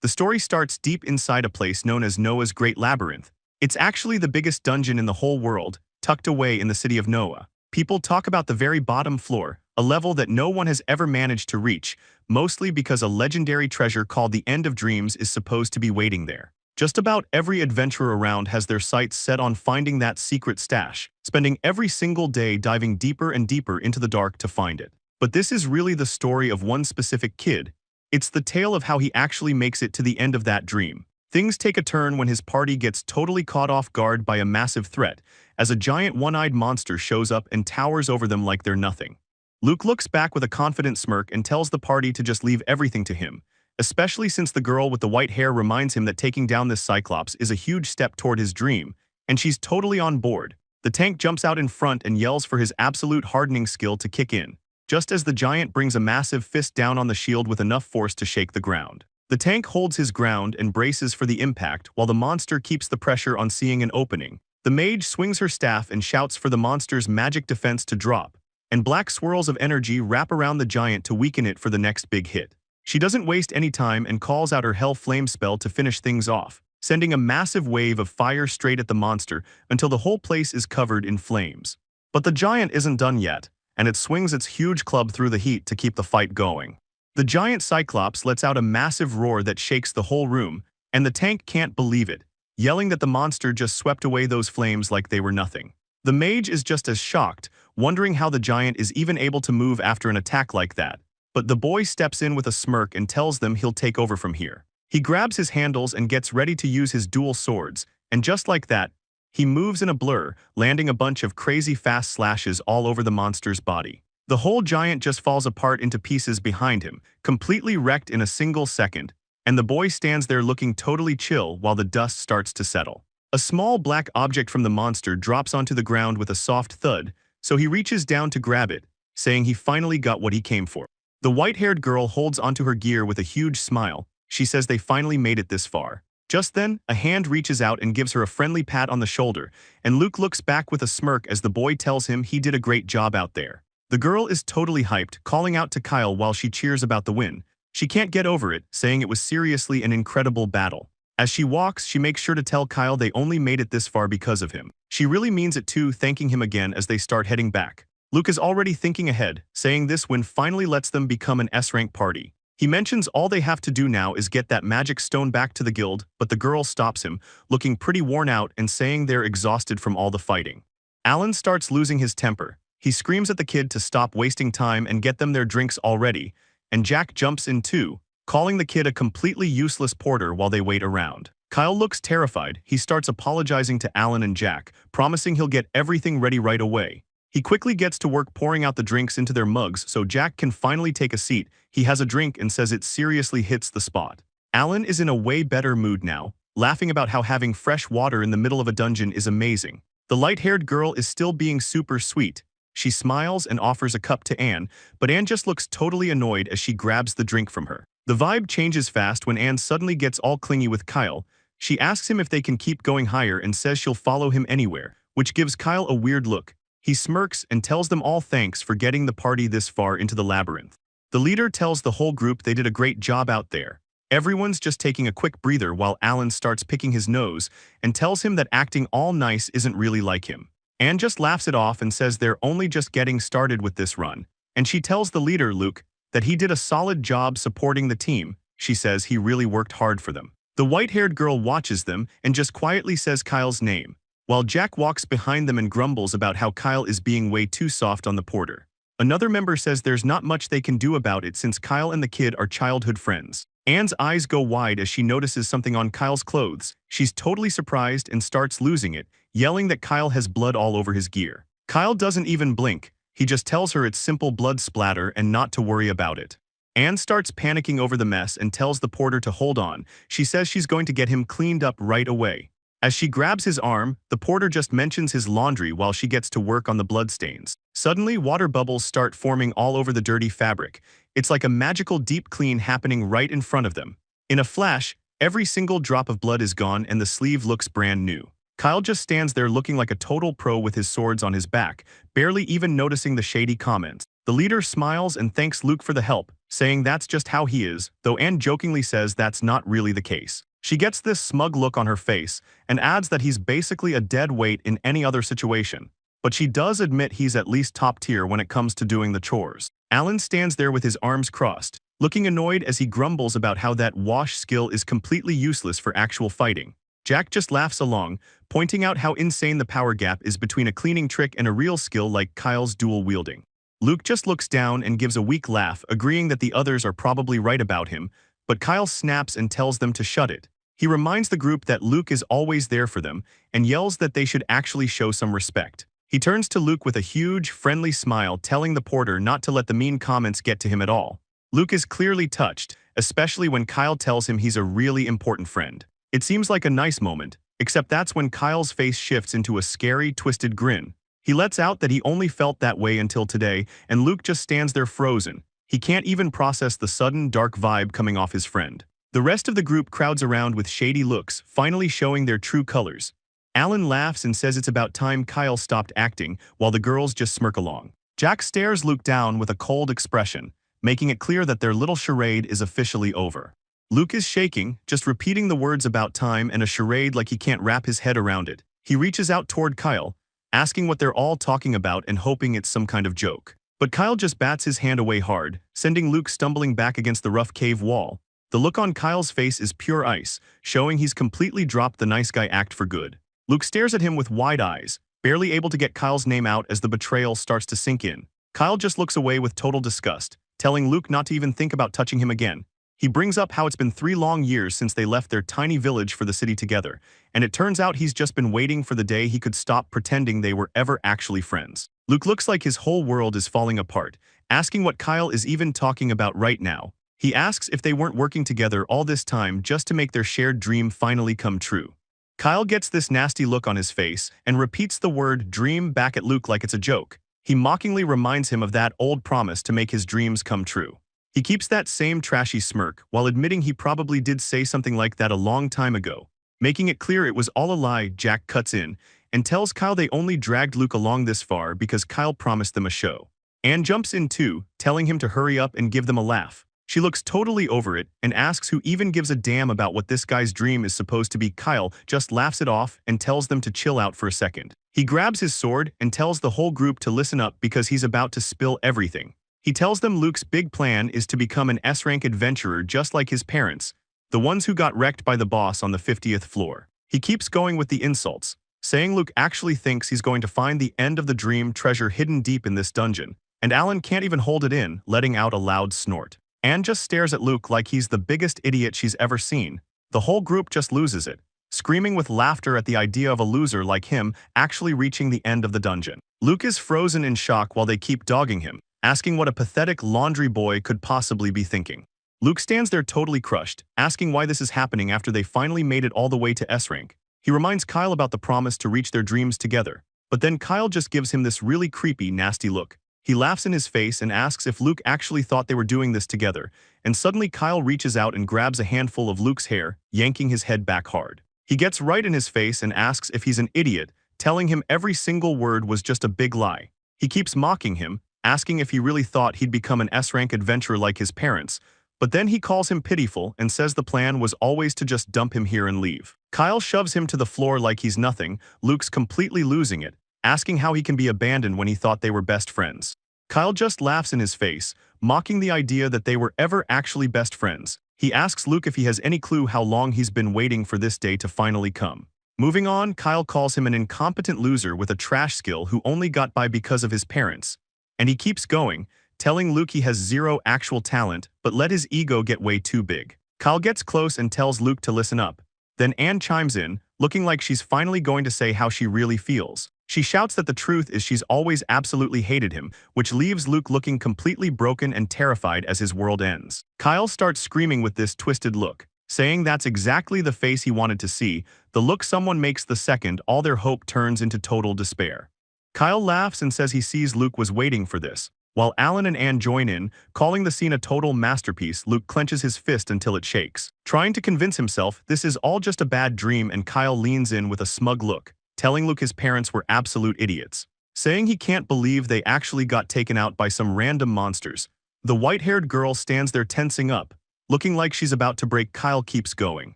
The story starts deep inside a place known as Noah's Great Labyrinth. It's actually the biggest dungeon in the whole world, tucked away in the city of Noah. People talk about the very bottom floor, a level that no one has ever managed to reach, mostly because a legendary treasure called the End of Dreams is supposed to be waiting there. Just about every adventurer around has their sights set on finding that secret stash, spending every single day diving deeper and deeper into the dark to find it. But this is really the story of one specific kid. It's the tale of how he actually makes it to the end of that dream. Things take a turn when his party gets totally caught off guard by a massive threat, as a giant one-eyed monster shows up and towers over them like they're nothing. Luke looks back with a confident smirk and tells the party to just leave everything to him, especially since the girl with the white hair reminds him that taking down this cyclops is a huge step toward his dream, and she's totally on board. The tank jumps out in front and yells for his absolute hardening skill to kick in, just as the giant brings a massive fist down on the shield with enough force to shake the ground. The tank holds his ground and braces for the impact while the monster keeps the pressure on seeing an opening. The mage swings her staff and shouts for the monster's magic defense to drop, and black swirls of energy wrap around the giant to weaken it for the next big hit. She doesn't waste any time and calls out her Hell Flame spell to finish things off, sending a massive wave of fire straight at the monster until the whole place is covered in flames. But the giant isn't done yet, and it swings its huge club through the heat to keep the fight going. The giant cyclops lets out a massive roar that shakes the whole room, and the tank can't believe it, yelling that the monster just swept away those flames like they were nothing. The mage is just as shocked, wondering how the giant is even able to move after an attack like that. But the boy steps in with a smirk and tells them he'll take over from here. He grabs his handles and gets ready to use his dual swords, and just like that, he moves in a blur, landing a bunch of crazy fast slashes all over the monster's body. The whole giant just falls apart into pieces behind him, completely wrecked in a single second, and the boy stands there looking totally chill while the dust starts to settle. A small black object from the monster drops onto the ground with a soft thud, so he reaches down to grab it, saying he finally got what he came for. The white-haired girl holds onto her gear with a huge smile. She says they finally made it this far. Just then, a hand reaches out and gives her a friendly pat on the shoulder, and Luke looks back with a smirk as the boy tells him he did a great job out there. The girl is totally hyped, calling out to Kyle while she cheers about the win. She can't get over it, saying it was seriously an incredible battle. As she walks, she makes sure to tell Kyle they only made it this far because of him. She really means it too, thanking him again as they start heading back. Luke is already thinking ahead, saying this win finally lets them become an S-rank party. He mentions all they have to do now is get that magic stone back to the guild, but the girl stops him, looking pretty worn out and saying they're exhausted from all the fighting. Alan starts losing his temper. He screams at the kid to stop wasting time and get them their drinks already, and Jack jumps in too, calling the kid a completely useless porter while they wait around. Kyle looks terrified. He starts apologizing to Alan and Jack, promising he'll get everything ready right away. He quickly gets to work pouring out the drinks into their mugs so Jack can finally take a seat. He has a drink and says it seriously hits the spot. Alan is in a way better mood now, laughing about how having fresh water in the middle of a dungeon is amazing. The light-haired girl is still being super sweet. She smiles and offers a cup to Anne, but Anne just looks totally annoyed as she grabs the drink from her. The vibe changes fast when Anne suddenly gets all clingy with Kyle. She asks him if they can keep going higher and says she'll follow him anywhere, which gives Kyle a weird look. He smirks and tells them all thanks for getting the party this far into the labyrinth. The leader tells the whole group they did a great job out there. Everyone's just taking a quick breather while Alan starts picking his nose and tells him that acting all nice isn't really like him. Anne just laughs it off and says they're only just getting started with this run, and she tells the leader, Luke, that he did a solid job supporting the team. She says he really worked hard for them. The white-haired girl watches them and just quietly says Kyle's name, while Jack walks behind them and grumbles about how Kyle is being way too soft on the porter. Another member says there's not much they can do about it since Kyle and the kid are childhood friends. Anne's eyes go wide as she notices something on Kyle's clothes. She's totally surprised and starts losing it, yelling that Kyle has blood all over his gear. Kyle doesn't even blink. He just tells her it's simple blood splatter and not to worry about it. Anne starts panicking over the mess and tells the porter to hold on. She says she's going to get him cleaned up right away. As she grabs his arm, the porter just mentions his laundry while she gets to work on the bloodstains. Suddenly, water bubbles start forming all over the dirty fabric. It's like a magical deep clean happening right in front of them. In a flash, every single drop of blood is gone and the sleeve looks brand new. Kyle just stands there looking like a total pro with his swords on his back, barely even noticing the shady comments. The leader smiles and thanks Luke for the help, saying that's just how he is, though Anne jokingly says that's not really the case. She gets this smug look on her face and adds that he's basically a dead weight in any other situation. But she does admit he's at least top tier when it comes to doing the chores. Alan stands there with his arms crossed, looking annoyed as he grumbles about how that wash skill is completely useless for actual fighting. Jack just laughs along, pointing out how insane the power gap is between a cleaning trick and a real skill like Kyle's dual wielding. Luke just looks down and gives a weak laugh, agreeing that the others are probably right about him, but Kyle snaps and tells them to shut it. He reminds the group that Luke is always there for them and yells that they should actually show some respect. He turns to Luke with a huge, friendly smile, telling the porter not to let the mean comments get to him at all. Luke is clearly touched, especially when Kyle tells him he's a really important friend. It seems like a nice moment, except that's when Kyle's face shifts into a scary, twisted grin. He lets out that he only felt that way until today, and Luke just stands there frozen. He can't even process the sudden, dark vibe coming off his friend. The rest of the group crowds around with shady looks, finally showing their true colors. Alan laughs and says it's about time Kyle stopped acting, while the girls just smirk along. Jack stares Luke down with a cold expression, making it clear that their little charade is officially over. Luke is shaking, just repeating the words about time and a charade like he can't wrap his head around it. He reaches out toward Kyle, asking what they're all talking about and hoping it's some kind of joke. But Kyle just bats his hand away hard, sending Luke stumbling back against the rough cave wall. The look on Kyle's face is pure ice, showing he's completely dropped the nice guy act for good. Luke stares at him with wide eyes, barely able to get Kyle's name out as the betrayal starts to sink in. Kyle just looks away with total disgust, telling Luke not to even think about touching him again. He brings up how it's been 3 long years since they left their tiny village for the city together, and it turns out he's just been waiting for the day he could stop pretending they were ever actually friends. Luke looks like his whole world is falling apart, asking what Kyle is even talking about right now. He asks if they weren't working together all this time just to make their shared dream finally come true. Kyle gets this nasty look on his face and repeats the word dream back at Luke like it's a joke. He mockingly reminds him of that old promise to make his dreams come true. He keeps that same trashy smirk while admitting he probably did say something like that a long time ago. Making it clear it was all a lie, Jack cuts in and tells Kyle they only dragged Luke along this far because Kyle promised them a show. Anne jumps in too, telling him to hurry up and give them a laugh. She looks totally over it and asks who even gives a damn about what this guy's dream is supposed to be. Kyle just laughs it off and tells them to chill out for a second. He grabs his sword and tells the whole group to listen up because he's about to spill everything. He tells them Luke's big plan is to become an S-rank adventurer just like his parents, the ones who got wrecked by the boss on the 50th floor. He keeps going with the insults, saying Luke actually thinks he's going to find the end of the dream treasure hidden deep in this dungeon, and Alan can't even hold it in, letting out a loud snort. Anne just stares at Luke like he's the biggest idiot she's ever seen. The whole group just loses it, screaming with laughter at the idea of a loser like him actually reaching the end of the dungeon. Luke is frozen in shock while they keep dogging him, asking what a pathetic laundry boy could possibly be thinking. Luke stands there totally crushed, asking why this is happening after they finally made it all the way to S-rank. He reminds Kyle about the promise to reach their dreams together, but then Kyle just gives him this really creepy, nasty look. He laughs in his face and asks if Luke actually thought they were doing this together, and suddenly Kyle reaches out and grabs a handful of Luke's hair, yanking his head back hard. He gets right in his face and asks if he's an idiot, telling him every single word was just a big lie. He keeps mocking him, asking if he really thought he'd become an S-rank adventurer like his parents, but then he calls him pitiful and says the plan was always to just dump him here and leave. Kyle shoves him to the floor like he's nothing. Luke's completely losing it, asking how he can be abandoned when he thought they were best friends. Kyle just laughs in his face, mocking the idea that they were ever actually best friends. He asks Luke if he has any clue how long he's been waiting for this day to finally come. Moving on, Kyle calls him an incompetent loser with a trash skill who only got by because of his parents. And he keeps going, telling Luke he has zero actual talent, but let his ego get way too big. Kyle gets close and tells Luke to listen up. Then Anne chimes in, looking like she's finally going to say how she really feels. She shouts that the truth is she's always absolutely hated him, which leaves Luke looking completely broken and terrified as his world ends. Kyle starts screaming with this twisted look, saying that's exactly the face he wanted to see, the look someone makes the second all their hope turns into total despair. Kyle laughs and says he sees Luke was waiting for this. While Alan and Anne join in, calling the scene a total masterpiece, Luke clenches his fist until it shakes, trying to convince himself this is all just a bad dream, and Kyle leans in with a smug look, telling Luke his parents were absolute idiots. saying he can't believe they actually got taken out by some random monsters. The white-haired girl stands there tensing up, looking like she's about to break. Kyle keeps going,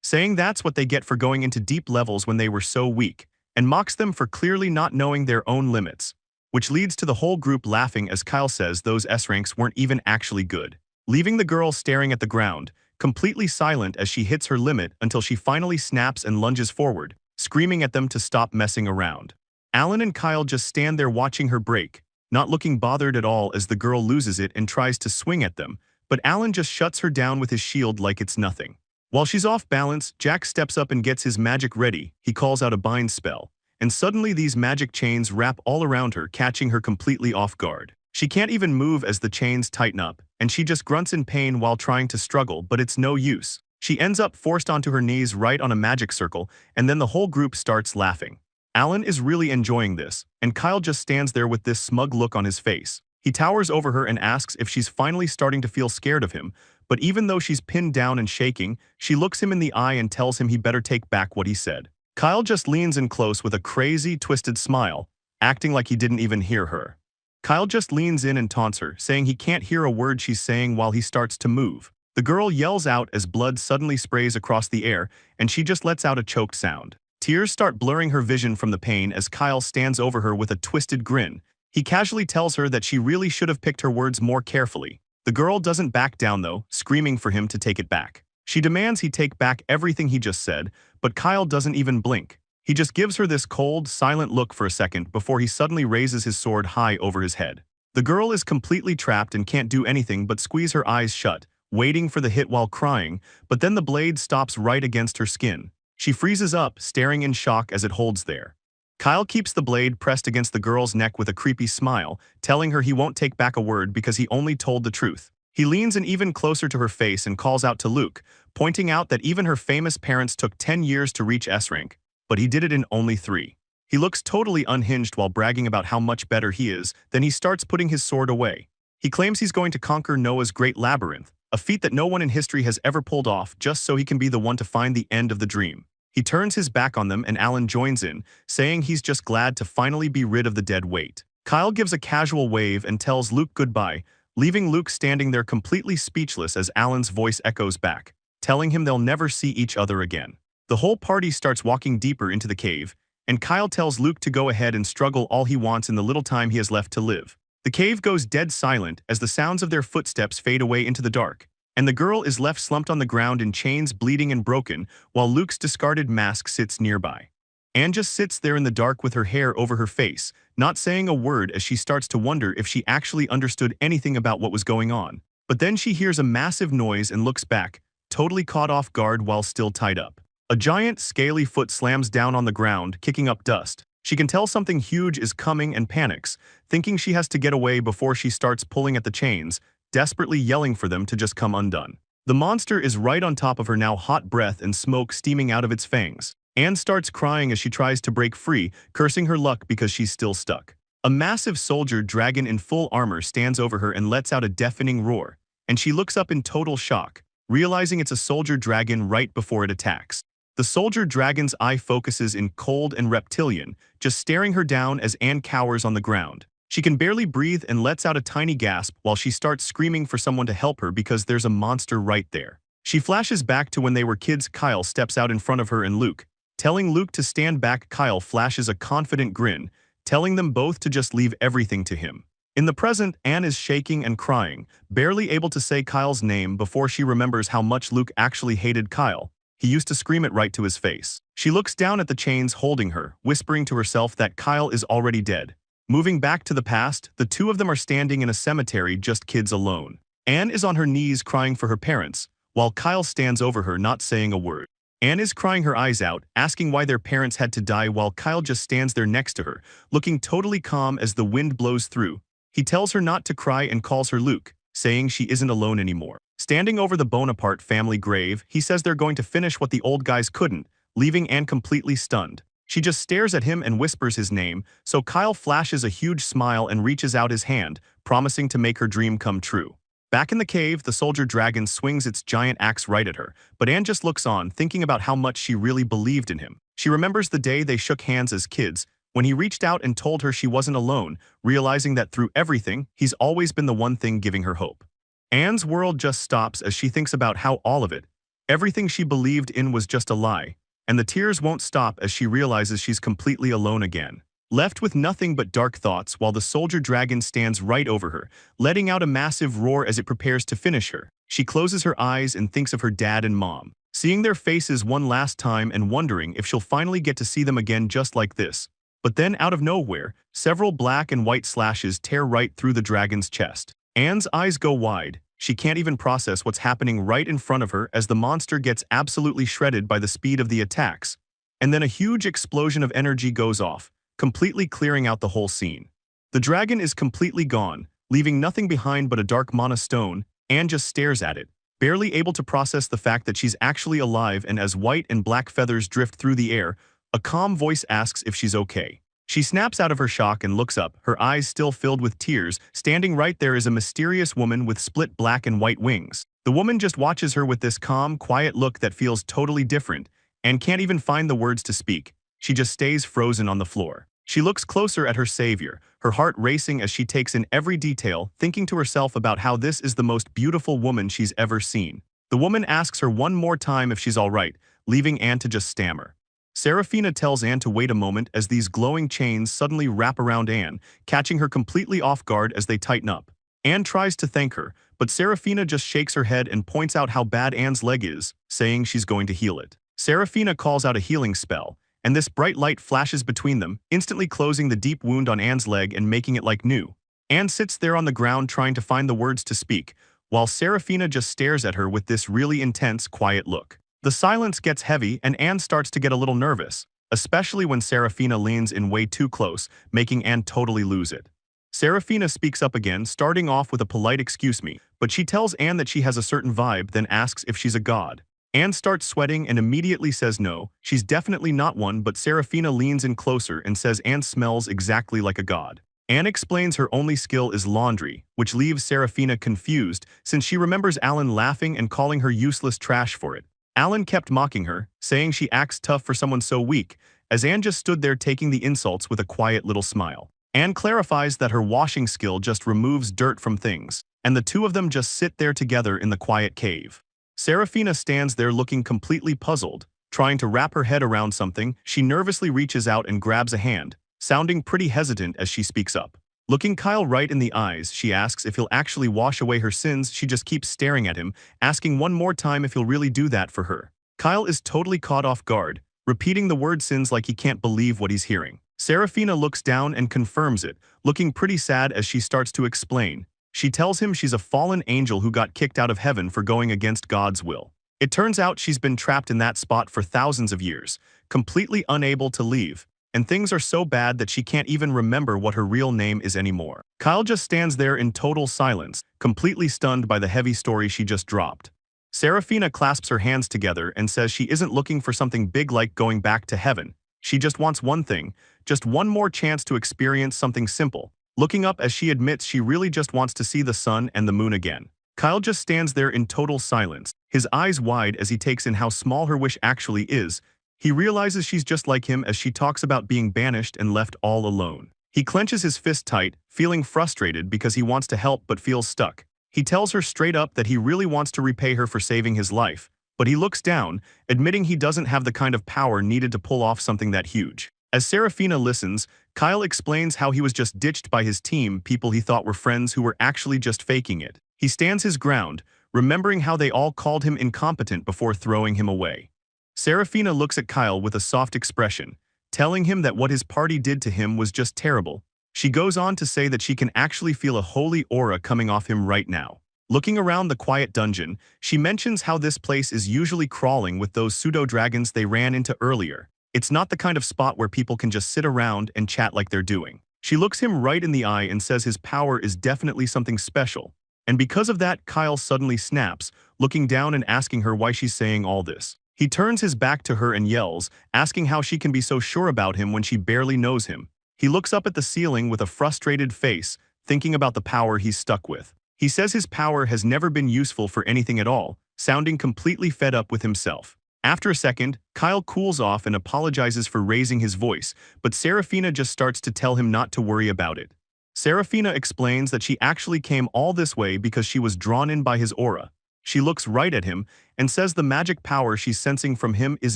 saying that's what they get for going into deep levels when they were so weak, and mocks them for clearly not knowing their own limits, which leads to the whole group laughing as Kyle says those S-ranks weren't even actually good, leaving the girl staring at the ground, completely silent as she hits her limit until she finally snaps and lunges forward, screaming at them to stop messing around. Alan and Kyle just stand there watching her break, not looking bothered at all as the girl loses it and tries to swing at them, but Alan just shuts her down with his shield like it's nothing. While she's off balance, Jack steps up and gets his magic ready. He calls out a bind spell, and suddenly these magic chains wrap all around her, catching her completely off guard. She can't even move as the chains tighten up, and she just grunts in pain while trying to struggle, but it's no use. She ends up forced onto her knees right on a magic circle, and then the whole group starts laughing. Alan is really enjoying this, and Kyle just stands there with this smug look on his face. He towers over her and asks if she's finally starting to feel scared of him, but even though she's pinned down and shaking, she looks him in the eye and tells him he better take back what he said. Kyle just leans in close with a crazy, twisted smile, acting like he didn't even hear her. Kyle just leans in and taunts her, saying he can't hear a word she's saying while he starts to move. The girl yells out as blood suddenly sprays across the air, and she just lets out a choked sound. Tears start blurring her vision from the pain as Kyle stands over her with a twisted grin. He casually tells her that she really should have picked her words more carefully. The girl doesn't back down though, screaming for him to take it back. She demands he take back everything he just said, but Kyle doesn't even blink. He just gives her this cold, silent look for a second before he suddenly raises his sword high over his head. The girl is completely trapped and can't do anything but squeeze her eyes shut, waiting for the hit while crying, but then the blade stops right against her skin. She freezes up, staring in shock as it holds there. Kyle keeps the blade pressed against the girl's neck with a creepy smile, telling her he won't take back a word because he only told the truth. He leans in even closer to her face and calls out to Luke, pointing out that even her famous parents took 10 years to reach S-rank, but he did it in only 3. He looks totally unhinged while bragging about how much better he is, then he starts putting his sword away. He claims he's going to conquer Noah's great labyrinth, a feat that no one in history has ever pulled off just so he can be the one to find the end of the dream. He turns his back on them and Alan joins in, saying he's just glad to finally be rid of the dead weight. Kyle gives a casual wave and tells Luke goodbye, leaving Luke standing there completely speechless as Alan's voice echoes back, telling him they'll never see each other again. The whole party starts walking deeper into the cave, and Kyle tells Luke to go ahead and struggle all he wants in the little time he has left to live. The cave goes dead silent as the sounds of their footsteps fade away into the dark, and the girl is left slumped on the ground in chains, bleeding and broken, while Luke's discarded mask sits nearby. Anne just sits there in the dark with her hair over her face, not saying a word as she starts to wonder if she actually understood anything about what was going on. But then she hears a massive noise and looks back, totally caught off guard while still tied up. A giant, scaly foot slams down on the ground, kicking up dust. She can tell something huge is coming and panics, thinking she has to get away before she starts pulling at the chains, desperately yelling for them to just come undone. The monster is right on top of her now, hot breath and smoke steaming out of its fangs. Anne starts crying as she tries to break free, cursing her luck because she's still stuck. A massive soldier dragon in full armor stands over her and lets out a deafening roar, and she looks up in total shock, realizing it's a soldier dragon right before it attacks. The soldier dragon's eye focuses in cold and reptilian, just staring her down as Anne cowers on the ground. She can barely breathe and lets out a tiny gasp while she starts screaming for someone to help her because there's a monster right there. She flashes back to when they were kids. Kyle steps out in front of her and Luke, telling Luke to stand back. Kyle flashes a confident grin, telling them both to just leave everything to him. In the present, Anne is shaking and crying, barely able to say Kyle's name before she remembers how much Luke actually hated Kyle. He used to scream it right to his face. She looks down at the chains holding her, whispering to herself that Kyle is already dead. Moving back to the past, the two of them are standing in a cemetery, just kids alone. Anne is on her knees crying for her parents, while Kyle stands over her not saying a word. Anne is crying her eyes out, asking why their parents had to die while Kyle just stands there next to her, looking totally calm as the wind blows through. He tells her not to cry and calls her Luke, saying she isn't alone anymore. Standing over the Bonaparte family grave, he says they're going to finish what the old guys couldn't, leaving Anne completely stunned. She just stares at him and whispers his name, so Kyle flashes a huge smile and reaches out his hand, promising to make her dream come true. Back in the cave, the soldier dragon swings its giant axe right at her, but Anne just looks on, thinking about how much she really believed in him. She remembers the day they shook hands as kids, when he reached out and told her she wasn't alone, realizing that through everything, he's always been the one thing giving her hope. Anne's world just stops as she thinks about how all of it, everything she believed in, was just a lie, and the tears won't stop as she realizes she's completely alone again. Left with nothing but dark thoughts while the soldier dragon stands right over her, letting out a massive roar as it prepares to finish her. She closes her eyes and thinks of her dad and mom, seeing their faces one last time and wondering if she'll finally get to see them again just like this. But then out of nowhere, several black and white slashes tear right through the dragon's chest. Anne's eyes go wide. She can't even process what's happening right in front of her as the monster gets absolutely shredded by the speed of the attacks. And then a huge explosion of energy goes off, completely clearing out the whole scene. The dragon is completely gone, leaving nothing behind but a dark mana stone. Anne just stares at it, barely able to process the fact that she's actually alive, and as white and black feathers drift through the air, a calm voice asks if she's okay. She snaps out of her shock and looks up, her eyes still filled with tears. Standing right there is a mysterious woman with split black and white wings. The woman just watches her with this calm, quiet look that feels totally different, and can't even find the words to speak. She just stays frozen on the floor. She looks closer at her savior, her heart racing as she takes in every detail, thinking to herself about how this is the most beautiful woman she's ever seen. The woman asks her one more time if she's all right, leaving Anne to just stammer. Seraphina tells Anne to wait a moment as these glowing chains suddenly wrap around Anne, catching her completely off guard as they tighten up. Anne tries to thank her, but Seraphina just shakes her head and points out how bad Anne's leg is, saying she's going to heal it. Seraphina calls out a healing spell, and this bright light flashes between them, instantly closing the deep wound on Anne's leg and making it like new. Anne sits there on the ground trying to find the words to speak, while Seraphina just stares at her with this really intense, quiet look. The silence gets heavy and Anne starts to get a little nervous, especially when Seraphina leans in way too close, making Anne totally lose it. Seraphina speaks up again, starting off with a polite "excuse me," but she tells Anne that she has a certain vibe, then asks if she's a god. Anne starts sweating and immediately says no, she's definitely not one, but Seraphina leans in closer and says Anne smells exactly like a god. Anne explains her only skill is laundry, which leaves Seraphina confused since she remembers Alan laughing and calling her useless trash for it. Alan kept mocking her, saying she acts tough for someone so weak, as Anne just stood there taking the insults with a quiet little smile. Anne clarifies that her washing skill just removes dirt from things, and the two of them just sit there together in the quiet cave. Seraphina stands there looking completely puzzled, trying to wrap her head around something. She nervously reaches out and grabs a hand, sounding pretty hesitant as she speaks up. Looking Kyle right in the eyes, she asks if he'll actually wash away her sins. She just keeps staring at him, asking one more time if he'll really do that for her. Kyle is totally caught off guard, repeating the word sins like he can't believe what he's hearing. Seraphina looks down and confirms it, looking pretty sad as she starts to explain. She tells him she's a fallen angel who got kicked out of heaven for going against God's will. It turns out she's been trapped in that spot for thousands of years, completely unable to leave. And things are so bad that she can't even remember what her real name is anymore. Kyle just stands there in total silence, completely stunned by the heavy story she just dropped. Seraphina clasps her hands together and says she isn't looking for something big like going back to heaven. She just wants one thing, just one more chance to experience something simple. Looking up as she admits she really just wants to see the sun and the moon again. Kyle just stands there in total silence, his eyes wide as he takes in how small her wish actually is. He realizes she's just like him as she talks about being banished and left all alone. He clenches his fist tight, feeling frustrated because he wants to help but feels stuck. He tells her straight up that he really wants to repay her for saving his life, but he looks down, admitting he doesn't have the kind of power needed to pull off something that huge. As Seraphina listens, Kyle explains how he was just ditched by his team, people he thought were friends who were actually just faking it. He stands his ground, remembering how they all called him incompetent before throwing him away. Seraphina looks at Kyle with a soft expression, telling him that what his party did to him was just terrible. She goes on to say that she can actually feel a holy aura coming off him right now. Looking around the quiet dungeon, she mentions how this place is usually crawling with those pseudo-dragons they ran into earlier. It's not the kind of spot where people can just sit around and chat like they're doing. She looks him right in the eye and says his power is definitely something special. And because of that, Kyle suddenly snaps, looking down and asking her why she's saying all this. He turns his back to her and yells, asking how she can be so sure about him when she barely knows him. He looks up at the ceiling with a frustrated face, thinking about the power he's stuck with. He says his power has never been useful for anything at all, sounding completely fed up with himself. After a second, Kyle cools off and apologizes for raising his voice, but Serafina just starts to tell him not to worry about it. Serafina explains that she actually came all this way because she was drawn in by his aura. She looks right at him and says the magic power she's sensing from him is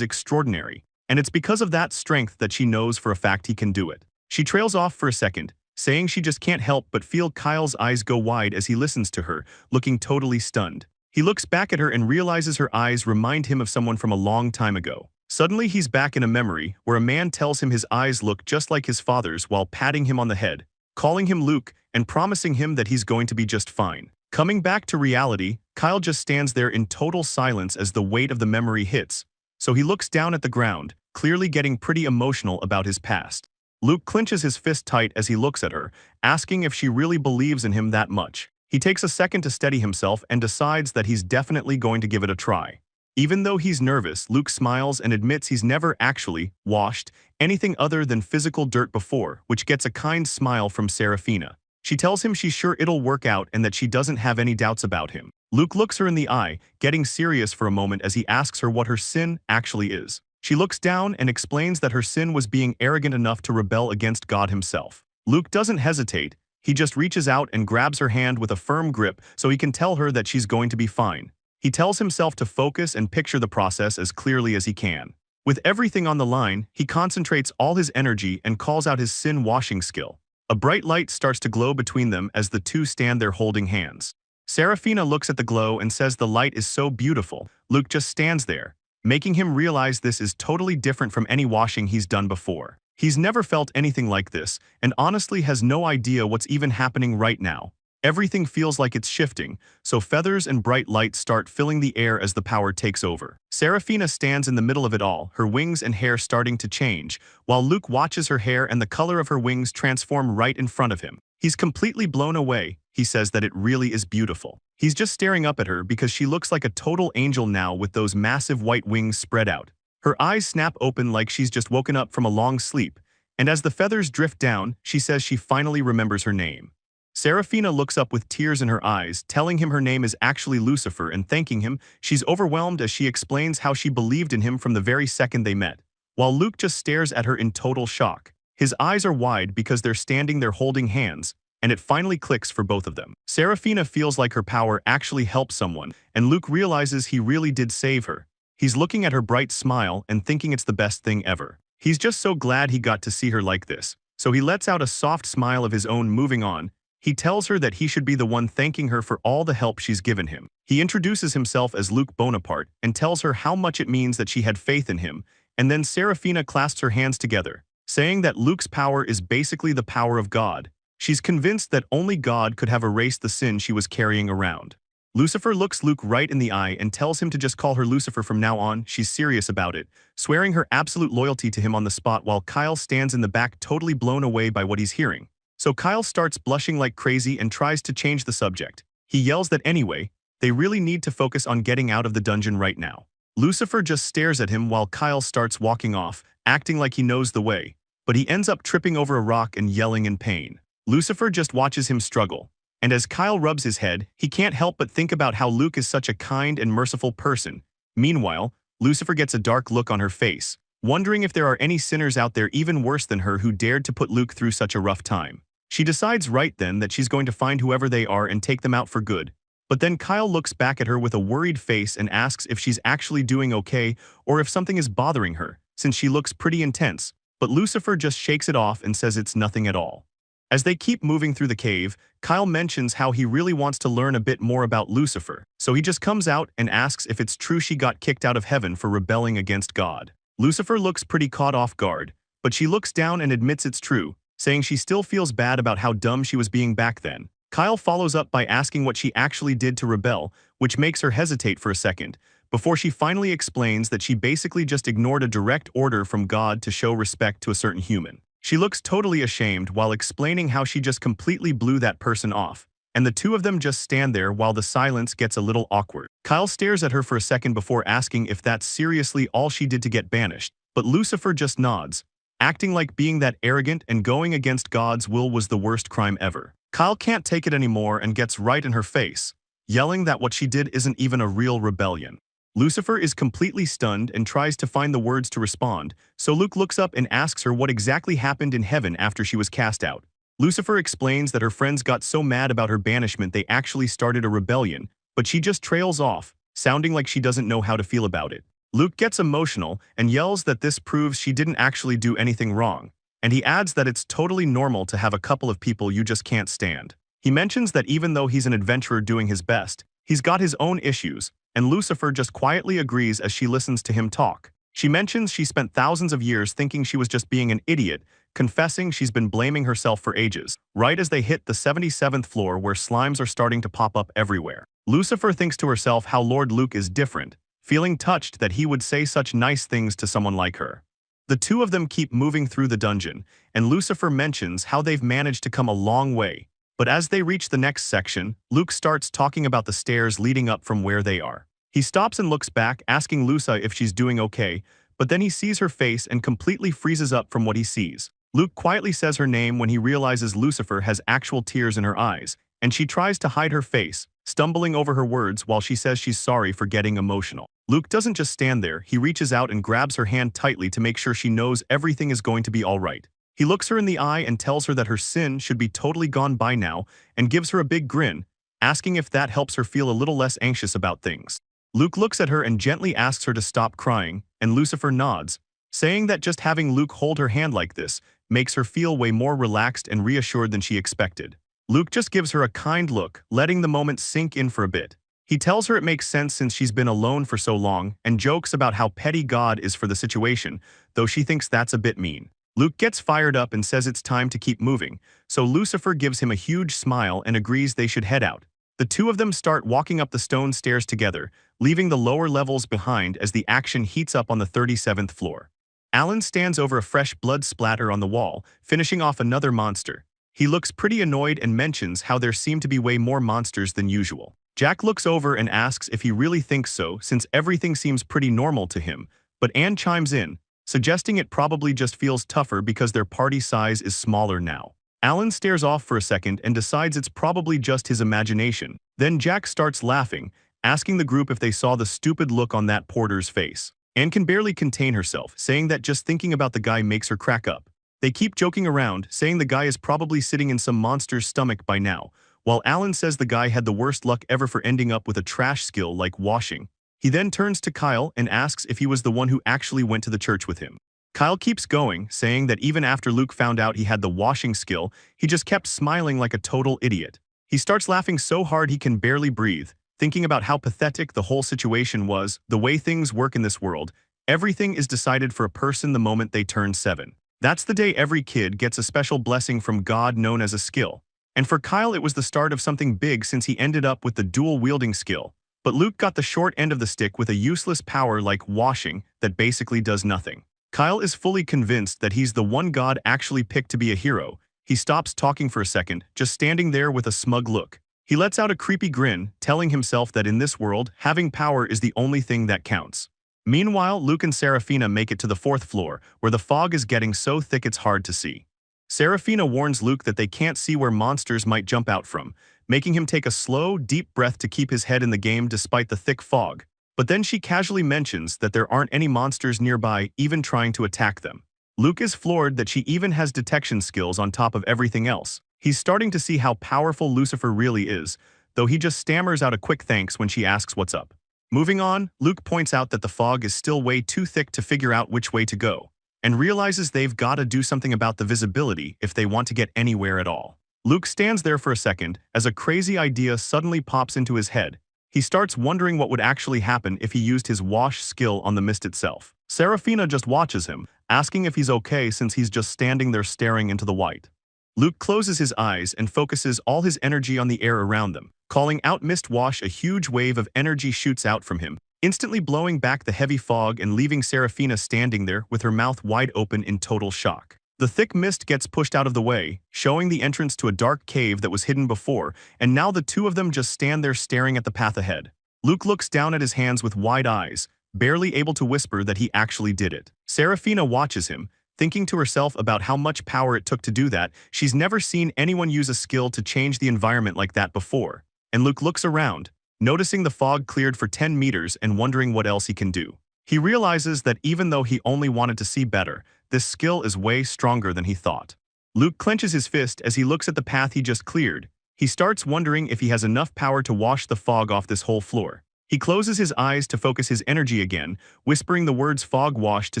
extraordinary, and it's because of that strength that she knows for a fact he can do it. She trails off for a second, saying she just can't help but feel Kyle's eyes go wide as he listens to her, looking totally stunned. He looks back at her and realizes her eyes remind him of someone from a long time ago. Suddenly he's back in a memory where a man tells him his eyes look just like his father's while patting him on the head, calling him Luke and promising him that he's going to be just fine. Coming back to reality, Kyle just stands there in total silence as the weight of the memory hits, so he looks down at the ground, clearly getting pretty emotional about his past. Luke clenches his fist tight as he looks at her, asking if she really believes in him that much. He takes a second to steady himself and decides that he's definitely going to give it a try. Even though he's nervous, Luke smiles and admits he's never actually washed anything other than physical dirt before, which gets a kind smile from Serafina. She tells him she's sure it'll work out and that she doesn't have any doubts about him. Luke looks her in the eye, getting serious for a moment as he asks her what her sin actually is. She looks down and explains that her sin was being arrogant enough to rebel against God himself. Luke doesn't hesitate. He just reaches out and grabs her hand with a firm grip so he can tell her that she's going to be fine. He tells himself to focus and picture the process as clearly as he can. With everything on the line, he concentrates all his energy and calls out his sin washing skill. A bright light starts to glow between them as the two stand there holding hands. Serafina looks at the glow and says the light is so beautiful. Luke just stands there, making him realize this is totally different from any washing he's done before. He's never felt anything like this, and honestly has no idea what's even happening right now. Everything feels like it's shifting, so feathers and bright lights start filling the air as the power takes over. Serafina stands in the middle of it all, her wings and hair starting to change, while Luke watches her hair and the color of her wings transform right in front of him. He's completely blown away. He says that it really is beautiful. He's just staring up at her because she looks like a total angel now with those massive white wings spread out. Her eyes snap open like she's just woken up from a long sleep, and as the feathers drift down, she says she finally remembers her name. Serafina looks up with tears in her eyes, telling him her name is actually Lucifer and thanking him. She's overwhelmed as she explains how she believed in him from the very second they met, while Luke just stares at her in total shock. His eyes are wide because they're standing there holding hands, and it finally clicks for both of them. Serafina feels like her power actually helps someone, and Luke realizes he really did save her. He's looking at her bright smile and thinking it's the best thing ever. He's just so glad he got to see her like this, so he lets out a soft smile of his own. Moving on, he tells her that he should be the one thanking her for all the help she's given him. He introduces himself as Luke Bonaparte and tells her how much it means that she had faith in him, and then Serafina clasps her hands together, saying that Luke's power is basically the power of God. She's convinced that only God could have erased the sin she was carrying around. Lucifer looks Luke right in the eye and tells him to just call her Lucifer from now on. She's serious about it, swearing her absolute loyalty to him on the spot while Kyle stands in the back totally blown away by what he's hearing. So Kyle starts blushing like crazy and tries to change the subject. He yells that anyway, they really need to focus on getting out of the dungeon right now. Lucifer just stares at him while Kyle starts walking off, acting like he knows the way, but he ends up tripping over a rock and yelling in pain. Lucifer just watches him struggle, and as Kyle rubs his head, he can't help but think about how Luke is such a kind and merciful person. Meanwhile, Lucifer gets a dark look on her face, wondering if there are any sinners out there even worse than her who dared to put Luke through such a rough time. She decides right then that she's going to find whoever they are and take them out for good. But then Kyle looks back at her with a worried face and asks if she's actually doing okay or if something is bothering her, since she looks pretty intense. But Lucifer just shakes it off and says it's nothing at all. As they keep moving through the cave, Kyle mentions how he really wants to learn a bit more about Lucifer, so he just comes out and asks if it's true she got kicked out of heaven for rebelling against God. Lucifer looks pretty caught off guard, but she looks down and admits it's true, saying she still feels bad about how dumb she was being back then. Kyle follows up by asking what she actually did to rebel, which makes her hesitate for a second, before she finally explains that she basically just ignored a direct order from God to show respect to a certain human. She looks totally ashamed while explaining how she just completely blew that person off, and the two of them just stand there while the silence gets a little awkward. Kyle stares at her for a second before asking if that's seriously all she did to get banished, but Lucifer just nods, acting like being that arrogant and going against God's will was the worst crime ever. Kyle can't take it anymore and gets right in her face, yelling that what she did isn't even a real rebellion. Lucifer is completely stunned and tries to find the words to respond, so Luke looks up and asks her what exactly happened in heaven after she was cast out. Lucifer explains that her friends got so mad about her banishment they actually started a rebellion, but she just trails off, sounding like she doesn't know how to feel about it. Luke gets emotional and yells that this proves she didn't actually do anything wrong, and he adds that it's totally normal to have a couple of people you just can't stand. He mentions that even though he's an adventurer doing his best, he's got his own issues, and Lucifer just quietly agrees as she listens to him talk. She mentions she spent thousands of years thinking she was just being an idiot, confessing she's been blaming herself for ages, right as they hit the 77th floor where slimes are starting to pop up everywhere. Lucifer thinks to herself how Lord Luke is different, feeling touched that he would say such nice things to someone like her. The two of them keep moving through the dungeon, and Lucifer mentions how they've managed to come a long way. But as they reach the next section, Luke starts talking about the stairs leading up from where they are. He stops and looks back, asking Lucia if she's doing okay, but then he sees her face and completely freezes up from what he sees. Luke quietly says her name when he realizes Lucifer has actual tears in her eyes, and she tries to hide her face, stumbling over her words while she says she's sorry for getting emotional. Luke doesn't just stand there, he reaches out and grabs her hand tightly to make sure she knows everything is going to be all right. He looks her in the eye and tells her that her sin should be totally gone by now and gives her a big grin, asking if that helps her feel a little less anxious about things. Luke looks at her and gently asks her to stop crying, and Lucifer nods, saying that just having Luke hold her hand like this makes her feel way more relaxed and reassured than she expected. Luke just gives her a kind look, letting the moment sink in for a bit. He tells her it makes sense since she's been alone for so long and jokes about how petty God is for the situation, though she thinks that's a bit mean. Luke gets fired up and says it's time to keep moving, so Lucifer gives him a huge smile and agrees they should head out. The two of them start walking up the stone stairs together, leaving the lower levels behind as the action heats up on the 37th floor. Alan stands over a fresh blood splatter on the wall, finishing off another monster. He looks pretty annoyed and mentions how there seem to be way more monsters than usual. Jack looks over and asks if he really thinks so since everything seems pretty normal to him, but Anne chimes in, suggesting it probably just feels tougher because their party size is smaller now. Alan stares off for a second and decides it's probably just his imagination. Then Jack starts laughing, asking the group if they saw the stupid look on that porter's face. Anne can barely contain herself, saying that just thinking about the guy makes her crack up. They keep joking around, saying the guy is probably sitting in some monster's stomach by now, while Alan says the guy had the worst luck ever for ending up with a trash skill like washing. He then turns to Kyle and asks if he was the one who actually went to the church with him. Kyle keeps going, saying that even after Luke found out he had the washing skill, he just kept smiling like a total idiot. He starts laughing so hard he can barely breathe, thinking about how pathetic the whole situation was, the way things work in this world. Everything is decided for a person the moment they turn 7. That's the day every kid gets a special blessing from God known as a skill. And for Kyle it was the start of something big since he ended up with the dual-wielding skill. But Luke got the short end of the stick with a useless power like washing that basically does nothing. Kyle is fully convinced that he's the one God actually picked to be a hero. He stops talking for a second, just standing there with a smug look. He lets out a creepy grin, telling himself that in this world, having power is the only thing that counts. Meanwhile, Luke and Serafina make it to the 4th floor, where the fog is getting so thick it's hard to see. Serafina warns Luke that they can't see where monsters might jump out from, making him take a slow, deep breath to keep his head in the game despite the thick fog. But then she casually mentions that there aren't any monsters nearby even trying to attack them. Luke is floored that she even has detection skills on top of everything else. He's starting to see how powerful Lucifer really is, though he just stammers out a quick thanks when she asks what's up. Moving on, Luke points out that the fog is still way too thick to figure out which way to go, and realizes they've got to do something about the visibility if they want to get anywhere at all. Luke stands there for a second as a crazy idea suddenly pops into his head. He starts wondering what would actually happen if he used his wash skill on the mist itself. Serafina just watches him, asking if he's okay since he's just standing there staring into the white. Luke closes his eyes and focuses all his energy on the air around them. Calling out Mist Wash, a huge wave of energy shoots out from him, instantly blowing back the heavy fog and leaving Serafina standing there with her mouth wide open in total shock. The thick mist gets pushed out of the way, showing the entrance to a dark cave that was hidden before, and now the two of them just stand there staring at the path ahead. Luke looks down at his hands with wide eyes, barely able to whisper that he actually did it. Serafina watches him, thinking to herself about how much power it took to do that. She's never seen anyone use a skill to change the environment like that before. And Luke looks around, noticing the fog cleared for 10 meters and wondering what else he can do. He realizes that even though he only wanted to see better, this skill is way stronger than he thought. Luke clenches his fist as he looks at the path he just cleared. He starts wondering if he has enough power to wash the fog off this whole floor. He closes his eyes to focus his energy again, whispering the words fog wash to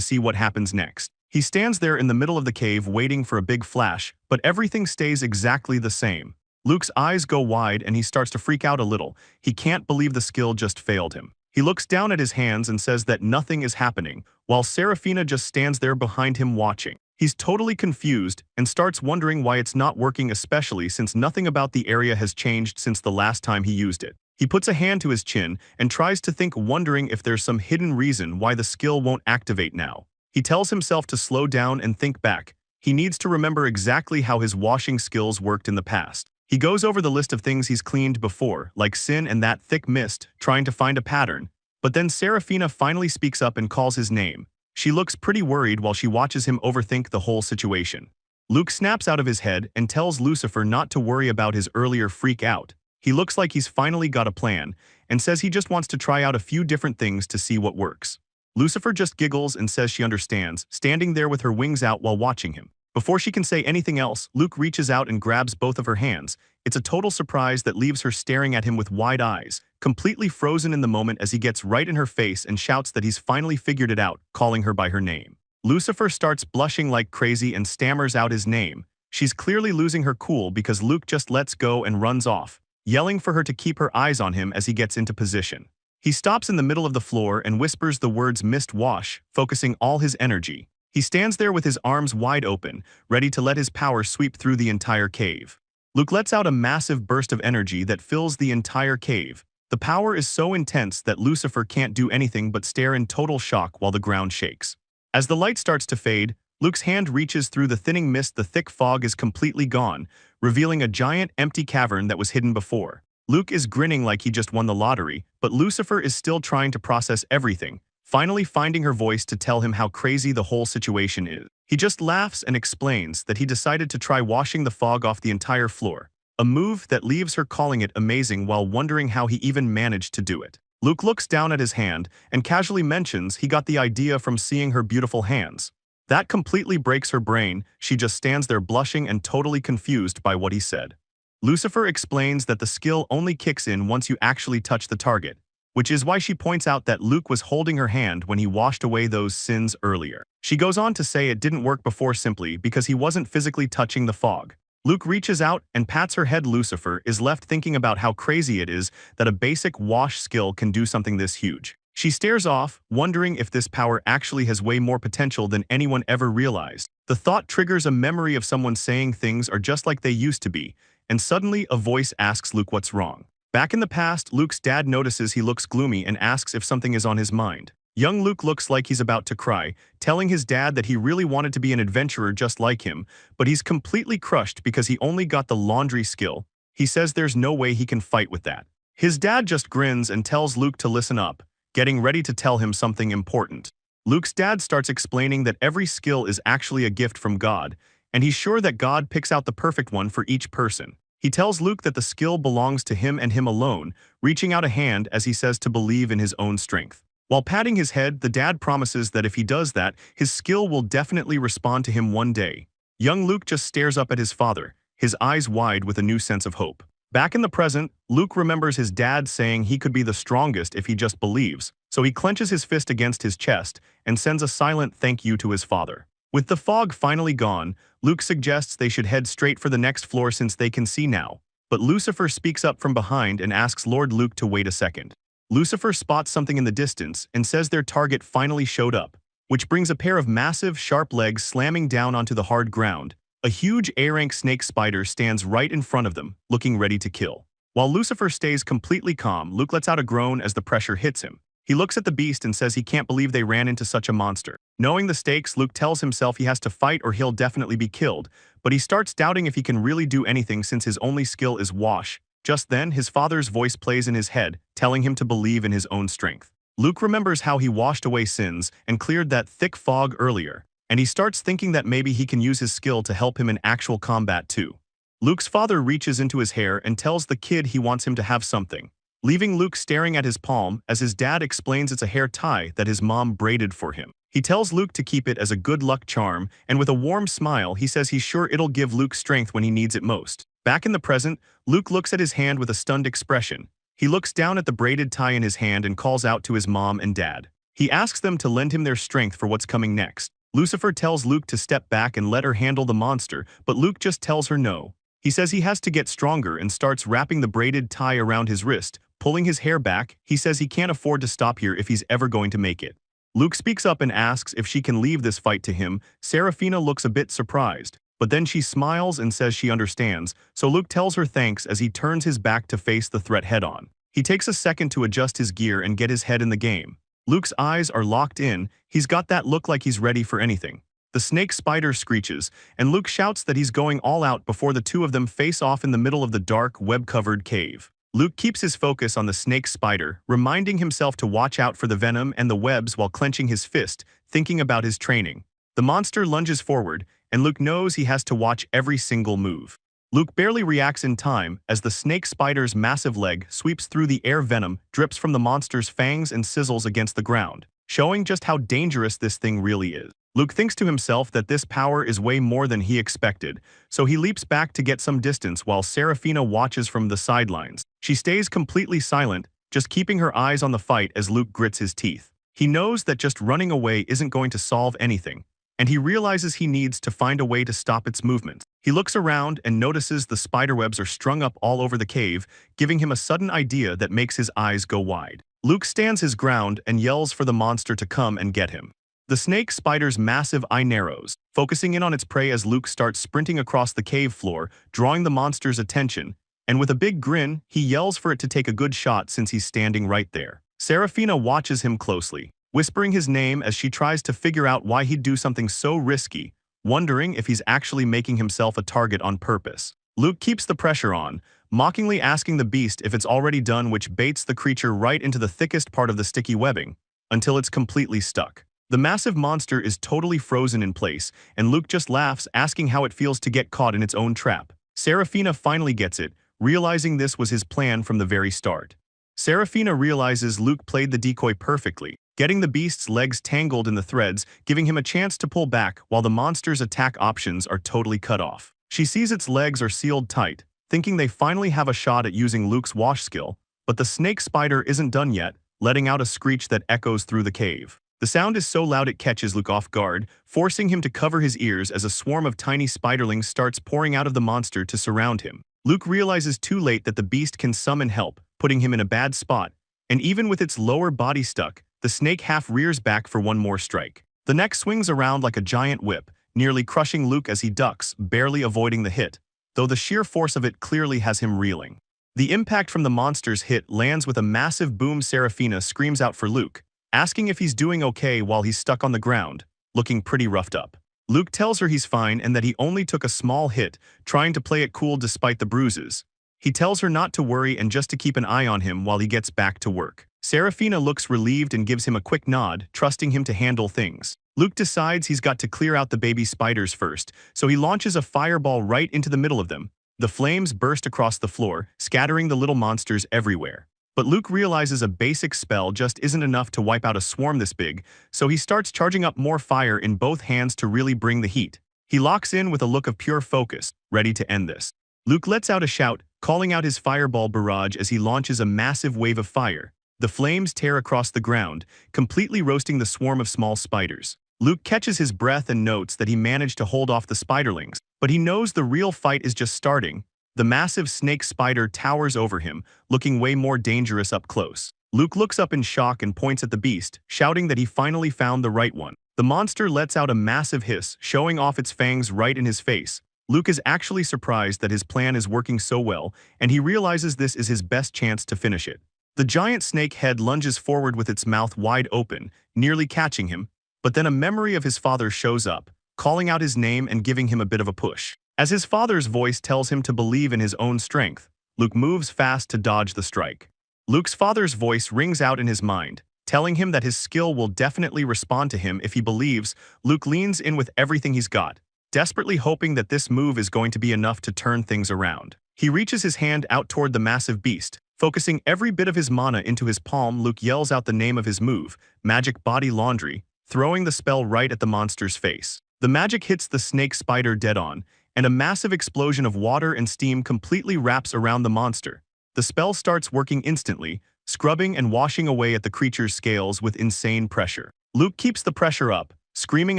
see what happens next. He stands there in the middle of the cave waiting for a big flash, but everything stays exactly the same. Luke's eyes go wide and he starts to freak out a little. He can't believe the skill just failed him. He looks down at his hands and says that nothing is happening, while Seraphina just stands there behind him watching. He's totally confused and starts wondering why it's not working, especially since nothing about the area has changed since the last time he used it. He puts a hand to his chin and tries to think, wondering if there's some hidden reason why the skill won't activate now. He tells himself to slow down and think back. He needs to remember exactly how his washing skills worked in the past. He goes over the list of things he's cleaned before, like sin and that thick mist, trying to find a pattern. But then Seraphina finally speaks up and calls his name. She looks pretty worried while she watches him overthink the whole situation. Luke snaps out of his head and tells Lucifer not to worry about his earlier freak out. He looks like he's finally got a plan, and says he just wants to try out a few different things to see what works. Lucifer just giggles and says she understands, standing there with her wings out while watching him. Before she can say anything else, Luke reaches out and grabs both of her hands. It's a total surprise that leaves her staring at him with wide eyes, completely frozen in the moment as he gets right in her face and shouts that he's finally figured it out, calling her by her name. Lucifer starts blushing like crazy and stammers out his name. She's clearly losing her cool because Luke just lets go and runs off, yelling for her to keep her eyes on him as he gets into position. He stops in the middle of the floor and whispers the words mist wash, focusing all his energy. He stands there with his arms wide open, ready to let his power sweep through the entire cave. Luke lets out a massive burst of energy that fills the entire cave. The power is so intense that Lucifer can't do anything but stare in total shock while the ground shakes. As the light starts to fade, Luke's hand reaches through the thinning mist. The thick fog is completely gone, revealing a giant, empty cavern that was hidden before. Luke is grinning like he just won the lottery, but Lucifer is still trying to process everything, finally finding her voice to tell him how crazy the whole situation is. He just laughs and explains that he decided to try washing the fog off the entire floor, a move that leaves her calling it amazing while wondering how he even managed to do it. Luke looks down at his hand and casually mentions he got the idea from seeing her beautiful hands. That completely breaks her brain. She just stands there blushing and totally confused by what he said. Lucifer explains that the skill only kicks in once you actually touch the target, which is why she points out that Luke was holding her hand when he washed away those sins earlier. She goes on to say it didn't work before simply because he wasn't physically touching the fog. Luke reaches out and pats her head. Lucifer is left thinking about how crazy it is that a basic wash skill can do something this huge. She stares off, wondering if this power actually has way more potential than anyone ever realized. The thought triggers a memory of someone saying things are just like they used to be, and suddenly a voice asks Luke what's wrong. Back in the past, Luke's dad notices he looks gloomy and asks if something is on his mind. Young Luke looks like he's about to cry, telling his dad that he really wanted to be an adventurer just like him, but he's completely crushed because he only got the laundry skill. He says there's no way he can fight with that. His dad just grins and tells Luke to listen up, getting ready to tell him something important. Luke's dad starts explaining that every skill is actually a gift from God, and he's sure that God picks out the perfect one for each person. He tells Luke that the skill belongs to him and him alone, reaching out a hand as he says to believe in his own strength. While patting his head, the dad promises that if he does that, his skill will definitely respond to him one day. Young Luke just stares up at his father, his eyes wide with a new sense of hope. Back in the present, Luke remembers his dad saying he could be the strongest if he just believes, so he clenches his fist against his chest and sends a silent thank you to his father. With the fog finally gone, Luke suggests they should head straight for the next floor since they can see now, but Lucifer speaks up from behind and asks Lord Luke to wait a second. Lucifer spots something in the distance and says their target finally showed up, which brings a pair of massive, sharp legs slamming down onto the hard ground. A huge A-rank snake spider stands right in front of them, looking ready to kill. While Lucifer stays completely calm, Luke lets out a groan as the pressure hits him. He looks at the beast and says he can't believe they ran into such a monster. Knowing the stakes, Luke tells himself he has to fight or he'll definitely be killed, but he starts doubting if he can really do anything since his only skill is wash. Just then, his father's voice plays in his head, telling him to believe in his own strength. Luke remembers how he washed away sins and cleared that thick fog earlier, and he starts thinking that maybe he can use his skill to help him in actual combat too. Luke's father reaches into his hair and tells the kid he wants him to have something. leaving Luke staring at his palm as his dad explains it's a hair tie that his mom braided for him. He tells Luke to keep it as a good luck charm, and with a warm smile he says he's sure it'll give Luke strength when he needs it most. Back in the present, Luke looks at his hand with a stunned expression. He looks down at the braided tie in his hand and calls out to his mom and dad. He asks them to lend him their strength for what's coming next. Lucifer tells Luke to step back and let her handle the monster, but Luke just tells her no. He says he has to get stronger and starts wrapping the braided tie around his wrist, pulling his hair back. He says he can't afford to stop here if he's ever going to make it. Luke speaks up and asks if she can leave this fight to him. Seraphina looks a bit surprised, but then she smiles and says she understands, so Luke tells her thanks as he turns his back to face the threat head-on. He takes a second to adjust his gear and get his head in the game. Luke's eyes are locked in. He's got that look like he's ready for anything. The snake spider screeches, and Luke shouts that he's going all out before the two of them face off in the middle of the dark, web-covered cave. Luke keeps his focus on the snake spider, reminding himself to watch out for the venom and the webs while clenching his fist, thinking about his training. The monster lunges forward, and Luke knows he has to watch every single move. Luke barely reacts in time as the snake spider's massive leg sweeps through the air. Venom drips from the monster's fangs and sizzles against the ground, showing just how dangerous this thing really is. Luke thinks to himself that this power is way more than he expected, so he leaps back to get some distance while Seraphina watches from the sidelines. She stays completely silent, just keeping her eyes on the fight as Luke grits his teeth. He knows that just running away isn't going to solve anything, and he realizes he needs to find a way to stop its movements. He looks around and notices the spiderwebs are strung up all over the cave, giving him a sudden idea that makes his eyes go wide. Luke stands his ground and yells for the monster to come and get him. The snake spider's massive eye narrows, focusing in on its prey as Luke starts sprinting across the cave floor, drawing the monster's attention, and with a big grin, he yells for it to take a good shot since he's standing right there. Seraphina watches him closely, whispering his name as she tries to figure out why he'd do something so risky, wondering if he's actually making himself a target on purpose. Luke keeps the pressure on, mockingly asking the beast if it's already done, which baits the creature right into the thickest part of the sticky webbing, until it's completely stuck. The massive monster is totally frozen in place, and Luke just laughs, asking how it feels to get caught in its own trap. Seraphina finally gets it, realizing this was his plan from the very start. Seraphina realizes Luke played the decoy perfectly, getting the beast's legs tangled in the threads, giving him a chance to pull back while the monster's attack options are totally cut off. She sees its legs are sealed tight, thinking they finally have a shot at using Luke's wash skill, but the snake spider isn't done yet, letting out a screech that echoes through the cave. The sound is so loud it catches Luke off guard, forcing him to cover his ears as a swarm of tiny spiderlings starts pouring out of the monster to surround him. Luke realizes too late that the beast can summon help, putting him in a bad spot, and even with its lower body stuck, the snake half rears back for one more strike. The neck swings around like a giant whip, nearly crushing Luke as he ducks, barely avoiding the hit, though the sheer force of it clearly has him reeling. The impact from the monster's hit lands with a massive boom. Seraphina screams out for Luke, asking if he's doing okay while he's stuck on the ground, looking pretty roughed up. Luke tells her he's fine and that he only took a small hit, trying to play it cool despite the bruises. He tells her not to worry and just to keep an eye on him while he gets back to work. Seraphina looks relieved and gives him a quick nod, trusting him to handle things. Luke decides he's got to clear out the baby spiders first, so he launches a fireball right into the middle of them. The flames burst across the floor, scattering the little monsters everywhere. But Luke realizes a basic spell just isn't enough to wipe out a swarm this big, so he starts charging up more fire in both hands to really bring the heat. He locks in with a look of pure focus, ready to end this. Luke lets out a shout, calling out his fireball barrage as he launches a massive wave of fire. The flames tear across the ground, completely roasting the swarm of small spiders. Luke catches his breath and notes that he managed to hold off the spiderlings, but he knows the real fight is just starting. The massive snake spider towers over him, looking way more dangerous up close. Luke looks up in shock and points at the beast, shouting that he finally found the right one. The monster lets out a massive hiss, showing off its fangs right in his face. Luke is actually surprised that his plan is working so well, and he realizes this is his best chance to finish it. The giant snake head lunges forward with its mouth wide open, nearly catching him, but then a memory of his father shows up, calling out his name and giving him a bit of a push. As his father's voice tells him to believe in his own strength, Luke moves fast to dodge the strike. Luke's father's voice rings out in his mind, telling him that his skill will definitely respond to him if he believes. Luke leans in with everything he's got, desperately hoping that this move is going to be enough to turn things around. He reaches his hand out toward the massive beast, Focusing every bit of his mana into his palm, Luke yells out the name of his move, Magic Body Laundry, throwing the spell right at the monster's face. The magic hits the snake spider dead on, and a massive explosion of water and steam completely wraps around the monster. The spell starts working instantly, scrubbing and washing away at the creature's scales with insane pressure. Luke keeps the pressure up, screaming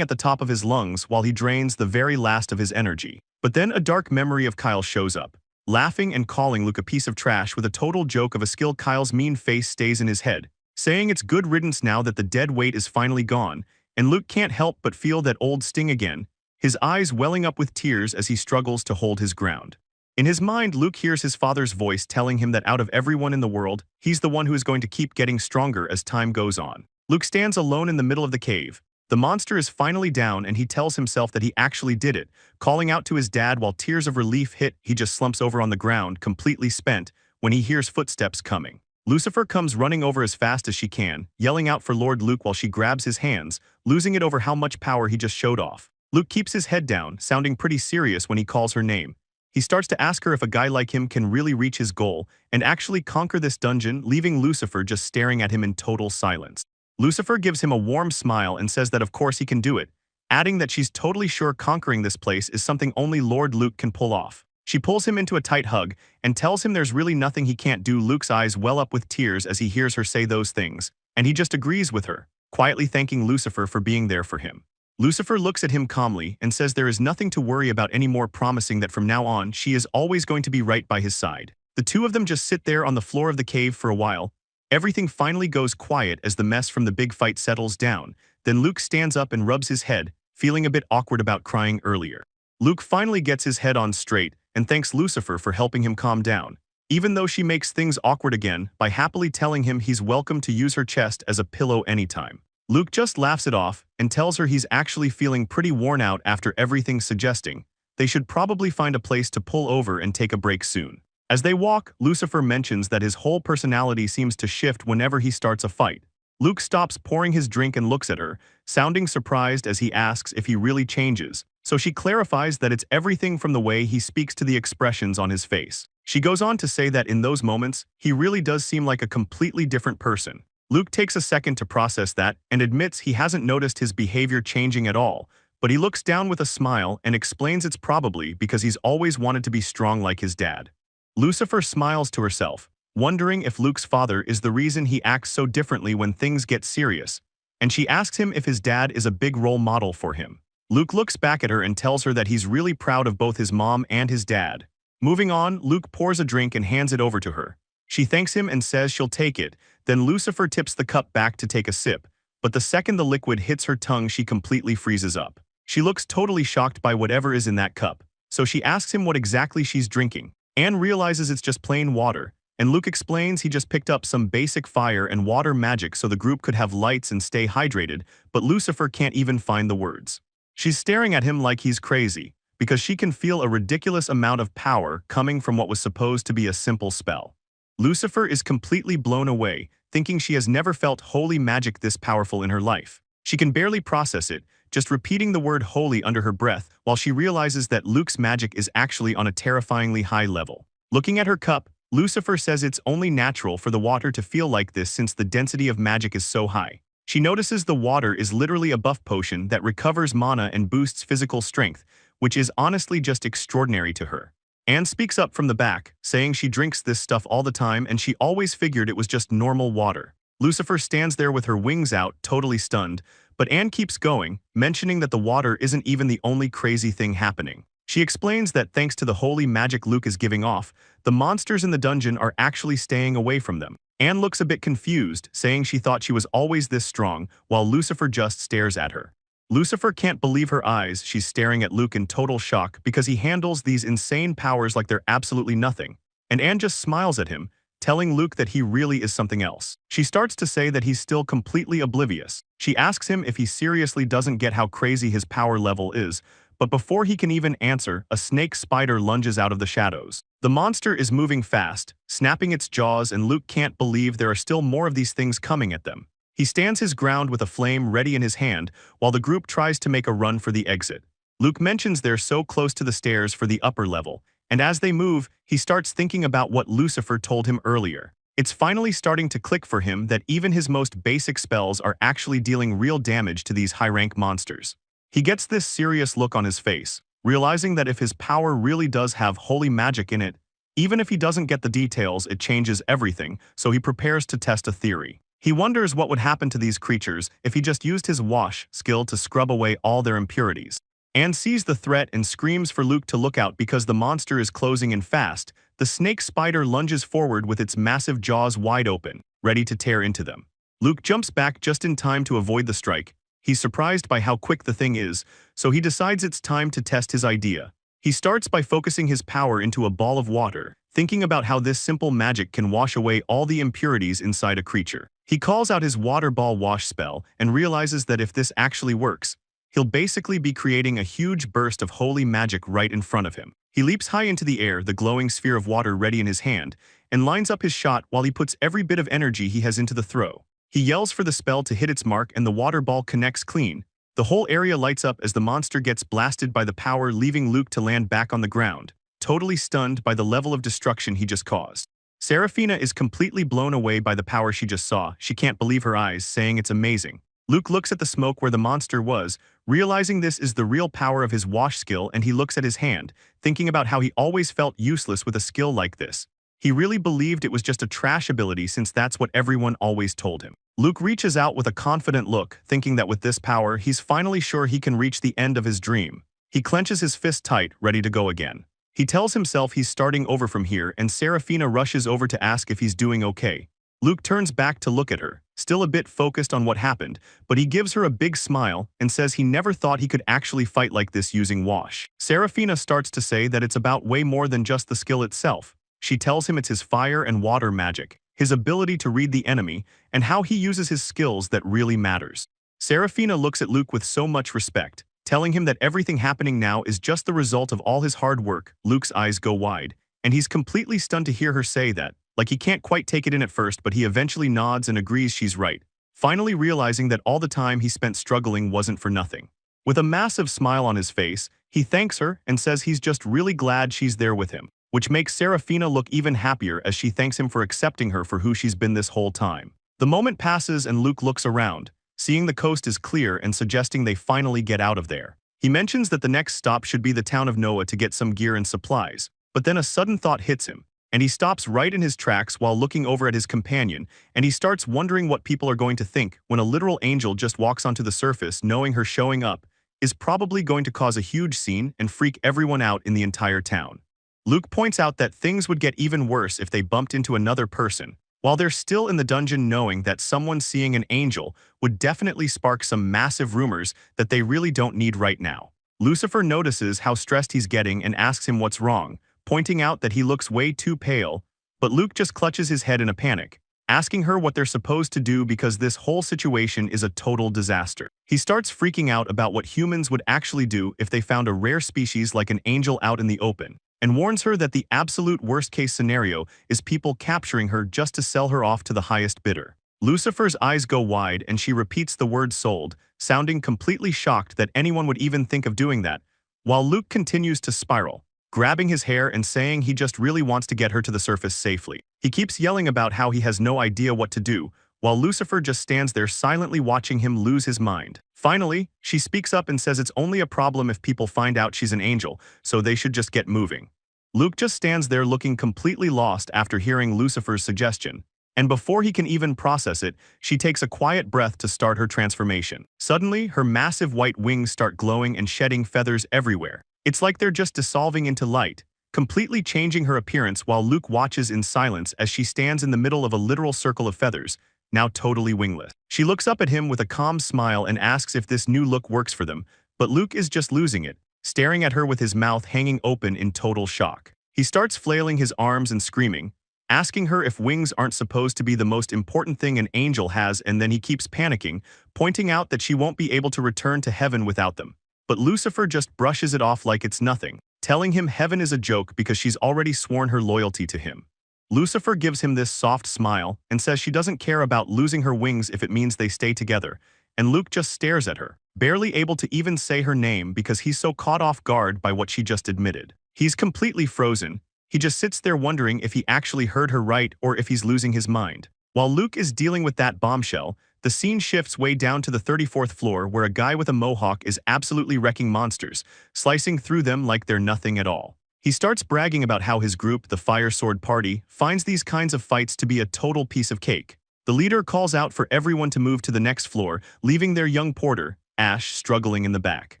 at the top of his lungs while he drains the very last of his energy. But then a dark memory of Kyle shows up, laughing and calling Luke a piece of trash with a total joke of a skill. Kyle's mean face stays in his head, saying it's good riddance now that the dead weight is finally gone, and Luke can't help but feel that old sting again, his eyes welling up with tears as he struggles to hold his ground. In his mind, Luke hears his father's voice telling him that out of everyone in the world, he's the one who is going to keep getting stronger as time goes on. Luke stands alone in the middle of the cave. The monster is finally down and he tells himself that he actually did it, calling out to his dad while tears of relief hit. He just slumps over on the ground, completely spent, when he hears footsteps coming. Lucifer comes running over as fast as she can, yelling out for Lord Luke while she grabs his hands, losing it over how much power he just showed off. Luke keeps his head down, sounding pretty serious when he calls her name. He starts to ask her if a guy like him can really reach his goal and actually conquer this dungeon, leaving Lucifer just staring at him in total silence. Lucifer gives him a warm smile and says that of course he can do it, adding that she's totally sure conquering this place is something only Lord Luke can pull off. She pulls him into a tight hug and tells him there's really nothing he can't do. Luke's eyes well up with tears as he hears her say those things, and he just agrees with her, quietly thanking Lucifer for being there for him. Lucifer looks at him calmly and says there is nothing to worry about anymore, promising that from now on she is always going to be right by his side. The two of them just sit there on the floor of the cave for a while. Everything finally goes quiet as the mess from the big fight settles down. Then Luke stands up and rubs his head, feeling a bit awkward about crying earlier. Luke finally gets his head on straight and thanks Lucifer for helping him calm down, even though she makes things awkward again by happily telling him he's welcome to use her chest as a pillow anytime. Luke just laughs it off and tells her he's actually feeling pretty worn out after everything, suggesting they should probably find a place to pull over and take a break soon. As they walk, Lucifer mentions that his whole personality seems to shift whenever he starts a fight. Luke stops pouring his drink and looks at her, sounding surprised as he asks if he really changes, so she clarifies that it's everything from the way he speaks to the expressions on his face. She goes on to say that in those moments, he really does seem like a completely different person. Luke takes a second to process that and admits he hasn't noticed his behavior changing at all, but he looks down with a smile and explains it's probably because he's always wanted to be strong like his dad. Lucifer smiles to herself, wondering if Luke's father is the reason he acts so differently when things get serious, and she asks him if his dad is a big role model for him. Luke looks back at her and tells her that he's really proud of both his mom and his dad. Moving on, Luke pours a drink and hands it over to her. She thanks him and says she'll take it, then Lucifer tips the cup back to take a sip, but the second the liquid hits her tongue she completely freezes up. She looks totally shocked by whatever is in that cup, so she asks him what exactly she's drinking. Anne realizes it's just plain water, and Luke explains he just picked up some basic fire and water magic so the group could have lights and stay hydrated, but Lucifer can't even find the words. She's staring at him like he's crazy, because she can feel a ridiculous amount of power coming from what was supposed to be a simple spell. Lucifer is completely blown away, thinking she has never felt holy magic this powerful in her life. She can barely process it, just repeating the word holy under her breath while she realizes that Luke's magic is actually on a terrifyingly high level. Looking at her cup, Lucifer says it's only natural for the water to feel like this since the density of magic is so high. She notices the water is literally a buff potion that recovers mana and boosts physical strength, which is honestly just extraordinary to her. Anne speaks up from the back, saying she drinks this stuff all the time and she always figured it was just normal water. Lucifer stands there with her wings out, totally stunned, but Anne keeps going, mentioning that the water isn't even the only crazy thing happening. She explains that thanks to the holy magic Luke is giving off, the monsters in the dungeon are actually staying away from them. Anne looks a bit confused, saying she thought she was always this strong, while Lucifer just stares at her. Lucifer can't believe her eyes. She's staring at Luke in total shock because he handles these insane powers like they're absolutely nothing. And Anne just smiles at him, telling Luke that he really is something else. She starts to say that he's still completely oblivious. She asks him if he seriously doesn't get how crazy his power level is, but before he can even answer, a snake spider lunges out of the shadows. The monster is moving fast, snapping its jaws, and Luke can't believe there are still more of these things coming at them. He stands his ground with a flame ready in his hand while the group tries to make a run for the exit. Luke mentions they're so close to the stairs for the upper level, And as they move, he starts thinking about what Lucifer told him earlier. It's finally starting to click for him that even his most basic spells are actually dealing real damage to these high-rank monsters. He gets this serious look on his face, realizing that if his power really does have holy magic in it, even if he doesn't get the details, it changes everything, so he prepares to test a theory. He wonders what would happen to these creatures if he just used his wash skill to scrub away all their impurities. Anne sees the threat and screams for Luke to look out because the monster is closing in fast. The snake spider lunges forward with its massive jaws wide open, ready to tear into them. Luke jumps back just in time to avoid the strike. He's surprised by how quick the thing is, so he decides it's time to test his idea. He starts by focusing his power into a ball of water, thinking about how this simple magic can wash away all the impurities inside a creature. He calls out his water ball wash spell and realizes that if this actually works, he'll basically be creating a huge burst of holy magic right in front of him. He leaps high into the air, the glowing sphere of water ready in his hand, and lines up his shot while he puts every bit of energy he has into the throw. He yells for the spell to hit its mark and the water ball connects clean. The whole area lights up as the monster gets blasted by the power, leaving Luke to land back on the ground, totally stunned by the level of destruction he just caused. Seraphina is completely blown away by the power she just saw. She can't believe her eyes, saying it's amazing. Luke looks at the smoke where the monster was, realizing this is the real power of his wash skill, and he looks at his hand, thinking about how he always felt useless with a skill like this. He really believed it was just a trash ability since that's what everyone always told him. Luke reaches out with a confident look, thinking that with this power, he's finally sure he can reach the end of his dream. He clenches his fist tight, ready to go again. He tells himself he's starting over from here, and Seraphina rushes over to ask if he's doing okay. Luke turns back to look at her, still a bit focused on what happened, but he gives her a big smile and says he never thought he could actually fight like this using wash. Seraphina starts to say that it's about way more than just the skill itself. She tells him it's his fire and water magic, his ability to read the enemy, and how he uses his skills that really matters. Seraphina looks at Luke with so much respect, telling him that everything happening now is just the result of all his hard work. Luke's eyes go wide, and he's completely stunned to hear her say that. Like he can't quite take it in at first, but he eventually nods and agrees she's right, finally realizing that all the time he spent struggling wasn't for nothing. With a massive smile on his face, he thanks her and says he's just really glad she's there with him, which makes Seraphina look even happier as she thanks him for accepting her for who she's been this whole time. The moment passes and Luke looks around, seeing the coast is clear and suggesting they finally get out of there. He mentions that the next stop should be the town of Noah to get some gear and supplies, but then a sudden thought hits him, and he stops right in his tracks while looking over at his companion, and he starts wondering what people are going to think when a literal angel just walks onto the surface. Knowing her showing up is probably going to cause a huge scene and freak everyone out in the entire town. Luke points out that things would get even worse if they bumped into another person. While they're still in the dungeon, knowing that someone seeing an angel would definitely spark some massive rumors that they really don't need right now. Lucifer notices how stressed he's getting and asks him what's wrong, pointing out that he looks way too pale, but Luke just clutches his head in a panic, asking her what they're supposed to do because this whole situation is a total disaster. He starts freaking out about what humans would actually do if they found a rare species like an angel out in the open, and warns her that the absolute worst-case scenario is people capturing her just to sell her off to the highest bidder. Lucifer's eyes go wide and she repeats the word sold, sounding completely shocked that anyone would even think of doing that, while Luke continues to spiral, grabbing his hair and saying he just really wants to get her to the surface safely. He keeps yelling about how he has no idea what to do, while Lucifer just stands there silently watching him lose his mind. Finally, she speaks up and says it's only a problem if people find out she's an angel, so they should just get moving. Luke just stands there looking completely lost after hearing Lucifer's suggestion, and before he can even process it, she takes a quiet breath to start her transformation. Suddenly, her massive white wings start glowing and shedding feathers everywhere. It's like they're just dissolving into light, completely changing her appearance while Luke watches in silence as she stands in the middle of a literal circle of feathers, now totally wingless. She looks up at him with a calm smile and asks if this new look works for them, but Luke is just losing it, staring at her with his mouth hanging open in total shock. He starts flailing his arms and screaming, asking her if wings aren't supposed to be the most important thing an angel has, and then he keeps panicking, pointing out that she won't be able to return to heaven without them. But Lucifer just brushes it off like it's nothing, telling him heaven is a joke because she's already sworn her loyalty to him. Lucifer gives him this soft smile and says she doesn't care about losing her wings if it means they stay together, and Luke just stares at her, barely able to even say her name because he's so caught off guard by what she just admitted. He's completely frozen. He just sits there wondering if he actually heard her right or if he's losing his mind. While Luke is dealing with that bombshell, the scene shifts way down to the 34th floor where a guy with a mohawk is absolutely wrecking monsters, slicing through them like they're nothing at all. He starts bragging about how his group, the Fire Sword Party, finds these kinds of fights to be a total piece of cake. The leader calls out for everyone to move to the next floor, leaving their young porter, Ash, struggling in the back.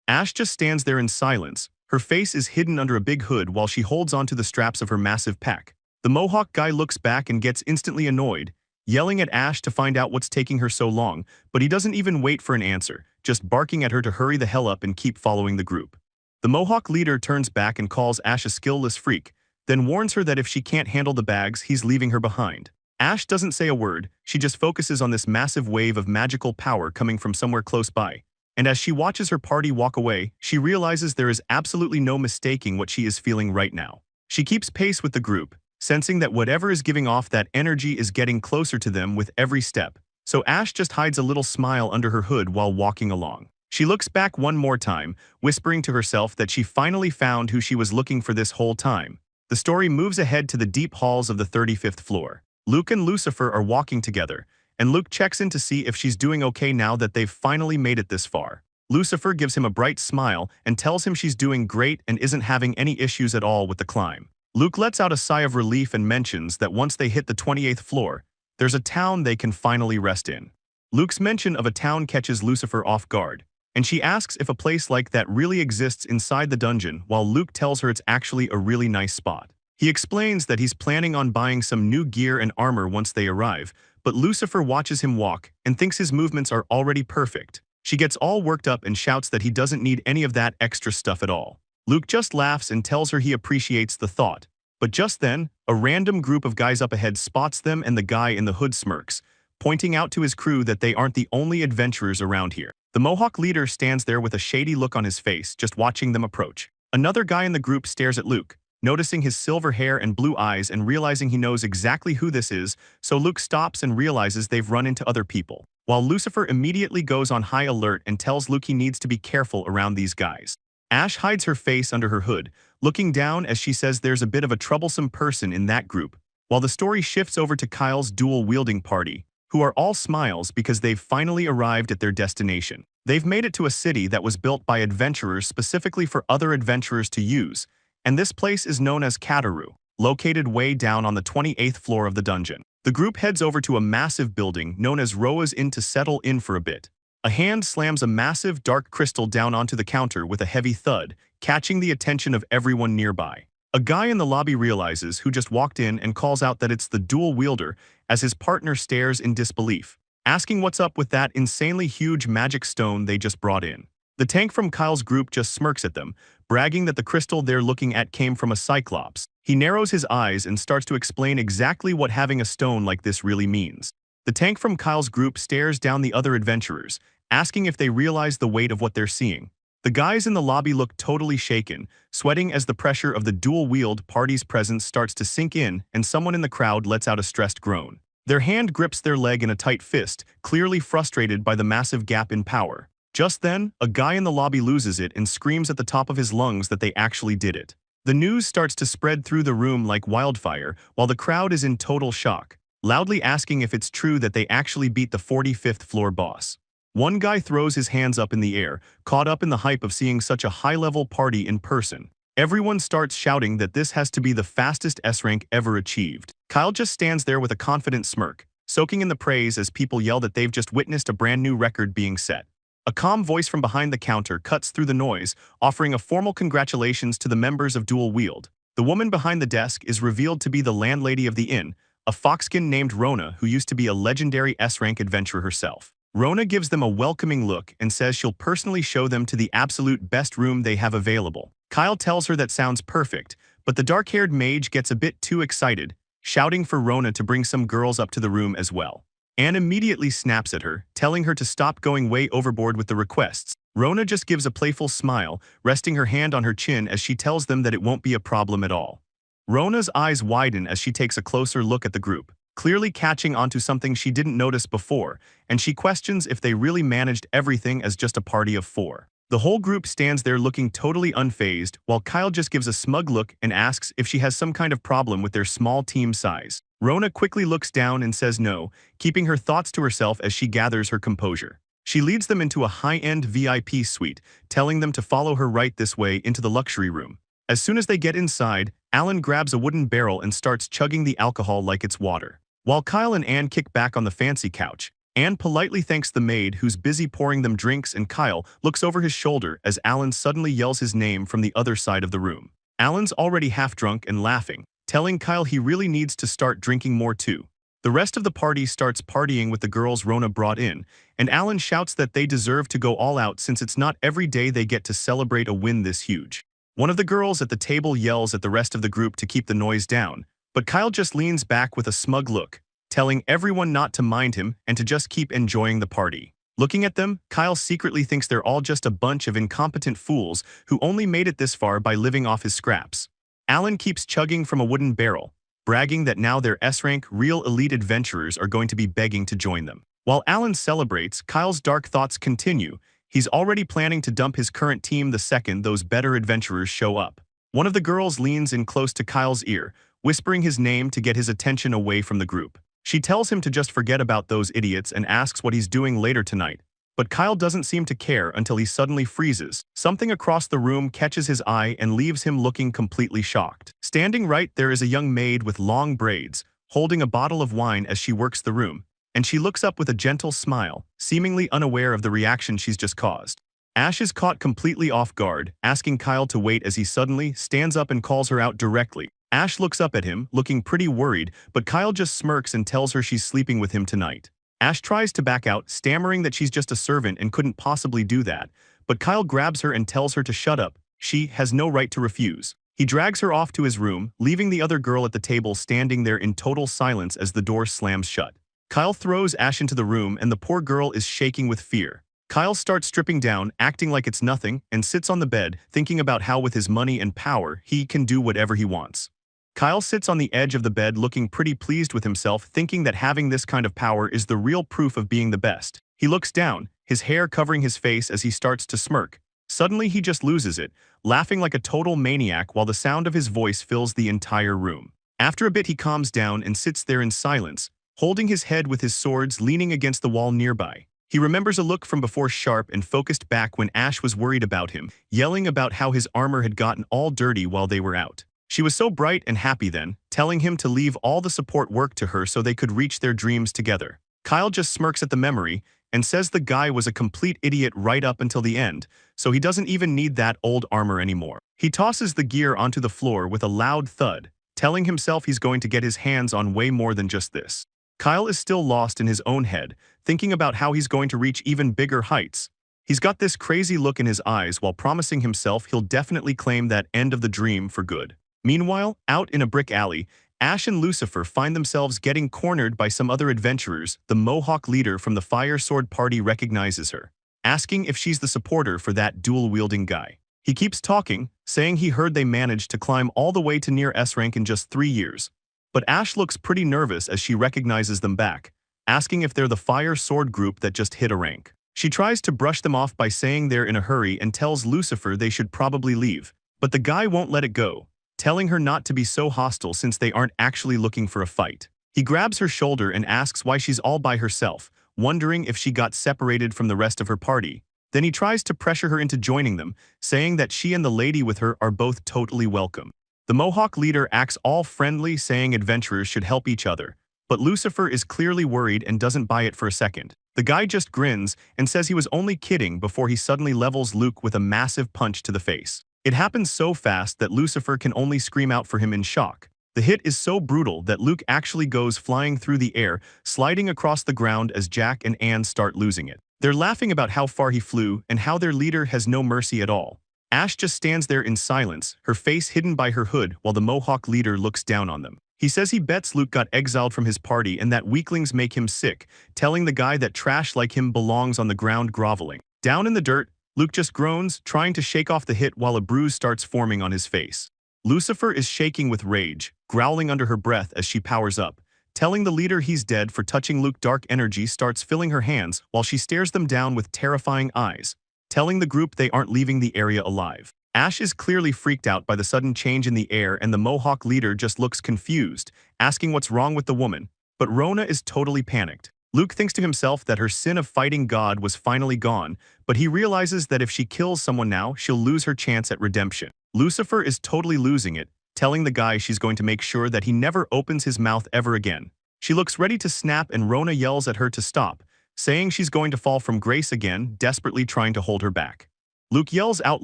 Ash just stands there in silence. Her face is hidden under a big hood while she holds onto the straps of her massive pack. The mohawk guy looks back and gets instantly annoyed, yelling at Ash to find out what's taking her so long, but he doesn't even wait for an answer, just barking at her to hurry the hell up and keep following the group. The mohawk leader turns back and calls Ash a skillless freak, then warns her that if she can't handle the bags, he's leaving her behind. Ash doesn't say a word, she just focuses on this massive wave of magical power coming from somewhere close by. And as she watches her party walk away, she realizes there is absolutely no mistaking what she is feeling right now. She keeps pace with the group, sensing that whatever is giving off that energy is getting closer to them with every step. So Ash just hides a little smile under her hood while walking along. She looks back one more time, whispering to herself that she finally found who she was looking for this whole time. The story moves ahead to the deep halls of the 35th floor. Luke and Lucifer are walking together, and Luke checks in to see if she's doing okay now that they've finally made it this far. Lucifer gives him a bright smile and tells him she's doing great and isn't having any issues at all with the climb. Luke lets out a sigh of relief and mentions that once they hit the 28th floor, there's a town they can finally rest in. Luke's mention of a town catches Lucifer off guard, and she asks if a place like that really exists inside the dungeon while Luke tells her it's actually a really nice spot. He explains that he's planning on buying some new gear and armor once they arrive, but Lucifer watches him walk and thinks his movements are already perfect. She gets all worked up and shouts that he doesn't need any of that extra stuff at all. Luke just laughs and tells her he appreciates the thought. But just then, a random group of guys up ahead spots them and the guy in the hood smirks, pointing out to his crew that they aren't the only adventurers around here. The Mohawk leader stands there with a shady look on his face, just watching them approach. Another guy in the group stares at Luke, noticing his silver hair and blue eyes and realizing he knows exactly who this is, so Luke stops and realizes they've run into other people. While Lucifer immediately goes on high alert and tells Luke he needs to be careful around these guys. Ash hides her face under her hood, looking down as she says there's a bit of a troublesome person in that group, while the story shifts over to Kyle's dual-wielding party, who are all smiles because they've finally arrived at their destination. They've made it to a city that was built by adventurers specifically for other adventurers to use, and this place is known as Kataru, located way down on the 28th floor of the dungeon. The group heads over to a massive building known as Roa's Inn to settle in for a bit. A hand slams a massive dark crystal down onto the counter with a heavy thud, catching the attention of everyone nearby. A guy in the lobby realizes who just walked in and calls out that it's the dual wielder as his partner stares in disbelief, asking what's up with that insanely huge magic stone they just brought in. The tank from Kyle's group just smirks at them, bragging that the crystal they're looking at came from a cyclops. He narrows his eyes and starts to explain exactly what having a stone like this really means. The tank from Kyle's group stares down the other adventurers, asking if they realize the weight of what they're seeing. The guys in the lobby look totally shaken, sweating as the pressure of the dual-wield party's presence starts to sink in and someone in the crowd lets out a stressed groan. Their hand grips their leg in a tight fist, clearly frustrated by the massive gap in power. Just then, a guy in the lobby loses it and screams at the top of his lungs that they actually did it. The news starts to spread through the room like wildfire, while the crowd is in total shock, loudly asking if it's true that they actually beat the 45th floor boss. One guy throws his hands up in the air, caught up in the hype of seeing such a high-level party in person. Everyone starts shouting that this has to be the fastest S-rank ever achieved. Kyle just stands there with a confident smirk, soaking in the praise as people yell that they've just witnessed a brand new record being set. A calm voice from behind the counter cuts through the noise, offering a formal congratulations to the members of Dual Wield. The woman behind the desk is revealed to be the landlady of the inn, a foxkin named Rona who used to be a legendary S-rank adventurer herself. Rona gives them a welcoming look and says she'll personally show them to the absolute best room they have available. Kyle tells her that sounds perfect, but the dark-haired mage gets a bit too excited, shouting for Rona to bring some girls up to the room as well. Anne immediately snaps at her, telling her to stop going way overboard with the requests. Rona just gives a playful smile, resting her hand on her chin as she tells them that it won't be a problem at all. Rona's eyes widen as she takes a closer look at the group. clearly catching onto something she didn't notice before, and she questions if they really managed everything as just a party of 4. The whole group stands there looking totally unfazed, while Kyle just gives a smug look and asks if she has some kind of problem with their small team size. Rona quickly looks down and says no, keeping her thoughts to herself as she gathers her composure. She leads them into a high-end VIP suite, telling them to follow her right this way into the luxury room. As soon as they get inside, Alan grabs a wooden barrel and starts chugging the alcohol like it's water. While Kyle and Anne kick back on the fancy couch, Anne politely thanks the maid who's busy pouring them drinks, and Kyle looks over his shoulder as Alan suddenly yells his name from the other side of the room. Alan's already half drunk and laughing, telling Kyle he really needs to start drinking more too. The rest of the party starts partying with the girls Rona brought in, and Alan shouts that they deserve to go all out since it's not every day they get to celebrate a win this huge. One of the girls at the table yells at the rest of the group to keep the noise down, but Kyle just leans back with a smug look, telling everyone not to mind him and to just keep enjoying the party. Looking at them, Kyle secretly thinks they're all just a bunch of incompetent fools who only made it this far by living off his scraps. Alan keeps chugging from a wooden barrel, bragging that now their S-rank real elite adventurers are going to be begging to join them. While Alan celebrates, Kyle's dark thoughts continue. He's already planning to dump his current team the second those better adventurers show up. One of the girls leans in close to Kyle's ear, whispering his name to get his attention away from the group. She tells him to just forget about those idiots and asks what he's doing later tonight. But Kyle doesn't seem to care until he suddenly freezes. Something across the room catches his eye and leaves him looking completely shocked. Standing right there is a young maid with long braids, holding a bottle of wine as she works the room, and she looks up with a gentle smile, seemingly unaware of the reaction she's just caused. Ash is caught completely off guard, asking Kyle to wait as he suddenly stands up and calls her out directly. Ash looks up at him, looking pretty worried, but Kyle just smirks and tells her she's sleeping with him tonight. Ash tries to back out, stammering that she's just a servant and couldn't possibly do that, but Kyle grabs her and tells her to shut up. She has no right to refuse. He drags her off to his room, leaving the other girl at the table standing there in total silence as the door slams shut. Kyle throws Ash into the room and the poor girl is shaking with fear. Kyle starts stripping down, acting like it's nothing, and sits on the bed, thinking about how with his money and power, he can do whatever he wants. Kyle sits on the edge of the bed looking pretty pleased with himself, thinking that having this kind of power is the real proof of being the best. He looks down, his hair covering his face as he starts to smirk. Suddenly he just loses it, laughing like a total maniac while the sound of his voice fills the entire room. After a bit he calms down and sits there in silence, holding his head with his swords leaning against the wall nearby. He remembers a look from before sharp and focused back when Ash was worried about him, yelling about how his armor had gotten all dirty while they were out. She was so bright and happy then, telling him to leave all the support work to her so they could reach their dreams together. Kyle just smirks at the memory and says the guy was a complete idiot right up until the end, so he doesn't even need that old armor anymore. He tosses the gear onto the floor with a loud thud, telling himself he's going to get his hands on way more than just this. Kyle is still lost in his own head, thinking about how he's going to reach even bigger heights. He's got this crazy look in his eyes while promising himself he'll definitely claim that end of the dream for good. Meanwhile, out in a brick alley, Ash and Lucifer find themselves getting cornered by some other adventurers. The Mohawk leader from the Fire Sword Party recognizes her, asking if she's the supporter for that dual-wielding guy. He keeps talking, saying he heard they managed to climb all the way to near S rank in just 3 years. But Ash looks pretty nervous as she recognizes them back, asking if they're the Fire Sword group that just hit a rank. She tries to brush them off by saying they're in a hurry and tells Lucifer they should probably leave, but the guy won't let it go, telling her not to be so hostile since they aren't actually looking for a fight. He grabs her shoulder and asks why she's all by herself, wondering if she got separated from the rest of her party. Then he tries to pressure her into joining them, saying that she and the lady with her are both totally welcome. The Mohawk leader acts all friendly, saying adventurers should help each other, but Lucifer is clearly worried and doesn't buy it for a second. The guy just grins and says he was only kidding before he suddenly levels Luke with a massive punch to the face. It happens so fast that Lucifer can only scream out for him in shock. The hit is so brutal that Luke actually goes flying through the air, sliding across the ground as Jack and Anne start losing it. They're laughing about how far he flew and how their leader has no mercy at all. Ash just stands there in silence, her face hidden by her hood while the Mohawk leader looks down on them. He says he bets Luke got exiled from his party and that weaklings make him sick, telling the guy that trash like him belongs on the ground groveling. Down in the dirt, Luke just groans, trying to shake off the hit while a bruise starts forming on his face. Lucifer is shaking with rage, growling under her breath as she powers up, Telling the leader he's dead for touching Luke. Dark energy starts filling her hands while she stares them down with terrifying eyes, telling the group they aren't leaving the area alive. Ash is clearly freaked out by the sudden change in the air, and the Mohawk leader just looks confused, asking what's wrong with the woman, but Rona is totally panicked. Luke thinks to himself that her sin of fighting God was finally gone, but he realizes that if she kills someone now, she'll lose her chance at redemption. Lucifer is totally losing it, telling the guy she's going to make sure that he never opens his mouth ever again. She looks ready to snap, and Rona yells at her to stop, saying she's going to fall from grace again, desperately trying to hold her back. Luke yells out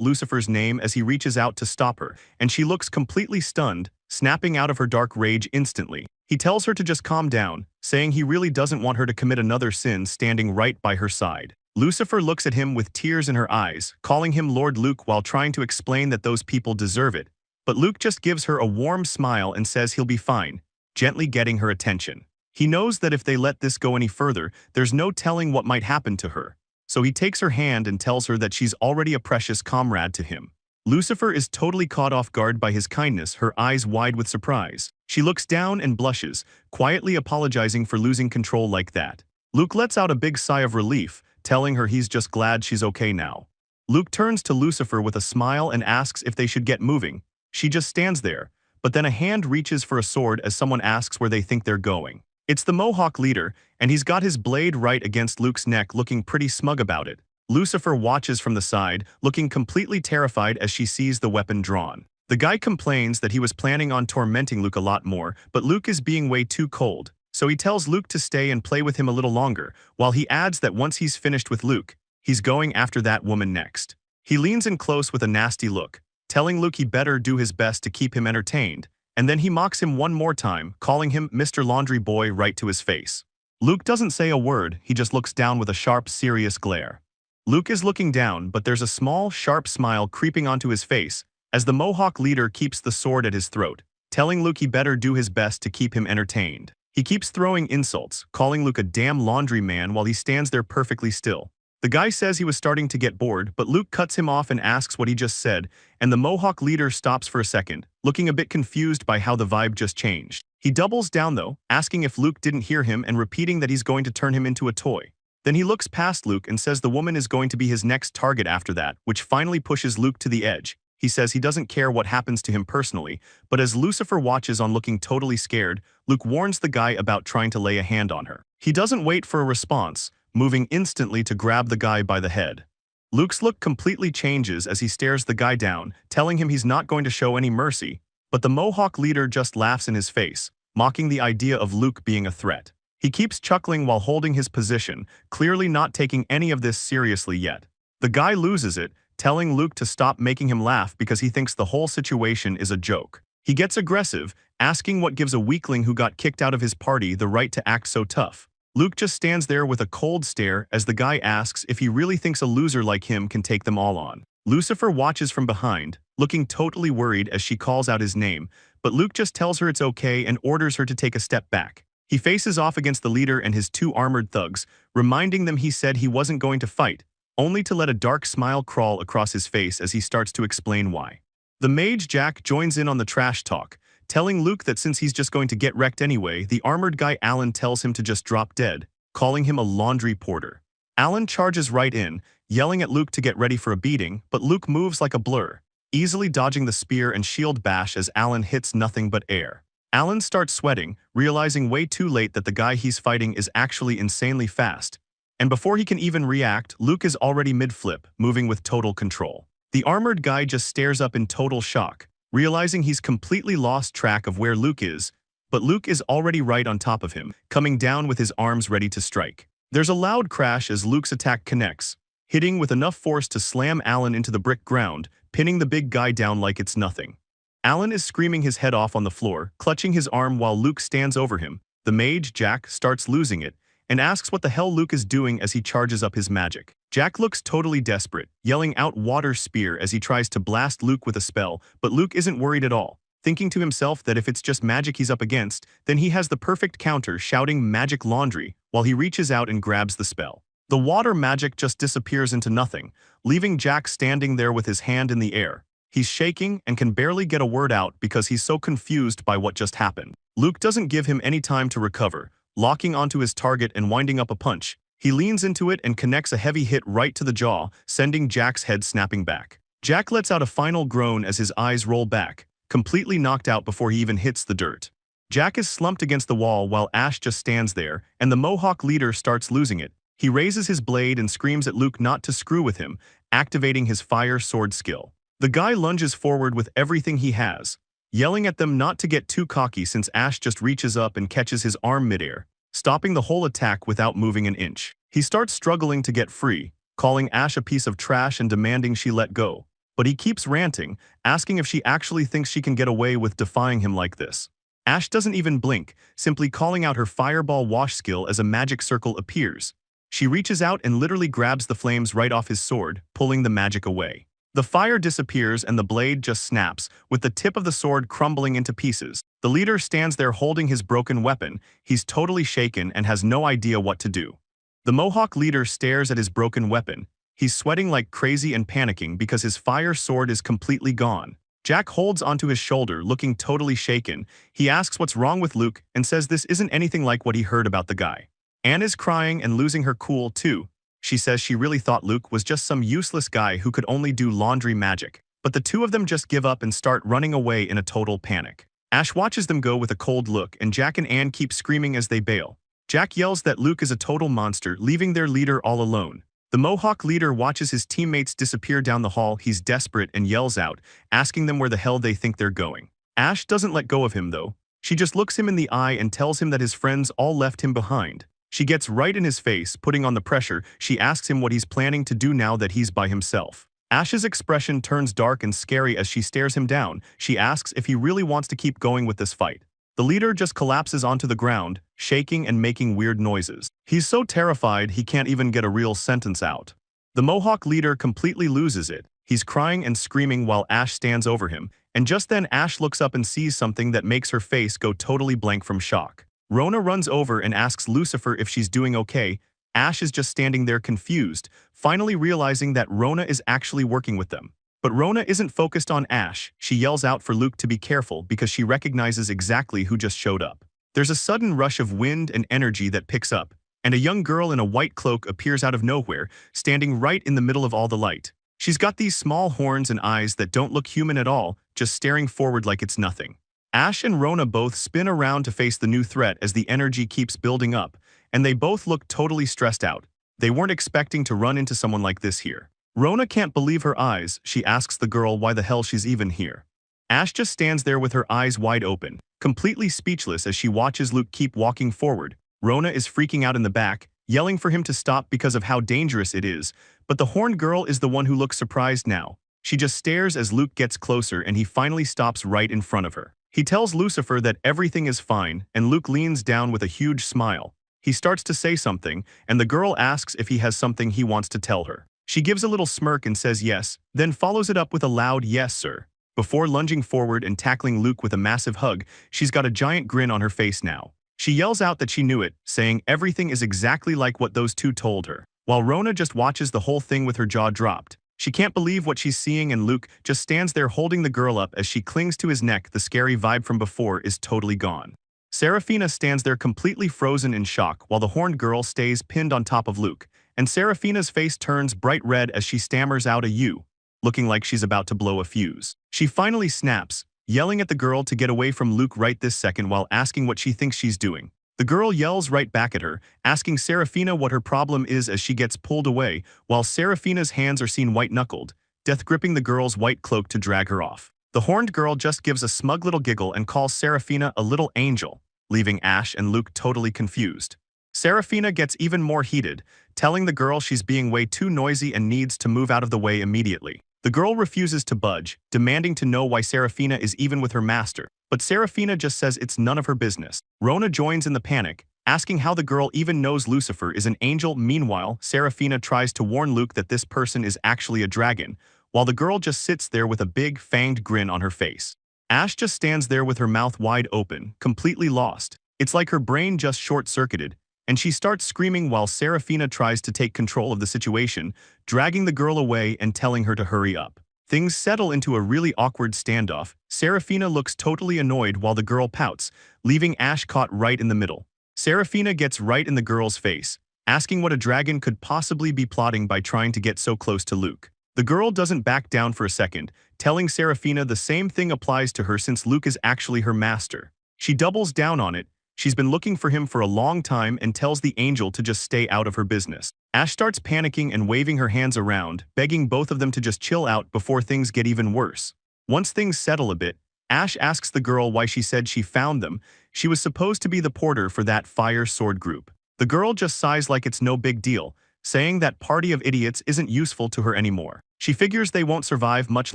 Lucifer's name as he reaches out to stop her, and she looks completely stunned, snapping out of her dark rage instantly. He tells her to just calm down, saying he really doesn't want her to commit another sin, standing right by her side. Lucifer looks at him with tears in her eyes, calling him Lord Luke while trying to explain that those people deserve it, but Luke just gives her a warm smile and says he'll be fine, gently getting her attention. He knows that if they let this go any further, there's no telling what might happen to her. So he takes her hand and tells her that she's already a precious comrade to him. Lucifer is totally caught off guard by his kindness, her eyes wide with surprise. She looks down and blushes, quietly apologizing for losing control like that. Luke lets out a big sigh of relief, telling her he's just glad she's okay now. Luke turns to Lucifer with a smile and asks if they should get moving. She just stands there, but then a hand reaches for a sword as someone asks where they think they're going. It's the Mohawk leader, and he's got his blade right against Luke's neck, looking pretty smug about it. Lucifer watches from the side, looking completely terrified as she sees the weapon drawn. The guy complains that he was planning on tormenting Luke a lot more, but Luke is being way too cold, so he tells Luke to stay and play with him a little longer, while he adds that once he's finished with Luke, he's going after that woman next. He leans in close with a nasty look, telling Luke he better do his best to keep him entertained, and then he mocks him one more time, calling him Mr. Laundry Boy right to his face. Luke doesn't say a word, he just looks down with a sharp, serious glare. Luke is looking down, but there's a small, sharp smile creeping onto his face as the Mohawk leader keeps the sword at his throat, telling Luke he better do his best to keep him entertained. He keeps throwing insults, calling Luke a damn laundry man while he stands there perfectly still. The guy says he was starting to get bored, but Luke cuts him off and asks what he just said, and the Mohawk leader stops for a second, looking a bit confused by how the vibe just changed. He doubles down though, asking if Luke didn't hear him and repeating that he's going to turn him into a toy. Then he looks past Luke and says the woman is going to be his next target after that, which finally pushes Luke to the edge. He says he doesn't care what happens to him personally, but as Lucifer watches on looking totally scared, Luke warns the guy about trying to lay a hand on her. He doesn't wait for a response, moving instantly to grab the guy by the head. Luke's look completely changes as he stares the guy down, telling him he's not going to show any mercy, but the Mohawk leader just laughs in his face, mocking the idea of Luke being a threat. He keeps chuckling while holding his position, clearly not taking any of this seriously yet. The guy loses it, telling Luke to stop making him laugh because he thinks the whole situation is a joke. He gets aggressive, asking what gives a weakling who got kicked out of his party the right to act so tough. Luke just stands there with a cold stare as the guy asks if he really thinks a loser like him can take them all on. Lucifer watches from behind, looking totally worried as she calls out his name, but Luke just tells her it's okay and orders her to take a step back. He faces off against the leader and his two armored thugs, reminding them he said he wasn't going to fight, only to let a dark smile crawl across his face as he starts to explain why. The mage Jack joins in on the trash talk, telling Luke that since he's just going to get wrecked anyway, the armored guy Alan tells him to just drop dead, calling him a laundry porter. Alan charges right in, yelling at Luke to get ready for a beating, but Luke moves like a blur, easily dodging the spear and shield bash as Alan hits nothing but air. Alan starts sweating, realizing way too late that the guy he's fighting is actually insanely fast. And before he can even react, Luke is already mid-flip, moving with total control. The armored guy just stares up in total shock, realizing he's completely lost track of where Luke is, but Luke is already right on top of him, coming down with his arms ready to strike. There's a loud crash as Luke's attack connects, hitting with enough force to slam Alan into the brick ground, pinning the big guy down like it's nothing. Alan is screaming his head off on the floor, clutching his arm while Luke stands over him. The mage, Jack, starts losing it, and asks what the hell Luke is doing as he charges up his magic. Jack looks totally desperate, yelling out water spear as he tries to blast Luke with a spell, but Luke isn't worried at all, thinking to himself that if it's just magic he's up against, then he has the perfect counter, shouting magic laundry while he reaches out and grabs the spell. The water magic just disappears into nothing, leaving Jack standing there with his hand in the air. He's shaking and can barely get a word out because he's so confused by what just happened. Luke doesn't give him any time to recover, locking onto his target and winding up a punch. He leans into it and connects a heavy hit right to the jaw, sending Jack's head snapping back. Jack lets out a final groan as his eyes roll back, completely knocked out before he even hits the dirt. Jack is slumped against the wall while Ash just stands there, and the Mohawk leader starts losing it. He raises his blade and screams at Luke not to screw with him, activating his fire sword skill. The guy lunges forward with everything he has, yelling at them not to get too cocky since Ash just reaches up and catches his arm midair, stopping the whole attack without moving an inch. He starts struggling to get free, calling Ash a piece of trash and demanding she let go. But he keeps ranting, asking if she actually thinks she can get away with defying him like this. Ash doesn't even blink, simply calling out her fireball wash skill as a magic circle appears. She reaches out and literally grabs the flames right off his sword, pulling the magic away. The fire disappears and the blade just snaps, with the tip of the sword crumbling into pieces. The leader stands there holding his broken weapon. He's totally shaken and has no idea what to do. The Mohawk leader stares at his broken weapon. He's sweating like crazy and panicking because his fire sword is completely gone. Jack holds onto his shoulder, looking totally shaken. He asks what's wrong with Luke and says this isn't anything like what he heard about the guy. Anne is crying and losing her cool too. She says she really thought Luke was just some useless guy who could only do laundry magic. But the two of them just give up and start running away in a total panic. Ash watches them go with a cold look, and Jack and Anne keep screaming as they bail. Jack yells that Luke is a total monster, leaving their leader all alone. The Mohawk leader watches his teammates disappear down the hall. He's desperate and yells out, asking them where the hell they think they're going. Ash doesn't let go of him though. She just looks him in the eye and tells him that his friends all left him behind. She gets right in his face, putting on the pressure. She asks him what he's planning to do now that he's by himself. Ash's expression turns dark and scary as she stares him down. She asks if he really wants to keep going with this fight. The leader just collapses onto the ground, shaking and making weird noises. He's so terrified he can't even get a real sentence out. The Mohawk leader completely loses it. He's crying and screaming while Ash stands over him, and just then Ash looks up and sees something that makes her face go totally blank from shock. Rona runs over and asks Lucifer if she's doing okay. Ash is just standing there confused, finally realizing that Rona is actually working with them. But Rona isn't focused on Ash. She yells out for Luke to be careful because she recognizes exactly who just showed up. There's a sudden rush of wind and energy that picks up, and a young girl in a white cloak appears out of nowhere, standing right in the middle of all the light. She's got these small horns and eyes that don't look human at all, just staring forward like it's nothing. Ash and Rona both spin around to face the new threat as the energy keeps building up, and they both look totally stressed out. They weren't expecting to run into someone like this here. Rona can't believe her eyes. She asks the girl why the hell she's even here. Ash just stands there with her eyes wide open, completely speechless as she watches Luke keep walking forward. Rona is freaking out in the back, yelling for him to stop because of how dangerous it is, but the horned girl is the one who looks surprised now. She just stares as Luke gets closer and he finally stops right in front of her. He tells Lucifer that everything is fine, and Luke leans down with a huge smile. He starts to say something, and the girl asks if he has something he wants to tell her. She gives a little smirk and says yes, then follows it up with a loud yes, sir. Before lunging forward and tackling Luke with a massive hug, she's got a giant grin on her face now. She yells out that she knew it, saying everything is exactly like what those two told her, while Rona just watches the whole thing with her jaw dropped. She can't believe what she's seeing, and Luke just stands there holding the girl up as she clings to his neck. The scary vibe from before is totally gone. Seraphina stands there completely frozen in shock while the horned girl stays pinned on top of Luke, and Seraphina's face turns bright red as she stammers out a "you," looking like she's about to blow a fuse. She finally snaps, yelling at the girl to get away from Luke right this second while asking what she thinks she's doing. The girl yells right back at her, asking Seraphina what her problem is as she gets pulled away, while Seraphina's hands are seen white-knuckled, death gripping the girl's white cloak to drag her off. The horned girl just gives a smug little giggle and calls Seraphina a little angel, leaving Ash and Luke totally confused. Seraphina gets even more heated, telling the girl she's being way too noisy and needs to move out of the way immediately. The girl refuses to budge, demanding to know why Seraphina is even with her master, but Seraphina just says it's none of her business. Rona joins in the panic, asking how the girl even knows Lucifer is an angel. Meanwhile, Seraphina tries to warn Luke that this person is actually a dragon, while the girl just sits there with a big, fanged grin on her face. Ash just stands there with her mouth wide open, completely lost. It's like her brain just short-circuited, and she starts screaming while Seraphina tries to take control of the situation, dragging the girl away and telling her to hurry up. Things settle into a really awkward standoff. Serafina looks totally annoyed while the girl pouts, leaving Ash caught right in the middle. Serafina gets right in the girl's face, asking what a dragon could possibly be plotting by trying to get so close to Luke. The girl doesn't back down for a second, telling Serafina the same thing applies to her since Luke is actually her master. She doubles down on it. She's been looking for him for a long time and tells the angel to just stay out of her business. Ash starts panicking and waving her hands around, begging both of them to just chill out before things get even worse. Once things settle a bit, Ash asks the girl why she said she found them. She was supposed to be the porter for that fire sword group. The girl just sighs like it's no big deal, saying that party of idiots isn't useful to her anymore. She figures they won't survive much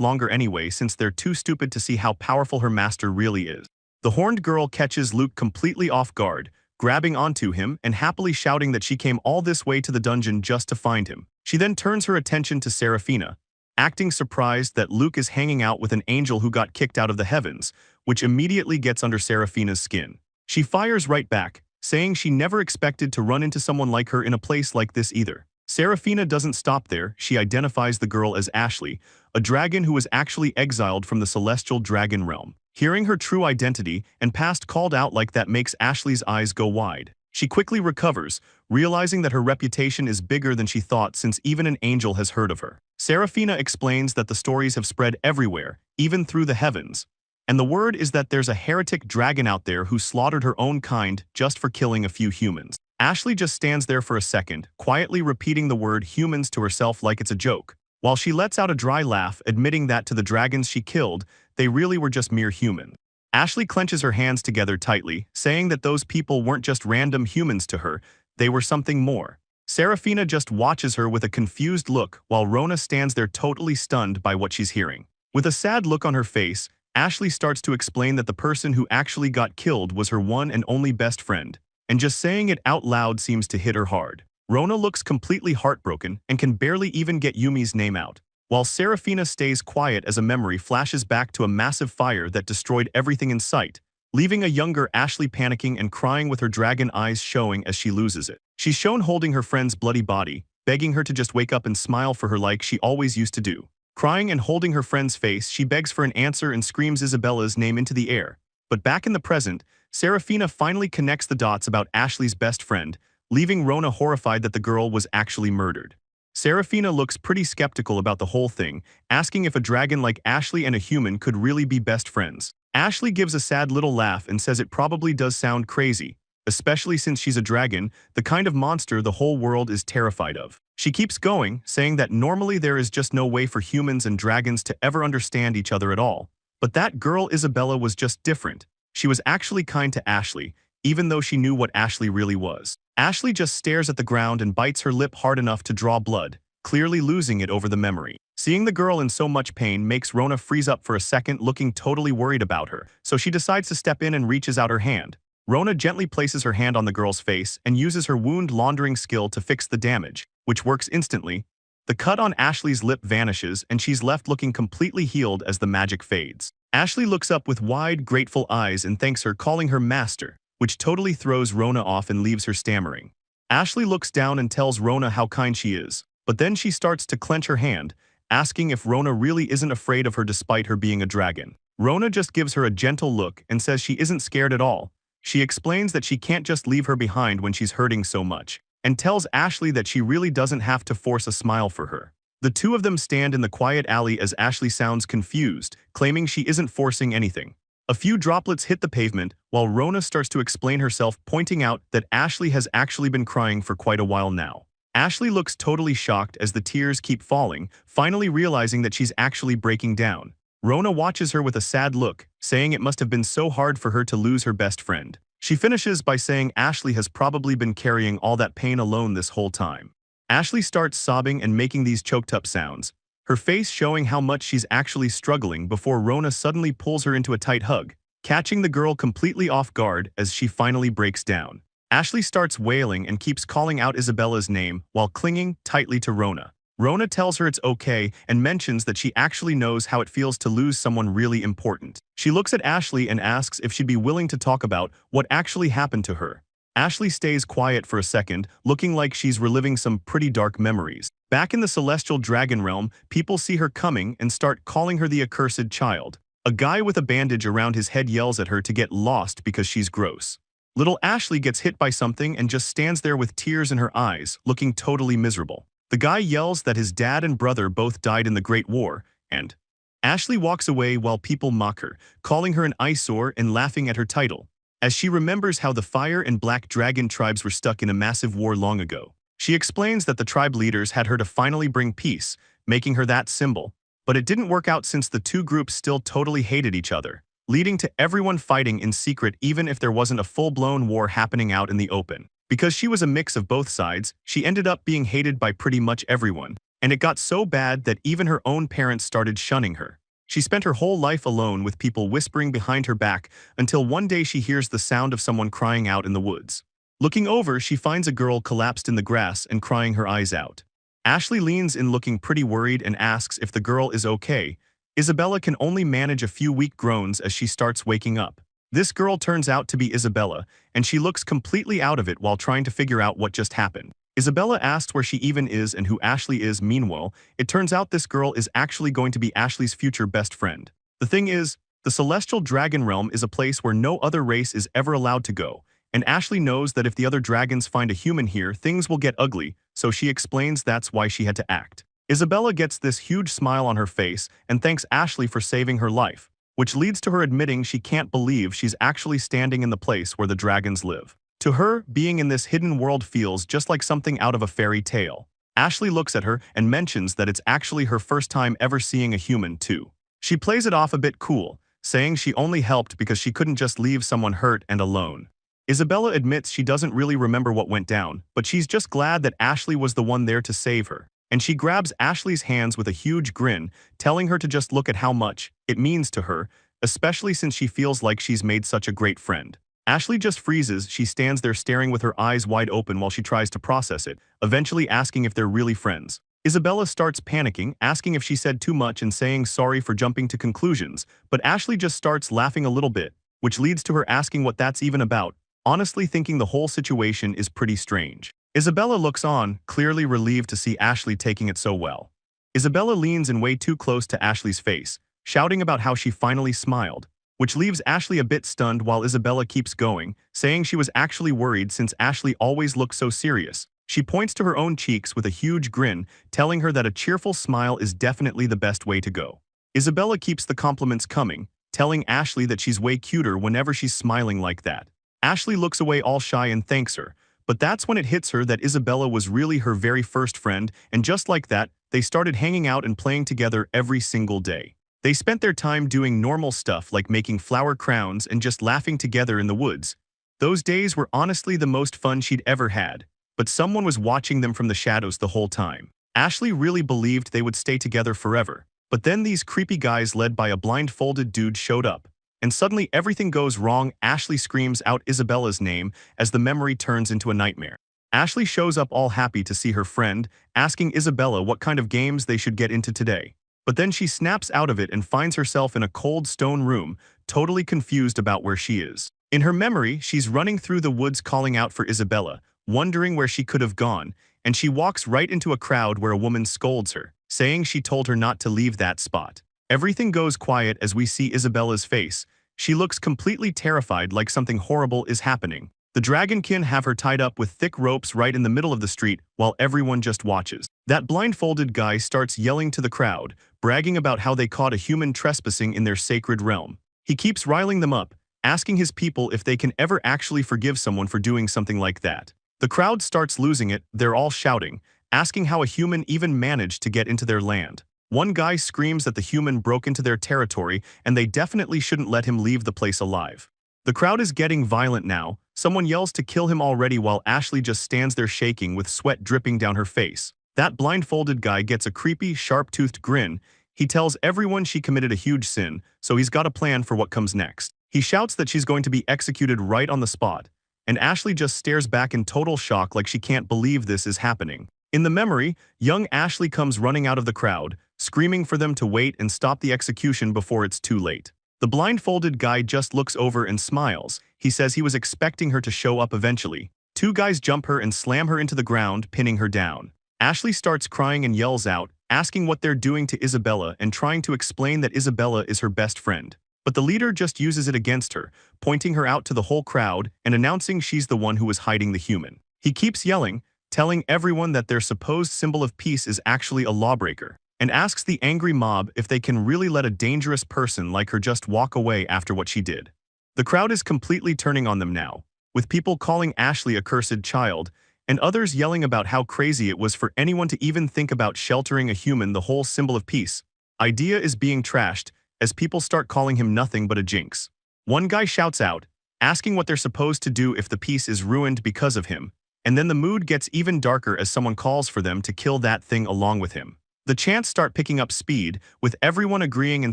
longer anyway since they're too stupid to see how powerful her master really is. The horned girl catches Luke completely off guard, grabbing onto him and happily shouting that she came all this way to the dungeon just to find him. She then turns her attention to Serafina, acting surprised that Luke is hanging out with an angel who got kicked out of the heavens, which immediately gets under Serafina's skin. She fires right back, saying she never expected to run into someone like her in a place like this either. Serafina doesn't stop there. She identifies the girl as Ashley, a dragon who was actually exiled from the celestial dragon realm. Hearing her true identity and past called out like that makes Ashley's eyes go wide. She quickly recovers, realizing that her reputation is bigger than she thought since even an angel has heard of her. Serafina explains that the stories have spread everywhere, even through the heavens. And the word is that there's a heretic dragon out there who slaughtered her own kind just for killing a few humans. Ashley just stands there for a second, quietly repeating the word humans to herself like it's a joke, while she lets out a dry laugh, admitting that to the dragons she killed, they really were just mere humans. Ashley clenches her hands together tightly, saying that those people weren't just random humans to her, they were something more. Serafina just watches her with a confused look while Rona stands there totally stunned by what she's hearing. With a sad look on her face, Ashley starts to explain that the person who actually got killed was her one and only best friend, and just saying it out loud seems to hit her hard. Rona looks completely heartbroken and can barely even get Yumi's name out, while Serafina stays quiet as a memory flashes back to a massive fire that destroyed everything in sight, leaving a younger Ashley panicking and crying with her dragon eyes showing as she loses it. She's shown holding her friend's bloody body, begging her to just wake up and smile for her like she always used to do. Crying and holding her friend's face, she begs for an answer and screams Isabella's name into the air. But back in the present, Serafina finally connects the dots about Ashley's best friend, leaving Rona horrified that the girl was actually murdered. Serafina looks pretty skeptical about the whole thing, asking if a dragon like Ashley and a human could really be best friends. Ashley gives a sad little laugh and says it probably does sound crazy, especially since she's a dragon, the kind of monster the whole world is terrified of. She keeps going, saying that normally there is just no way for humans and dragons to ever understand each other at all. But that girl Isabella was just different. She was actually kind to Ashley, even though she knew what Ashley really was. Ashley just stares at the ground and bites her lip hard enough to draw blood, clearly losing it over the memory. Seeing the girl in so much pain makes Rona freeze up for a second, looking totally worried about her, so she decides to step in and reaches out her hand. Rona gently places her hand on the girl's face and uses her wound laundering skill to fix the damage, which works instantly. The cut on Ashley's lip vanishes and she's left looking completely healed as the magic fades. Ashley looks up with wide, grateful eyes and thanks her, calling her master, which totally throws Rona off and leaves her stammering. Ashley looks down and tells Rona how kind she is, but then she starts to clench her hand, asking if Rona really isn't afraid of her despite her being a dragon. Rona just gives her a gentle look and says she isn't scared at all. She explains that she can't just leave her behind when she's hurting so much, and tells Ashley that she really doesn't have to force a smile for her. The two of them stand in the quiet alley as Ashley sounds confused, claiming she isn't forcing anything. A few droplets hit the pavement while Rona starts to explain herself, pointing out that Ashley has actually been crying for quite a while now. Ashley looks totally shocked as the tears keep falling, finally realizing that she's actually breaking down. Rona watches her with a sad look, saying it must have been so hard for her to lose her best friend. She finishes by saying Ashley has probably been carrying all that pain alone this whole time. Ashley starts sobbing and making these choked-up sounds, her face showing how much she's actually struggling before Rona suddenly pulls her into a tight hug, catching the girl completely off guard as she finally breaks down. Ashley starts wailing and keeps calling out Isabella's name while clinging tightly to Rona. Rona tells her it's okay and mentions that she actually knows how it feels to lose someone really important. She looks at Ashley and asks if she'd be willing to talk about what actually happened to her. Ashley stays quiet for a second, looking like she's reliving some pretty dark memories. Back in the celestial dragon realm, people see her coming and start calling her the accursed child. A guy with a bandage around his head yells at her to get lost because she's gross. Little Ashley gets hit by something and just stands there with tears in her eyes, looking totally miserable. The guy yells that his dad and brother both died in the Great War, and Ashley walks away while people mock her, calling her an eyesore and laughing at her title. As she remembers how the Fire and Black Dragon tribes were stuck in a massive war long ago, she explains that the tribe leaders had her to finally bring peace, making her that symbol. But it didn't work out since the two groups still totally hated each other, leading to everyone fighting in secret even if there wasn't a full-blown war happening out in the open. Because she was a mix of both sides, she ended up being hated by pretty much everyone, and it got so bad that even her own parents started shunning her. She spent her whole life alone with people whispering behind her back until one day she hears the sound of someone crying out in the woods. Looking over, she finds a girl collapsed in the grass and crying her eyes out. Ashley leans in looking pretty worried and asks if the girl is okay. Isabella can only manage a few weak groans as she starts waking up. This girl turns out to be Isabella, and she looks completely out of it while trying to figure out what just happened. Isabella asks where she even is and who Ashley is. Meanwhile, it turns out this girl is actually going to be Ashley's future best friend. The thing is, the Celestial Dragon Realm is a place where no other race is ever allowed to go, and Ashley knows that if the other dragons find a human here, things will get ugly, so she explains that's why she had to act. Isabella gets this huge smile on her face and thanks Ashley for saving her life, which leads to her admitting she can't believe she's actually standing in the place where the dragons live. To her, being in this hidden world feels just like something out of a fairy tale. Ashley looks at her and mentions that it's actually her first time ever seeing a human too. She plays it off a bit cool, saying she only helped because she couldn't just leave someone hurt and alone. Isabella admits she doesn't really remember what went down, but she's just glad that Ashley was the one there to save her. And she grabs Ashley's hands with a huge grin, telling her to just look at how much it means to her, especially since she feels like she's made such a great friend. Ashley just freezes. She stands there staring with her eyes wide open while she tries to process it, eventually asking if they're really friends. Isabella starts panicking, asking if she said too much and saying sorry for jumping to conclusions, but Ashley just starts laughing a little bit, which leads to her asking what that's even about, honestly thinking the whole situation is pretty strange. Isabella looks on, clearly relieved to see Ashley taking it so well. Isabella leans in way too close to Ashley's face, shouting about how she finally smiled, which leaves Ashley a bit stunned while Isabella keeps going, saying she was actually worried since Ashley always looked so serious. She points to her own cheeks with a huge grin, telling her that a cheerful smile is definitely the best way to go. Isabella keeps the compliments coming, telling Ashley that she's way cuter whenever she's smiling like that. Ashley looks away all shy and thanks her, but that's when it hits her that Isabella was really her very first friend, and just like that, they started hanging out and playing together every single day. They spent their time doing normal stuff like making flower crowns and just laughing together in the woods. Those days were honestly the most fun she'd ever had, but someone was watching them from the shadows the whole time. Ashley really believed they would stay together forever, but then these creepy guys led by a blindfolded dude showed up, and suddenly everything goes wrong. Ashley screams out Isabella's name as the memory turns into a nightmare. Ashley shows up all happy to see her friend, asking Isabella what kind of games they should get into today. But then she snaps out of it and finds herself in a cold stone room, totally confused about where she is. In her memory, she's running through the woods calling out for Isabella, wondering where she could have gone, and she walks right into a crowd where a woman scolds her, saying she told her not to leave that spot. Everything goes quiet as we see Isabella's face. She looks completely terrified, like something horrible is happening. The dragonkin have her tied up with thick ropes right in the middle of the street while everyone just watches. That blindfolded guy starts yelling to the crowd, bragging about how they caught a human trespassing in their sacred realm. He keeps riling them up, asking his people if they can ever actually forgive someone for doing something like that. The crowd starts losing it. They're all shouting, asking how a human even managed to get into their land. One guy screams that the human broke into their territory and they definitely shouldn't let him leave the place alive. The crowd is getting violent now. Someone yells to kill him already while Ashley just stands there shaking with sweat dripping down her face. That blindfolded guy gets a creepy, sharp-toothed grin. He tells everyone she committed a huge sin, so he's got a plan for what comes next. He shouts that she's going to be executed right on the spot, and Ashley just stares back in total shock like she can't believe this is happening. In the memory, young Ashley comes running out of the crowd, screaming for them to wait and stop the execution before it's too late. The blindfolded guy just looks over and smiles. He says he was expecting her to show up eventually. Two guys jump her and slam her into the ground, pinning her down. Ashley starts crying and yells out, asking what they're doing to Isabella and trying to explain that Isabella is her best friend. But the leader just uses it against her, pointing her out to the whole crowd and announcing she's the one who was hiding the human. He keeps yelling, telling everyone that their supposed symbol of peace is actually a lawbreaker, and asks the angry mob if they can really let a dangerous person like her just walk away after what she did. The crowd is completely turning on them now, with people calling Ashley a cursed child, and others yelling about how crazy it was for anyone to even think about sheltering a human, the whole symbol of peace. Idea is being trashed, as people start calling him nothing but a jinx. One guy shouts out, asking what they're supposed to do if the peace is ruined because of him, and then the mood gets even darker as someone calls for them to kill that thing along with him. The chants start picking up speed, with everyone agreeing and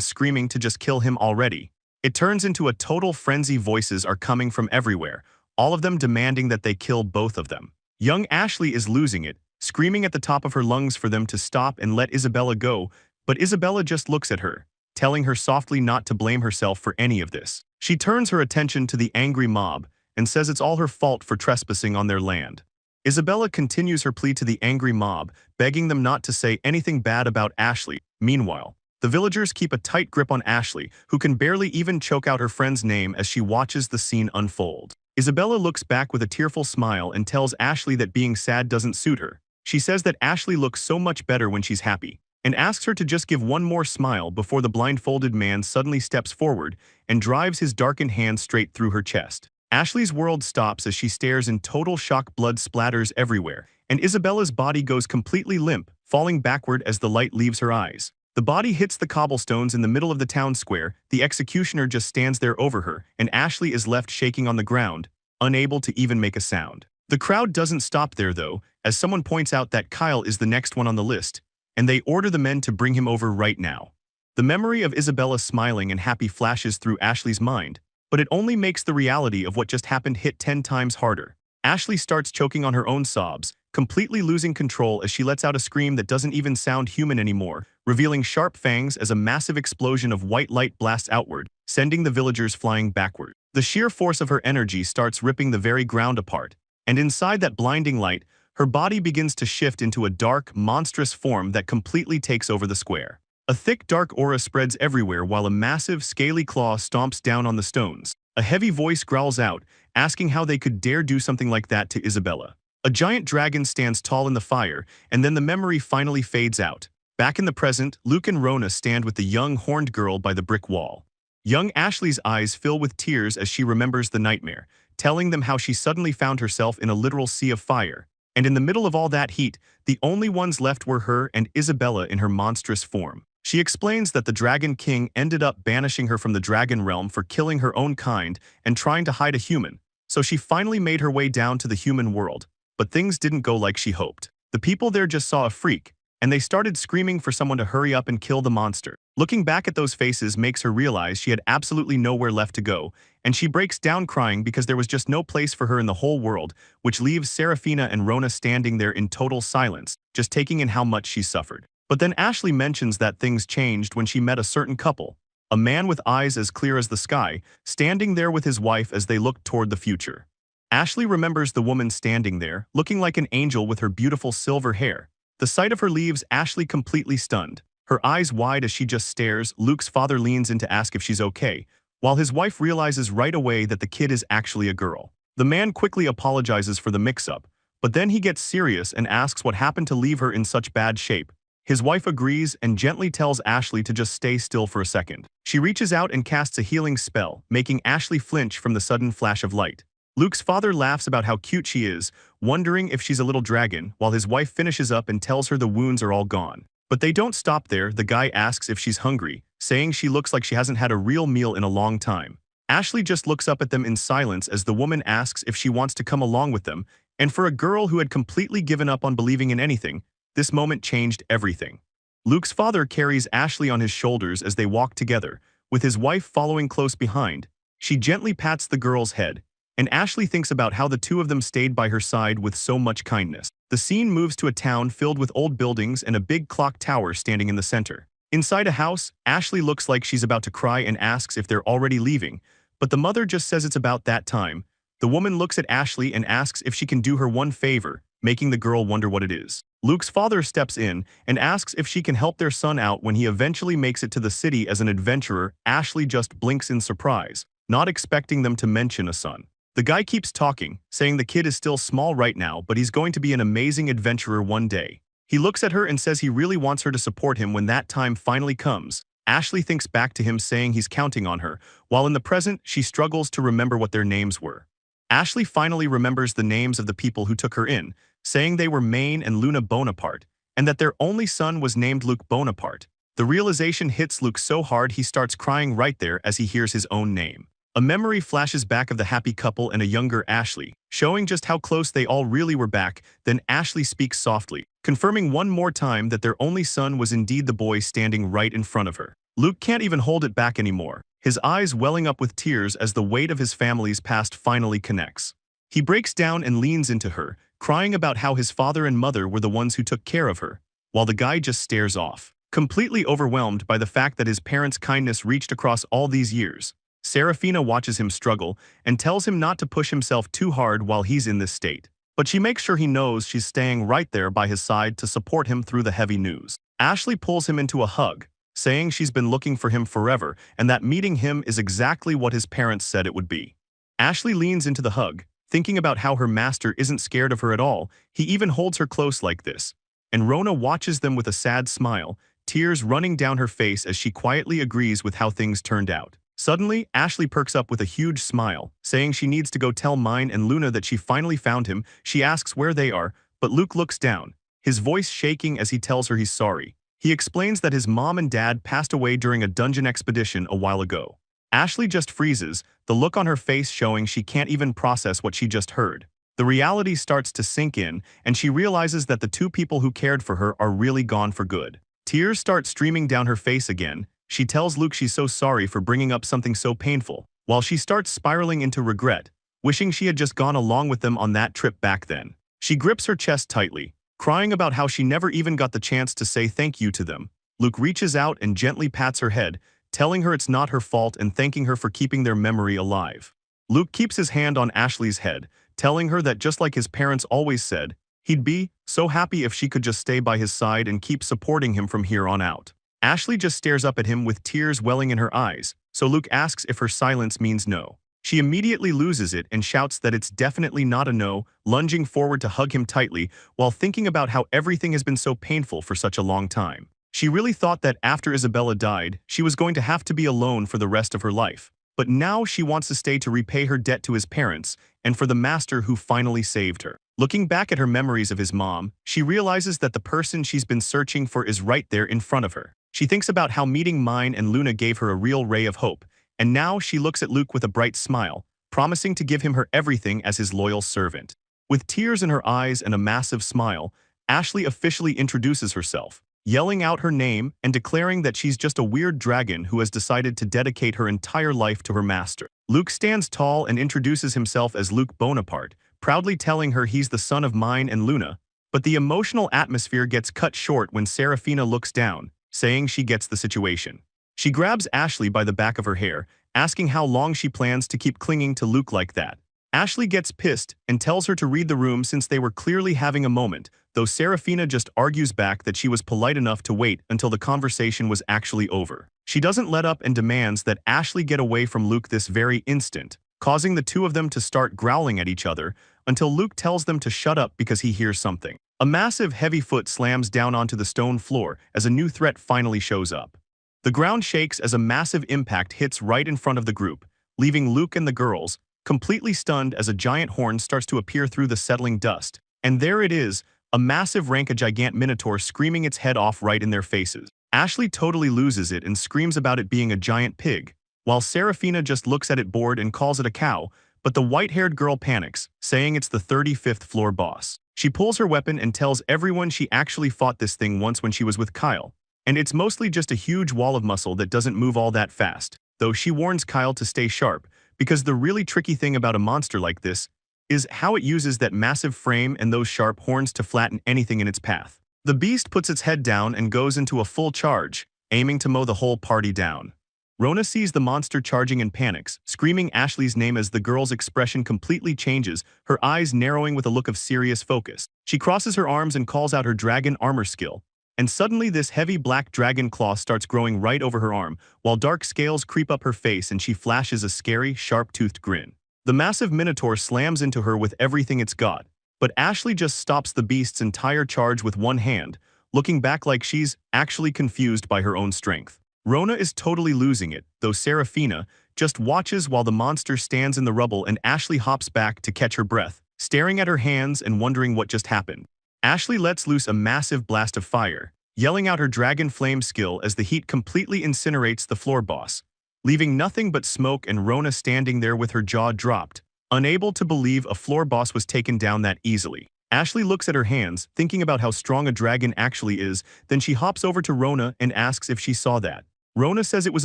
screaming to just kill him already. It turns into a total frenzy. Voices are coming from everywhere, all of them demanding that they kill both of them. Young Ashley is losing it, screaming at the top of her lungs for them to stop and let Isabella go, but Isabella just looks at her, telling her softly not to blame herself for any of this. She turns her attention to the angry mob and says it's all her fault for trespassing on their land. Isabella continues her plea to the angry mob, begging them not to say anything bad about Ashley. Meanwhile, the villagers keep a tight grip on Ashley, who can barely even choke out her friend's name as she watches the scene unfold. Isabella looks back with a tearful smile and tells Ashley that being sad doesn't suit her. She says that Ashley looks so much better when she's happy, and asks her to just give one more smile before the blindfolded man suddenly steps forward and drives his darkened hand straight through her chest. Ashley's world stops as she stares in total shock. Blood splatters everywhere, and Isabella's body goes completely limp, falling backward as the light leaves her eyes. The body hits the cobblestones in the middle of the town square. The executioner just stands there over her, and Ashley is left shaking on the ground, unable to even make a sound. The crowd doesn't stop there though, as someone points out that Kyle is the next one on the list, and they order the men to bring him over right now. The memory of Isabella smiling and happy flashes through Ashley's mind, but it only makes the reality of what just happened hit 10 times harder. Ashley starts choking on her own sobs, completely losing control as she lets out a scream that doesn't even sound human anymore, revealing sharp fangs as a massive explosion of white light blasts outward, sending the villagers flying backward. The sheer force of her energy starts ripping the very ground apart, and inside that blinding light, her body begins to shift into a dark, monstrous form that completely takes over the square. A thick, dark aura spreads everywhere while a massive, scaly claw stomps down on the stones. A heavy voice growls out, asking how they could dare do something like that to Isabella. A giant dragon stands tall in the fire, and then the memory finally fades out. Back in the present, Luke and Rona stand with the young, horned girl by the brick wall. Young Ashley's eyes fill with tears as she remembers the nightmare, telling them how she suddenly found herself in a literal sea of fire. And in the middle of all that heat, the only ones left were her and Isabella in her monstrous form. She explains that the Dragon King ended up banishing her from the dragon realm for killing her own kind and trying to hide a human, so she finally made her way down to the human world. But things didn't go like she hoped. The people there just saw a freak, and they started screaming for someone to hurry up and kill the monster. Looking back at those faces makes her realize she had absolutely nowhere left to go, and she breaks down crying because there was just no place for her in the whole world, which leaves Serafina and Rona standing there in total silence, just taking in how much she suffered. But then Ashley mentions that things changed when she met a certain couple, a man with eyes as clear as the sky, standing there with his wife as they looked toward the future. Ashley remembers the woman standing there, looking like an angel with her beautiful silver hair. The sight of her leaves Ashley completely stunned. Her eyes wide as she just stares. Luke's father leans in to ask if she's okay, while his wife realizes right away that the kid is actually a girl. The man quickly apologizes for the mix-up, but then he gets serious and asks what happened to leave her in such bad shape. His wife agrees and gently tells Ashley to just stay still for a second. She reaches out and casts a healing spell, making Ashley flinch from the sudden flash of light. Luke's father laughs about how cute she is, wondering if she's a little dragon, while his wife finishes up and tells her the wounds are all gone. But they don't stop there. The guy asks if she's hungry, saying she looks like she hasn't had a real meal in a long time. Ashley just looks up at them in silence as the woman asks if she wants to come along with them, and for a girl who had completely given up on believing in anything, this moment changed everything. Luke's father carries Ashley on his shoulders as they walk together, with his wife following close behind. She gently pats the girl's head, and Ashley thinks about how the two of them stayed by her side with so much kindness. The scene moves to a town filled with old buildings and a big clock tower standing in the center. Inside a house, Ashley looks like she's about to cry and asks if they're already leaving, but the mother just says it's about that time. The woman looks at Ashley and asks if she can do her one favor, making the girl wonder what it is. Luke's father steps in and asks if she can help their son out when he eventually makes it to the city as an adventurer. Ashley just blinks in surprise, not expecting them to mention a son. The guy keeps talking, saying the kid is still small right now, but he's going to be an amazing adventurer one day. He looks at her and says he really wants her to support him when that time finally comes. Ashley thinks back to him saying he's counting on her, while in the present, she struggles to remember what their names were. Ashley finally remembers the names of the people who took her in, saying they were Maine and Luna Bonaparte, and that their only son was named Luke Bonaparte. The realization hits Luke so hard he starts crying right there as he hears his own name. A memory flashes back of the happy couple and a younger Ashley, showing just how close they all really were back. Then Ashley speaks softly, confirming one more time that their only son was indeed the boy standing right in front of her. Luke can't even hold it back anymore, his eyes welling up with tears as the weight of his family's past finally connects. He breaks down and leans into her, crying about how his father and mother were the ones who took care of her, while the guy just stares off, completely overwhelmed by the fact that his parents' kindness reached across all these years. Serafina watches him struggle and tells him not to push himself too hard while he's in this state. But she makes sure he knows she's staying right there by his side to support him through the heavy news. Ashley pulls him into a hug, saying she's been looking for him forever and that meeting him is exactly what his parents said it would be. Ashley leans into the hug, thinking about how her master isn't scared of her at all. He even holds her close like this. And Rona watches them with a sad smile, tears running down her face as she quietly agrees with how things turned out. Suddenly, Ashley perks up with a huge smile, saying she needs to go tell Mine and Luna that she finally found him. She asks where they are, but Luke looks down, his voice shaking as he tells her he's sorry. He explains that his mom and dad passed away during a dungeon expedition a while ago. Ashley just freezes, the look on her face showing she can't even process what she just heard. The reality starts to sink in, and she realizes that the two people who cared for her are really gone for good. Tears start streaming down her face again. She tells Luke she's so sorry for bringing up something so painful, while she starts spiraling into regret, wishing she had just gone along with them on that trip back then. She grips her chest tightly, crying about how she never even got the chance to say thank you to them. Luke reaches out and gently pats her head, telling her it's not her fault and thanking her for keeping their memory alive. Luke keeps his hand on Ashley's head, telling her that just like his parents always said, he'd be so happy if she could just stay by his side and keep supporting him from here on out. Ashley just stares up at him with tears welling in her eyes, so Luke asks if her silence means no. She immediately loses it and shouts that it's definitely not a no, lunging forward to hug him tightly while thinking about how everything has been so painful for such a long time. She really thought that after Isabella died, she was going to have to be alone for the rest of her life. But now she wants to stay to repay her debt to his parents and for the master who finally saved her. Looking back at her memories of his mom, she realizes that the person she's been searching for is right there in front of her. She thinks about how meeting Mine and Luna gave her a real ray of hope, and now she looks at Luke with a bright smile, promising to give him her everything as his loyal servant. With tears in her eyes and a massive smile, Ashley officially introduces herself, yelling out her name and declaring that she's just a weird dragon who has decided to dedicate her entire life to her master. Luke stands tall and introduces himself as Luke Bonaparte, proudly telling her he's the son of Mine and Luna, but the emotional atmosphere gets cut short when Serafina looks down, saying she gets the situation. She grabs Ashley by the back of her hair, asking how long she plans to keep clinging to Luke like that. Ashley gets pissed and tells her to read the room since they were clearly having a moment, though Serafina just argues back that she was polite enough to wait until the conversation was actually over. She doesn't let up and demands that Ashley get away from Luke this very instant, causing the two of them to start growling at each other until Luke tells them to shut up because he hears something. A massive heavy foot slams down onto the stone floor as a new threat finally shows up. The ground shakes as a massive impact hits right in front of the group, leaving Luke and the girls completely stunned as a giant horn starts to appear through the settling dust. And there it is, a massive Ranka-Gigant Minotaur screaming its head off right in their faces. Ashley totally loses it and screams about it being a giant pig, while Serafina just looks at it bored and calls it a cow, but the white-haired girl panics, saying it's the 35th floor boss. She pulls her weapon and tells everyone she actually fought this thing once when she was with Kyle, and it's mostly just a huge wall of muscle that doesn't move all that fast, though she warns Kyle to stay sharp, because the really tricky thing about a monster like this is how it uses that massive frame and those sharp horns to flatten anything in its path. The beast puts its head down and goes into a full charge, aiming to mow the whole party down. Rona sees the monster charging and panics, screaming Ashley's name as the girl's expression completely changes, her eyes narrowing with a look of serious focus. She crosses her arms and calls out her dragon armor skill. And suddenly this heavy black dragon claw starts growing right over her arm, while dark scales creep up her face and she flashes a scary, sharp-toothed grin. The massive minotaur slams into her with everything it's got, but Ashley just stops the beast's entire charge with one hand, looking back like she's actually confused by her own strength. Rona is totally losing it, though Serafina just watches while the monster stands in the rubble and Ashley hops back to catch her breath, staring at her hands and wondering what just happened. Ashley lets loose a massive blast of fire, yelling out her dragon flame skill as the heat completely incinerates the floor boss, leaving nothing but smoke and Rona standing there with her jaw dropped, unable to believe a floor boss was taken down that easily. Ashley looks at her hands, thinking about how strong a dragon actually is, then she hops over to Rona and asks if she saw that. Rona says it was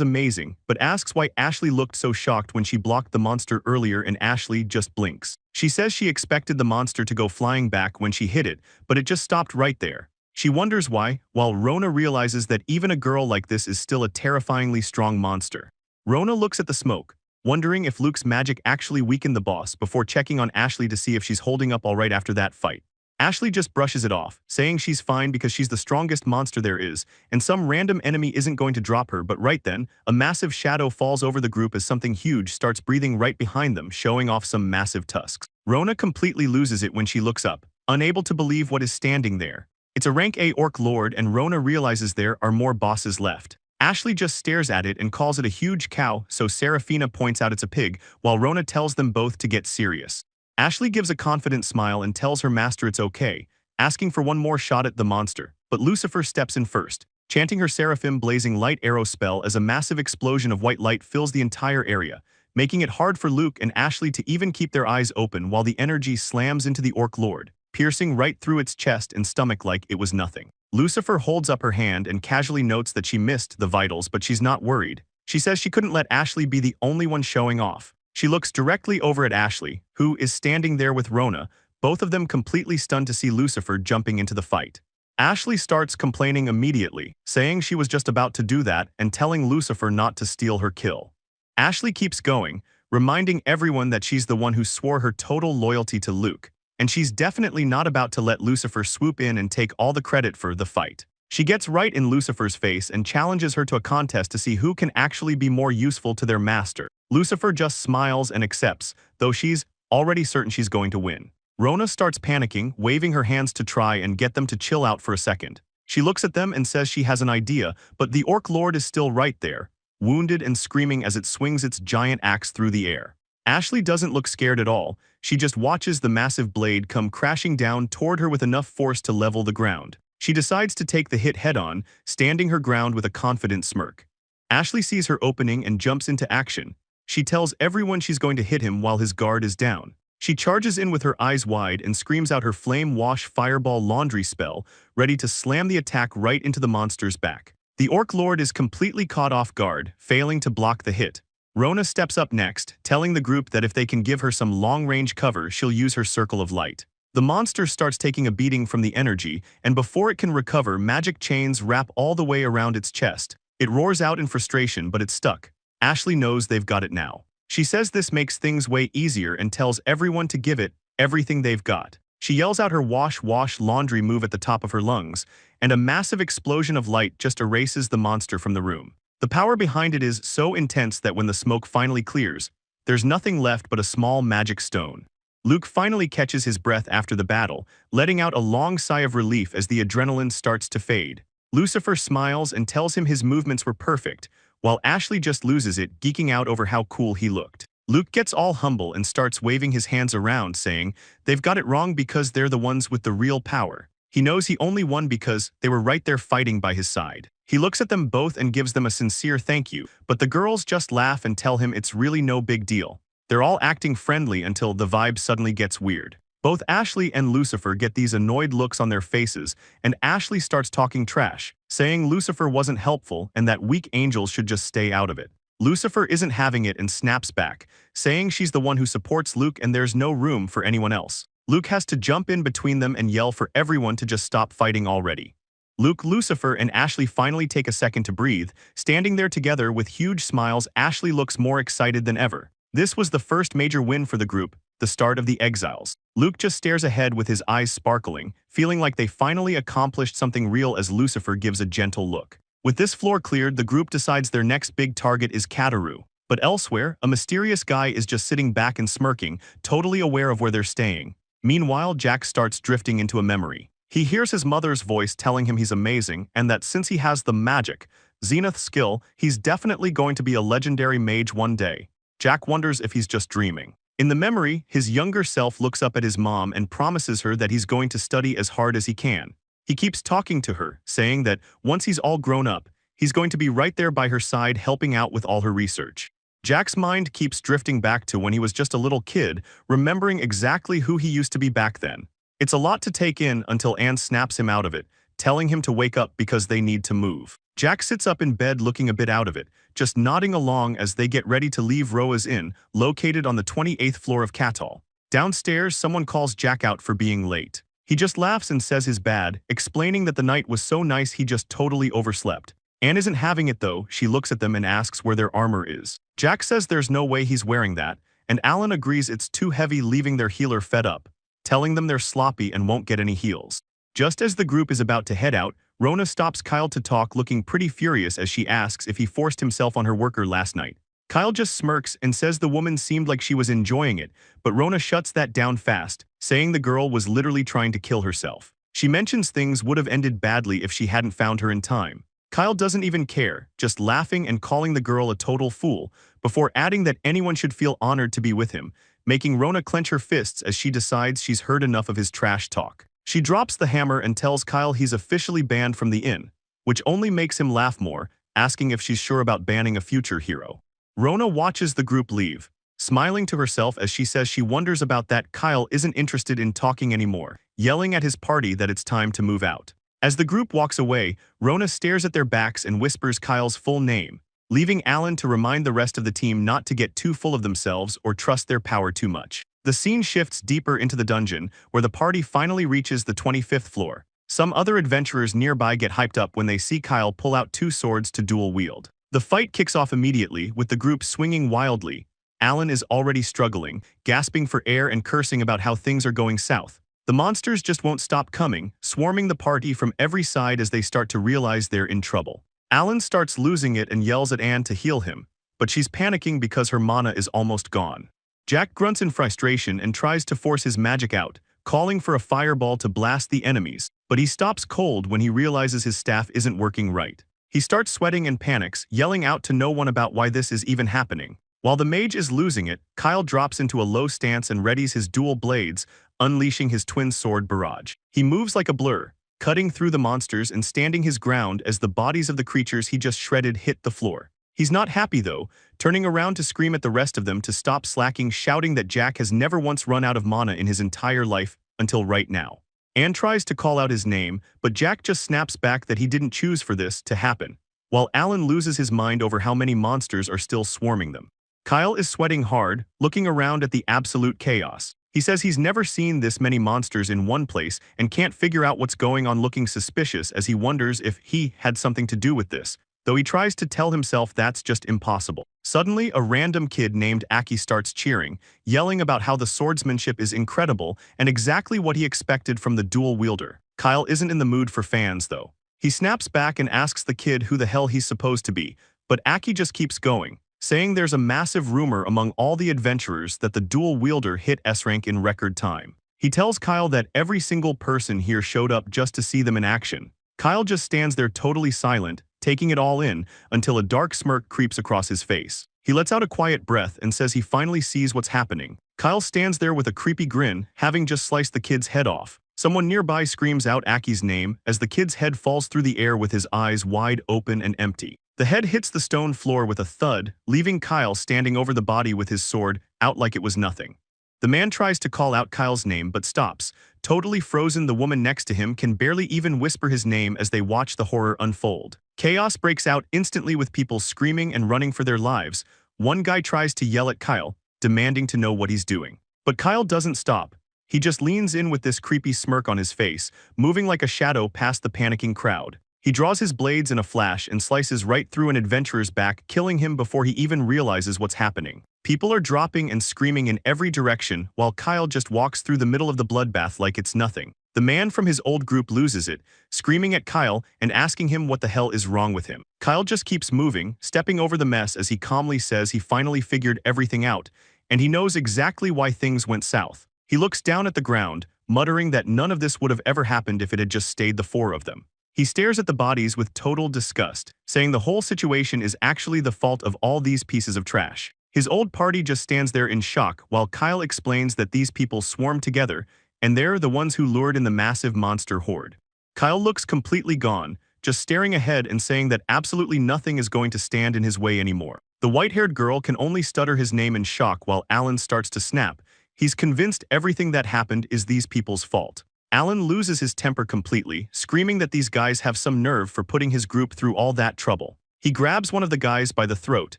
amazing, but asks why Ashley looked so shocked when she blocked the monster earlier and Ashley just blinks. She says she expected the monster to go flying back when she hit it, but it just stopped right there. She wonders why, while Rona realizes that even a girl like this is still a terrifyingly strong monster. Rona looks at the smoke, wondering if Luke's magic actually weakened the boss before checking on Ashley to see if she's holding up alright after that fight. Ashley just brushes it off, saying she's fine because she's the strongest monster there is, and some random enemy isn't going to drop her, but right then, a massive shadow falls over the group as something huge starts breathing right behind them, showing off some massive tusks. Rona completely loses it when she looks up, unable to believe what is standing there. It's a rank A orc lord and Rona realizes there are more bosses left. Ashley just stares at it and calls it a huge cow, so Serafina points out it's a pig, while Rona tells them both to get serious. Ashley gives a confident smile and tells her master it's okay, asking for one more shot at the monster, but Lucifer steps in first, chanting her seraphim blazing light arrow spell as a massive explosion of white light fills the entire area, making it hard for Luke and Ashley to even keep their eyes open while the energy slams into the orc lord, piercing right through its chest and stomach like it was nothing. Lucifer holds up her hand and casually notes that she missed the vitals, but she's not worried. She says she couldn't let Ashley be the only one showing off. She looks directly over at Ashley, who is standing there with Rona, both of them completely stunned to see Lucifer jumping into the fight. Ashley starts complaining immediately, saying she was just about to do that and telling Lucifer not to steal her kill. Ashley keeps going, reminding everyone that she's the one who swore her total loyalty to Luke, and she's definitely not about to let Lucifer swoop in and take all the credit for the fight. She gets right in Lucifer's face and challenges her to a contest to see who can actually be more useful to their master. Lucifer just smiles and accepts, though she's already certain she's going to win. Rona starts panicking, waving her hands to try and get them to chill out for a second. She looks at them and says she has an idea, but the orc lord is still right there, wounded and screaming as it swings its giant axe through the air. Ashley doesn't look scared at all, she just watches the massive blade come crashing down toward her with enough force to level the ground. She decides to take the hit head-on, standing her ground with a confident smirk. Ashley sees her opening and jumps into action. She tells everyone she's going to hit him while his guard is down. She charges in with her eyes wide and screams out her Flame Wash Fireball Laundry spell, ready to slam the attack right into the monster's back. The Orc Lord is completely caught off guard, failing to block the hit. Rona steps up next, telling the group that if they can give her some long-range cover, she'll use her Circle of Light. The monster starts taking a beating from the energy, and before it can recover, magic chains wrap all the way around its chest. It roars out in frustration, but it's stuck. Ashley knows they've got it now. She says this makes things way easier and tells everyone to give it everything they've got. She yells out her wash laundry move at the top of her lungs, and a massive explosion of light just erases the monster from the room. The power behind it is so intense that when the smoke finally clears, there's nothing left but a small magic stone. Luke finally catches his breath after the battle, letting out a long sigh of relief as the adrenaline starts to fade. Lucifer smiles and tells him his movements were perfect, while Ashley just loses it, geeking out over how cool he looked. Luke gets all humble and starts waving his hands around, saying they've got it wrong because they're the ones with the real power. He knows he only won because they were right there fighting by his side. He looks at them both and gives them a sincere thank you, but the girls just laugh and tell him it's really no big deal. They're all acting friendly until the vibe suddenly gets weird. Both Ashley and Lucifer get these annoyed looks on their faces, and Ashley starts talking trash, saying Lucifer wasn't helpful and that weak angels should just stay out of it. Lucifer isn't having it and snaps back, saying she's the one who supports Luke and there's no room for anyone else. Luke has to jump in between them and yell for everyone to just stop fighting already. Luke, Lucifer, and Ashley finally take a second to breathe. Standing there together with huge smiles, Ashley looks more excited than ever. This was the first major win for the group, the start of the exiles. Luke just stares ahead with his eyes sparkling, feeling like they finally accomplished something real as Lucifer gives a gentle look. With this floor cleared, the group decides their next big target is Kataru. But elsewhere, a mysterious guy is just sitting back and smirking, totally aware of where they're staying. Meanwhile, Jack starts drifting into a memory. He hears his mother's voice telling him he's amazing and that since he has the magic, Zenith skill, he's definitely going to be a legendary mage one day. Jack wonders if he's just dreaming. In the memory, his younger self looks up at his mom and promises her that he's going to study as hard as he can. He keeps talking to her, saying that once he's all grown up, he's going to be right there by her side helping out with all her research. Jack's mind keeps drifting back to when he was just a little kid, remembering exactly who he used to be back then. It's a lot to take in until Anne snaps him out of it, telling him to wake up because they need to move. Jack sits up in bed looking a bit out of it, just nodding along as they get ready to leave Roa's Inn, located on the 28th floor of Catal. Downstairs, someone calls Jack out for being late. He just laughs and says his bad, explaining that the night was so nice he just totally overslept. Anne isn't having it though. She looks at them and asks where their armor is. Jack says there's no way he's wearing that, and Alan agrees it's too heavy, leaving their healer fed up, telling them they're sloppy and won't get any heals. Just as the group is about to head out, Rona stops Kyle to talk, looking pretty furious as she asks if he forced himself on her worker last night. Kyle just smirks and says the woman seemed like she was enjoying it, but Rona shuts that down fast, saying the girl was literally trying to kill herself. She mentions things would have ended badly if she hadn't found her in time. Kyle doesn't even care, just laughing and calling the girl a total fool, before adding that anyone should feel honored to be with him, making Rona clench her fists as she decides she's heard enough of his trash talk. She drops the hammer and tells Kyle he's officially banned from the inn, which only makes him laugh more, asking if she's sure about banning a future hero. Rona watches the group leave, smiling to herself as she says she wonders about that. Kyle isn't interested in talking anymore, yelling at his party that it's time to move out. As the group walks away, Rona stares at their backs and whispers Kyle's full name, leaving Alan to remind the rest of the team not to get too full of themselves or trust their power too much. The scene shifts deeper into the dungeon, where the party finally reaches the 25th floor. Some other adventurers nearby get hyped up when they see Kyle pull out two swords to dual wield. The fight kicks off immediately, with the group swinging wildly. Alan is already struggling, gasping for air and cursing about how things are going south. The monsters just won't stop coming, swarming the party from every side as they start to realize they're in trouble. Alan starts losing it and yells at Anne to heal him, but she's panicking because her mana is almost gone. Jack grunts in frustration and tries to force his magic out, calling for a fireball to blast the enemies, but he stops cold when he realizes his staff isn't working right. He starts sweating and panics, yelling out to no one about why this is even happening. While the mage is losing it, Kyle drops into a low stance and readies his dual blades, unleashing his twin sword barrage. He moves like a blur, cutting through the monsters and standing his ground as the bodies of the creatures he just shredded hit the floor. He's not happy though, turning around to scream at the rest of them to stop slacking, shouting that Jack has never once run out of mana in his entire life until right now. Anne tries to call out his name, but Jack just snaps back that he didn't choose for this to happen, while Alan loses his mind over how many monsters are still swarming them. Kyle is sweating hard, looking around at the absolute chaos. He says he's never seen this many monsters in one place and can't figure out what's going on, looking suspicious as he wonders if he had something to do with this, though he tries to tell himself that's just impossible. Suddenly, a random kid named Aki starts cheering, yelling about how the swordsmanship is incredible and exactly what he expected from the dual wielder. Kyle isn't in the mood for fans though. He snaps back and asks the kid who the hell he's supposed to be, but Aki just keeps going, saying there's a massive rumor among all the adventurers that the dual wielder hit S rank in record time. He tells Kyle that every single person here showed up just to see them in action. Kyle just stands there totally silent, taking it all in, until a dark smirk creeps across his face. He lets out a quiet breath and says he finally sees what's happening. Kyle stands there with a creepy grin, having just sliced the kid's head off. Someone nearby screams out Aki's name as the kid's head falls through the air with his eyes wide open and empty. The head hits the stone floor with a thud, leaving Kyle standing over the body with his sword out like it was nothing. The man tries to call out Kyle's name but stops, totally frozen. The woman next to him can barely even whisper his name as they watch the horror unfold. Chaos breaks out instantly with people screaming and running for their lives. One guy tries to yell at Kyle, demanding to know what he's doing. But Kyle doesn't stop, He just leans in with this creepy smirk on his face, moving like a shadow past the panicking crowd. He draws his blades in a flash and slices right through an adventurer's back, killing him before he even realizes what's happening. People are dropping and screaming in every direction, while Kyle just walks through the middle of the bloodbath like it's nothing. The man from his old group loses it, screaming at Kyle and asking him what the hell is wrong with him. Kyle just keeps moving, stepping over the mess as he calmly says he finally figured everything out, and he knows exactly why things went south. He looks down at the ground, muttering that none of this would have ever happened if it had just stayed the four of them. He stares at the bodies with total disgust, saying the whole situation is actually the fault of all these pieces of trash. His old party just stands there in shock while Kyle explains that these people swarm together, and they're the ones who lured in the massive monster horde. Kyle looks completely gone, just staring ahead and saying that absolutely nothing is going to stand in his way anymore. The white-haired girl can only stutter his name in shock while Alan starts to snap. He's convinced everything that happened is these people's fault. Alan loses his temper completely, screaming that these guys have some nerve for putting his group through all that trouble. He grabs one of the guys by the throat,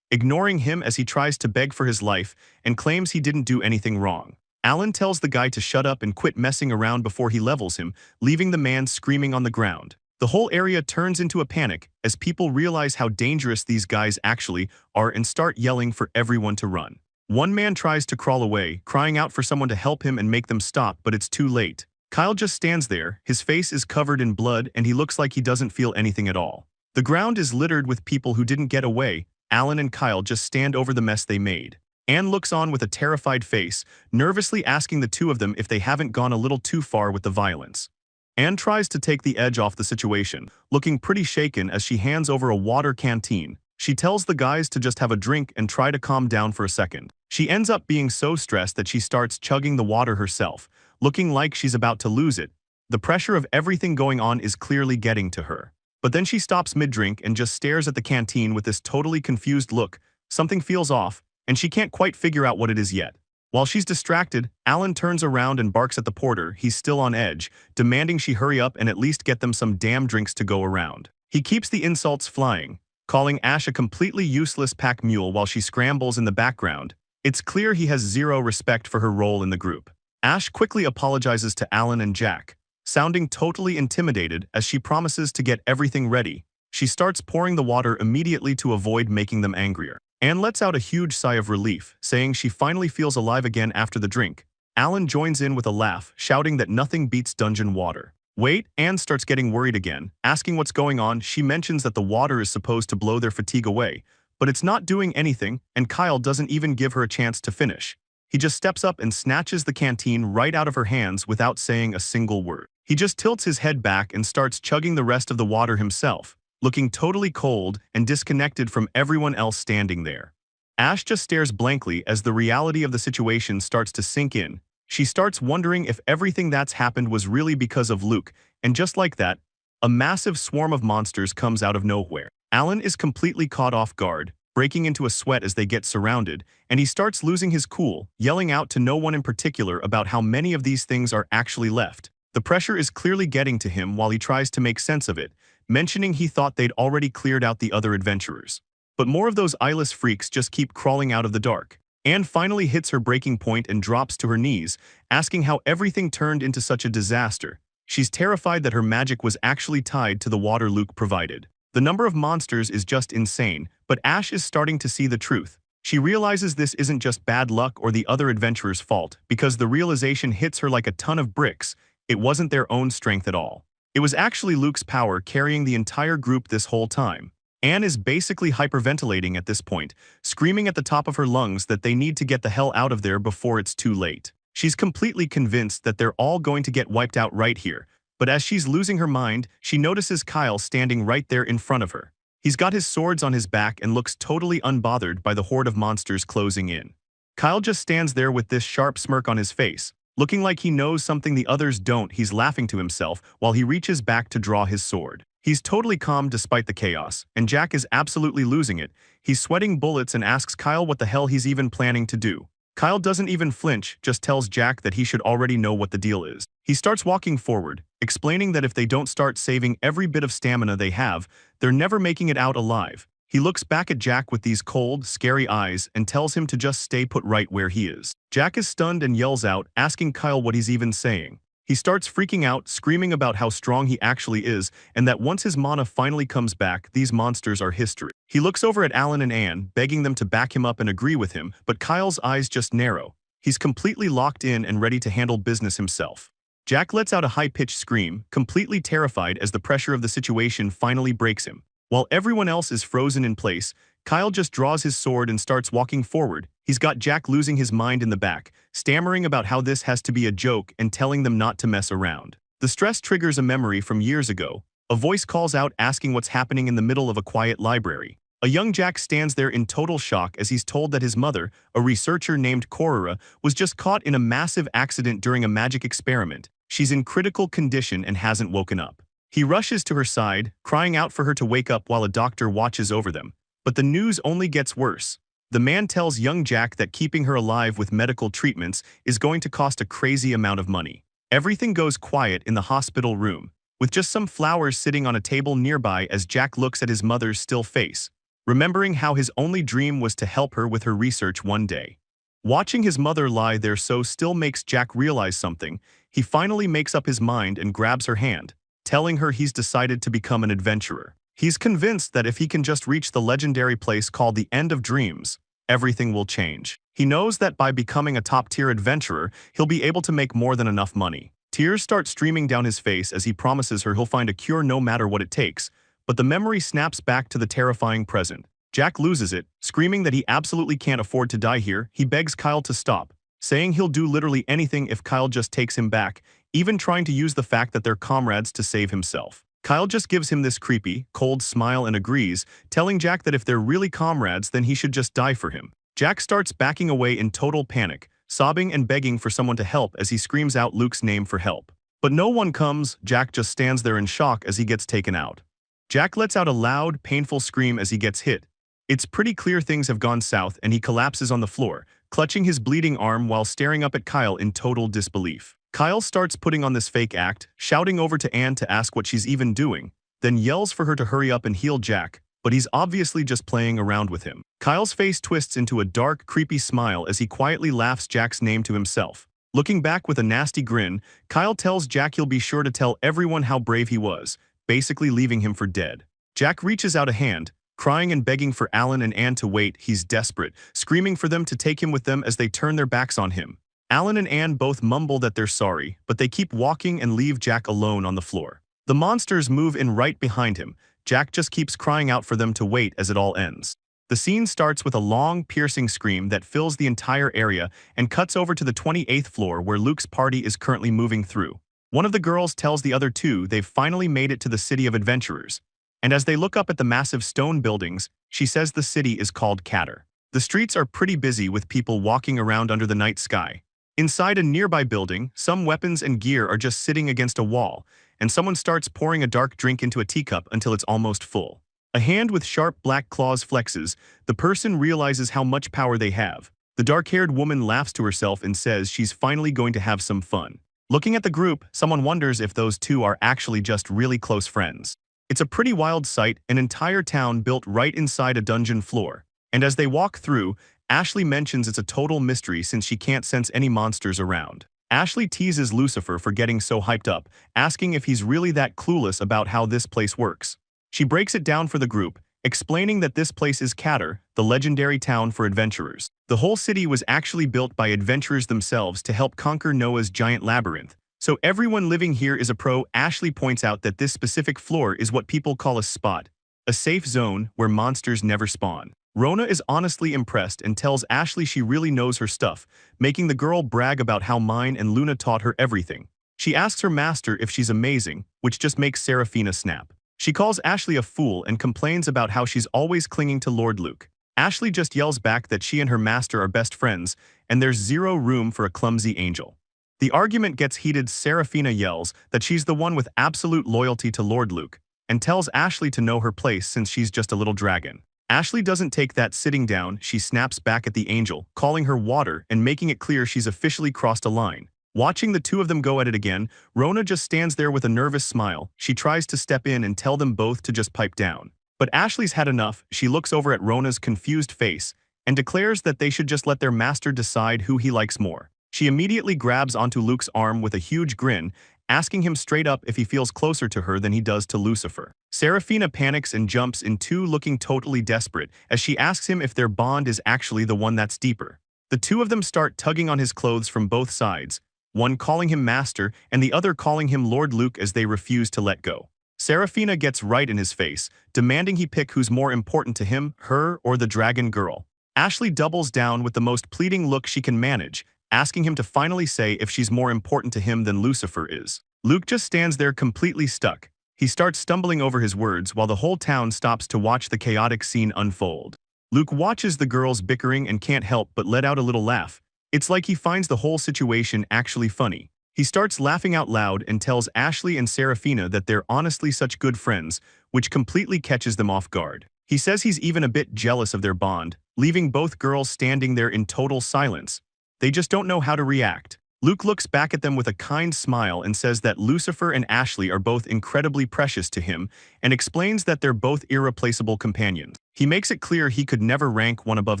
ignoring him as he tries to beg for his life and claims he didn't do anything wrong. Alan tells the guy to shut up and quit messing around before he levels him, leaving the man screaming on the ground. The whole area turns into a panic as people realize how dangerous these guys actually are and start yelling for everyone to run. One man tries to crawl away, crying out for someone to help him and make them stop, but it's too late. Kyle just stands there, his face is covered in blood and he looks like he doesn't feel anything at all. The ground is littered with people who didn't get away. Alan and Kyle just stand over the mess they made. Anne looks on with a terrified face, nervously asking the two of them if they haven't gone a little too far with the violence. Anne tries to take the edge off the situation, looking pretty shaken as she hands over a water canteen. She tells the guys to just have a drink and try to calm down for a second. She ends up being so stressed that she starts chugging the water herself, looking like she's about to lose it. The pressure of everything going on is clearly getting to her. But then she stops mid-drink and just stares at the canteen with this totally confused look. Something feels off, and she can't quite figure out what it is yet. While she's distracted, Alan turns around and barks at the porter. He's still on edge, demanding she hurry up and at least get them some damn drinks to go around. He keeps the insults flying, calling Ash a completely useless pack mule while she scrambles in the background. It's clear he has zero respect for her role in the group. Ash quickly apologizes to Alan and Jack, sounding totally intimidated as she promises to get everything ready. She starts pouring the water immediately to avoid making them angrier. Anne lets out a huge sigh of relief, saying she finally feels alive again after the drink. Alan joins in with a laugh, shouting that nothing beats dungeon water. Wait, Anne starts getting worried again, asking what's going on. She mentions that the water is supposed to blow their fatigue away, but it's not doing anything, and Kyle doesn't even give her a chance to finish. He just steps up and snatches the canteen right out of her hands without saying a single word. He just tilts his head back and starts chugging the rest of the water himself, looking totally cold and disconnected from everyone else standing there. Ash just stares blankly as the reality of the situation starts to sink in. She starts wondering if everything that's happened was really because of Luke, and just like that, a massive swarm of monsters comes out of nowhere. Alan is completely caught off guard, breaking into a sweat as they get surrounded, and he starts losing his cool, yelling out to no one in particular about how many of these things are actually left. The pressure is clearly getting to him while he tries to make sense of it, mentioning he thought they'd already cleared out the other adventurers. But more of those eyeless freaks just keep crawling out of the dark. Anne finally hits her breaking point and drops to her knees, asking how everything turned into such a disaster. She's terrified that her magic was actually tied to the water Luke provided. The number of monsters is just insane, but Ash is starting to see the truth. She realizes this isn't just bad luck or the other adventurers' fault, because the realization hits her like a ton of bricks. It wasn't their own strength at all. It was actually Luke's power carrying the entire group this whole time. Anne is basically hyperventilating at this point, screaming at the top of her lungs that they need to get the hell out of there before it's too late. She's completely convinced that they're all going to get wiped out right here, but as she's losing her mind, she notices Kyle standing right there in front of her. He's got his swords on his back and looks totally unbothered by the horde of monsters closing in. Kyle just stands there with this sharp smirk on his face, looking like he knows something the others don't. He's laughing to himself while he reaches back to draw his sword. He's totally calm despite the chaos, and Jack is absolutely losing it. He's sweating bullets and asks Kyle what the hell he's even planning to do. Kyle doesn't even flinch, just tells Jack that he should already know what the deal is. He starts walking forward, explaining that if they don't start saving every bit of stamina they have, they're never making it out alive. He looks back at Jack with these cold, scary eyes and tells him to just stay put right where he is. Jack is stunned and yells out, asking Kyle what he's even saying. He starts freaking out, screaming about how strong he actually is and that once his mana finally comes back, these monsters are history. He looks over at Alan and Anne, begging them to back him up and agree with him, but Kyle's eyes just narrow. He's completely locked in and ready to handle business himself. Jack lets out a high-pitched scream, completely terrified as the pressure of the situation finally breaks him. While everyone else is frozen in place, Kyle just draws his sword and starts walking forward. He's got Jack losing his mind in the back, stammering about how this has to be a joke and telling them not to mess around. The stress triggers a memory from years ago. A voice calls out asking what's happening in the middle of a quiet library. A young Jack stands there in total shock as he's told that his mother, a researcher named Korora, was just caught in a massive accident during a magic experiment. She's in critical condition and hasn't woken up. He rushes to her side, crying out for her to wake up while a doctor watches over them. But the news only gets worse. The man tells young Jack that keeping her alive with medical treatments is going to cost a crazy amount of money. Everything goes quiet in the hospital room, with just some flowers sitting on a table nearby as Jack looks at his mother's still face, remembering how his only dream was to help her with her research one day. Watching his mother lie there so still makes Jack realize something. He finally makes up his mind and grabs her hand, telling her he's decided to become an adventurer. He's convinced that if he can just reach the legendary place called the End of Dreams, everything will change. He knows that by becoming a top-tier adventurer, he'll be able to make more than enough money. Tears start streaming down his face as he promises her he'll find a cure no matter what it takes, but the memory snaps back to the terrifying present. Jack loses it, screaming that he absolutely can't afford to die here. He begs Kyle to stop, saying he'll do literally anything if Kyle just takes him back, even trying to use the fact that they're comrades to save himself. Kyle just gives him this creepy, cold smile and agrees, telling Jack that if they're really comrades then he should just die for him. Jack starts backing away in total panic, sobbing and begging for someone to help as he screams out Luke's name for help. But no one comes. Jack just stands there in shock as he gets taken out. Jack lets out a loud, painful scream as he gets hit. It's pretty clear things have gone south and he collapses on the floor, clutching his bleeding arm while staring up at Kyle in total disbelief. Kyle starts putting on this fake act, shouting over to Anne to ask what she's even doing, then yells for her to hurry up and heal Jack, but he's obviously just playing around with him. Kyle's face twists into a dark, creepy smile as he quietly laughs Jack's name to himself. Looking back with a nasty grin, Kyle tells Jack he'll be sure to tell everyone how brave he was, basically leaving him for dead. Jack reaches out a hand, crying and begging for Alan and Anne to wait. He's desperate, screaming for them to take him with them as they turn their backs on him. Alan and Anne both mumble that they're sorry, but they keep walking and leave Jack alone on the floor. The monsters move in right behind him. Jack just keeps crying out for them to wait as it all ends. The scene starts with a long, piercing scream that fills the entire area and cuts over to the 28th floor where Luke's party is currently moving through. One of the girls tells the other two they've finally made it to the city of adventurers. And as they look up at the massive stone buildings, she says the city is called Catter. The streets are pretty busy with people walking around under the night sky. Inside a nearby building, some weapons and gear are just sitting against a wall, and someone starts pouring a dark drink into a teacup until it's almost full. A hand with sharp black claws flexes. The person realizes how much power they have. The dark-haired woman laughs to herself and says she's finally going to have some fun. Looking at the group, someone wonders if those two are actually just really close friends. It's a pretty wild sight, an entire town built right inside a dungeon floor. And as they walk through, Ashley mentions it's a total mystery since she can't sense any monsters around. Ashley teases Lucifer for getting so hyped up, asking if he's really that clueless about how this place works. She breaks it down for the group, explaining that this place is Catter, the legendary town for adventurers. The whole city was actually built by adventurers themselves to help conquer Noah's giant labyrinth. So everyone living here is a pro. Ashley points out that this specific floor is what people call a spot, a safe zone where monsters never spawn. Rona is honestly impressed and tells Ashley she really knows her stuff, making the girl brag about how Mine and Luna taught her everything. She asks her master if she's amazing, which just makes Serafina snap. She calls Ashley a fool and complains about how she's always clinging to Lord Luke. Ashley just yells back that she and her master are best friends, and there's zero room for a clumsy angel. The argument gets heated. Serafina yells that she's the one with absolute loyalty to Lord Luke, and tells Ashley to know her place since she's just a little dragon. Ashley doesn't take that sitting down. She snaps back at the angel, calling her water and making it clear she's officially crossed a line. Watching the two of them go at it again, Rona just stands there with a nervous smile. She tries to step in and tell them both to just pipe down. But Ashley's had enough. She looks over at Rona's confused face and declares that they should just let their master decide who he likes more. She immediately grabs onto Luke's arm with a huge grin, asking him straight up if he feels closer to her than he does to Lucifer. Serafina panics and jumps in too, looking totally desperate, as she asks him if their bond is actually the one that's deeper. The two of them start tugging on his clothes from both sides, one calling him master and the other calling him Lord Luke, as they refuse to let go. Serafina gets right in his face, demanding he pick who's more important to him, her or the dragon girl. Ashley doubles down with the most pleading look she can manage, asking him to finally say if she's more important to him than Lucifer is. Luke just stands there completely stuck. He starts stumbling over his words while the whole town stops to watch the chaotic scene unfold. Luke watches the girls bickering and can't help but let out a little laugh. It's like he finds the whole situation actually funny. He starts laughing out loud and tells Ashley and Serafina that they're honestly such good friends, which completely catches them off guard. He says he's even a bit jealous of their bond, leaving both girls standing there in total silence. They just don't know how to react. Luke looks back at them with a kind smile and says that Lucifer and Ashley are both incredibly precious to him and explains that they're both irreplaceable companions. He makes it clear he could never rank one above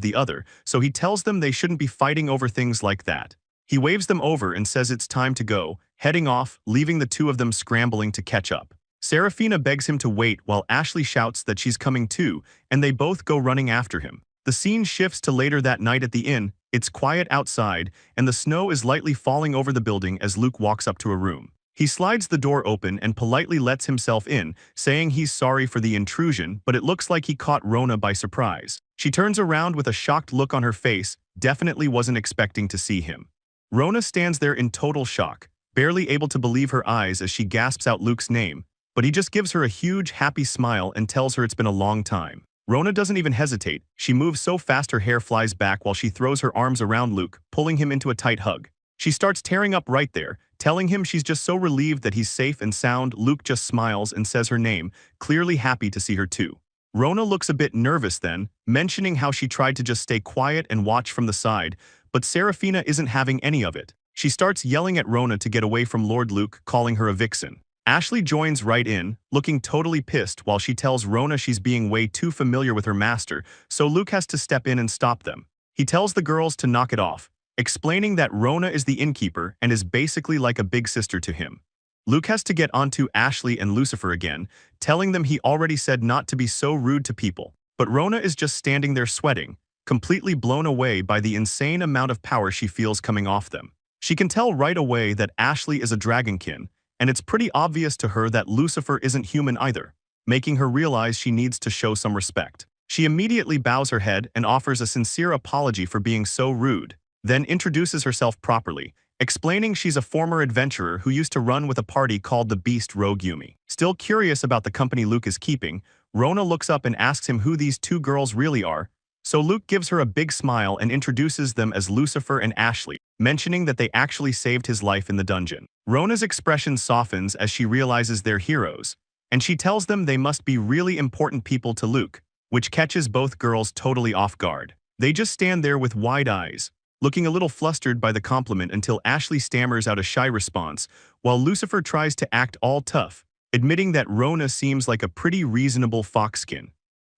the other, so he tells them they shouldn't be fighting over things like that. He waves them over and says it's time to go, heading off, leaving the two of them scrambling to catch up. Serafina begs him to wait while Ashley shouts that she's coming too, and they both go running after him. The scene shifts to later that night at the inn. It's quiet outside, and the snow is lightly falling over the building as Luke walks up to a room. He slides the door open and politely lets himself in, saying he's sorry for the intrusion, but it looks like he caught Rona by surprise. She turns around with a shocked look on her face, definitely wasn't expecting to see him. Rona stands there in total shock, barely able to believe her eyes as she gasps out Luke's name, but he just gives her a huge, happy smile and tells her it's been a long time. Rona doesn't even hesitate. She moves so fast her hair flies back while she throws her arms around Luke, pulling him into a tight hug. She starts tearing up right there, telling him she's just so relieved that he's safe and sound. Luke just smiles and says her name, clearly happy to see her too. Rona looks a bit nervous then, mentioning how she tried to just stay quiet and watch from the side, but Serafina isn't having any of it. She starts yelling at Rona to get away from Lord Luke, calling her a vixen. Ashley joins right in, looking totally pissed while she tells Rona she's being way too familiar with her master, so Luke has to step in and stop them. He tells the girls to knock it off, explaining that Rona is the innkeeper and is basically like a big sister to him. Luke has to get onto Ashley and Lucifer again, telling them he already said not to be so rude to people. But Rona is just standing there sweating, completely blown away by the insane amount of power she feels coming off them. She can tell right away that Ashley is a dragonkin, and it's pretty obvious to her that Lucifer isn't human either, making her realize she needs to show some respect. She immediately bows her head and offers a sincere apology for being so rude, then introduces herself properly, explaining she's a former adventurer who used to run with a party called the Beast Rogue Yumi. Still curious about the company Luke is keeping, Rona looks up and asks him who these two girls really are, so Luke gives her a big smile and introduces them as Lucifer and Ashley, mentioning that they actually saved his life in the dungeon. Rona's expression softens as she realizes they're heroes, and she tells them they must be really important people to Luke, which catches both girls totally off guard. They just stand there with wide eyes, looking a little flustered by the compliment until Ashley stammers out a shy response, while Lucifer tries to act all tough, admitting that Rona seems like a pretty reasonable foxskin.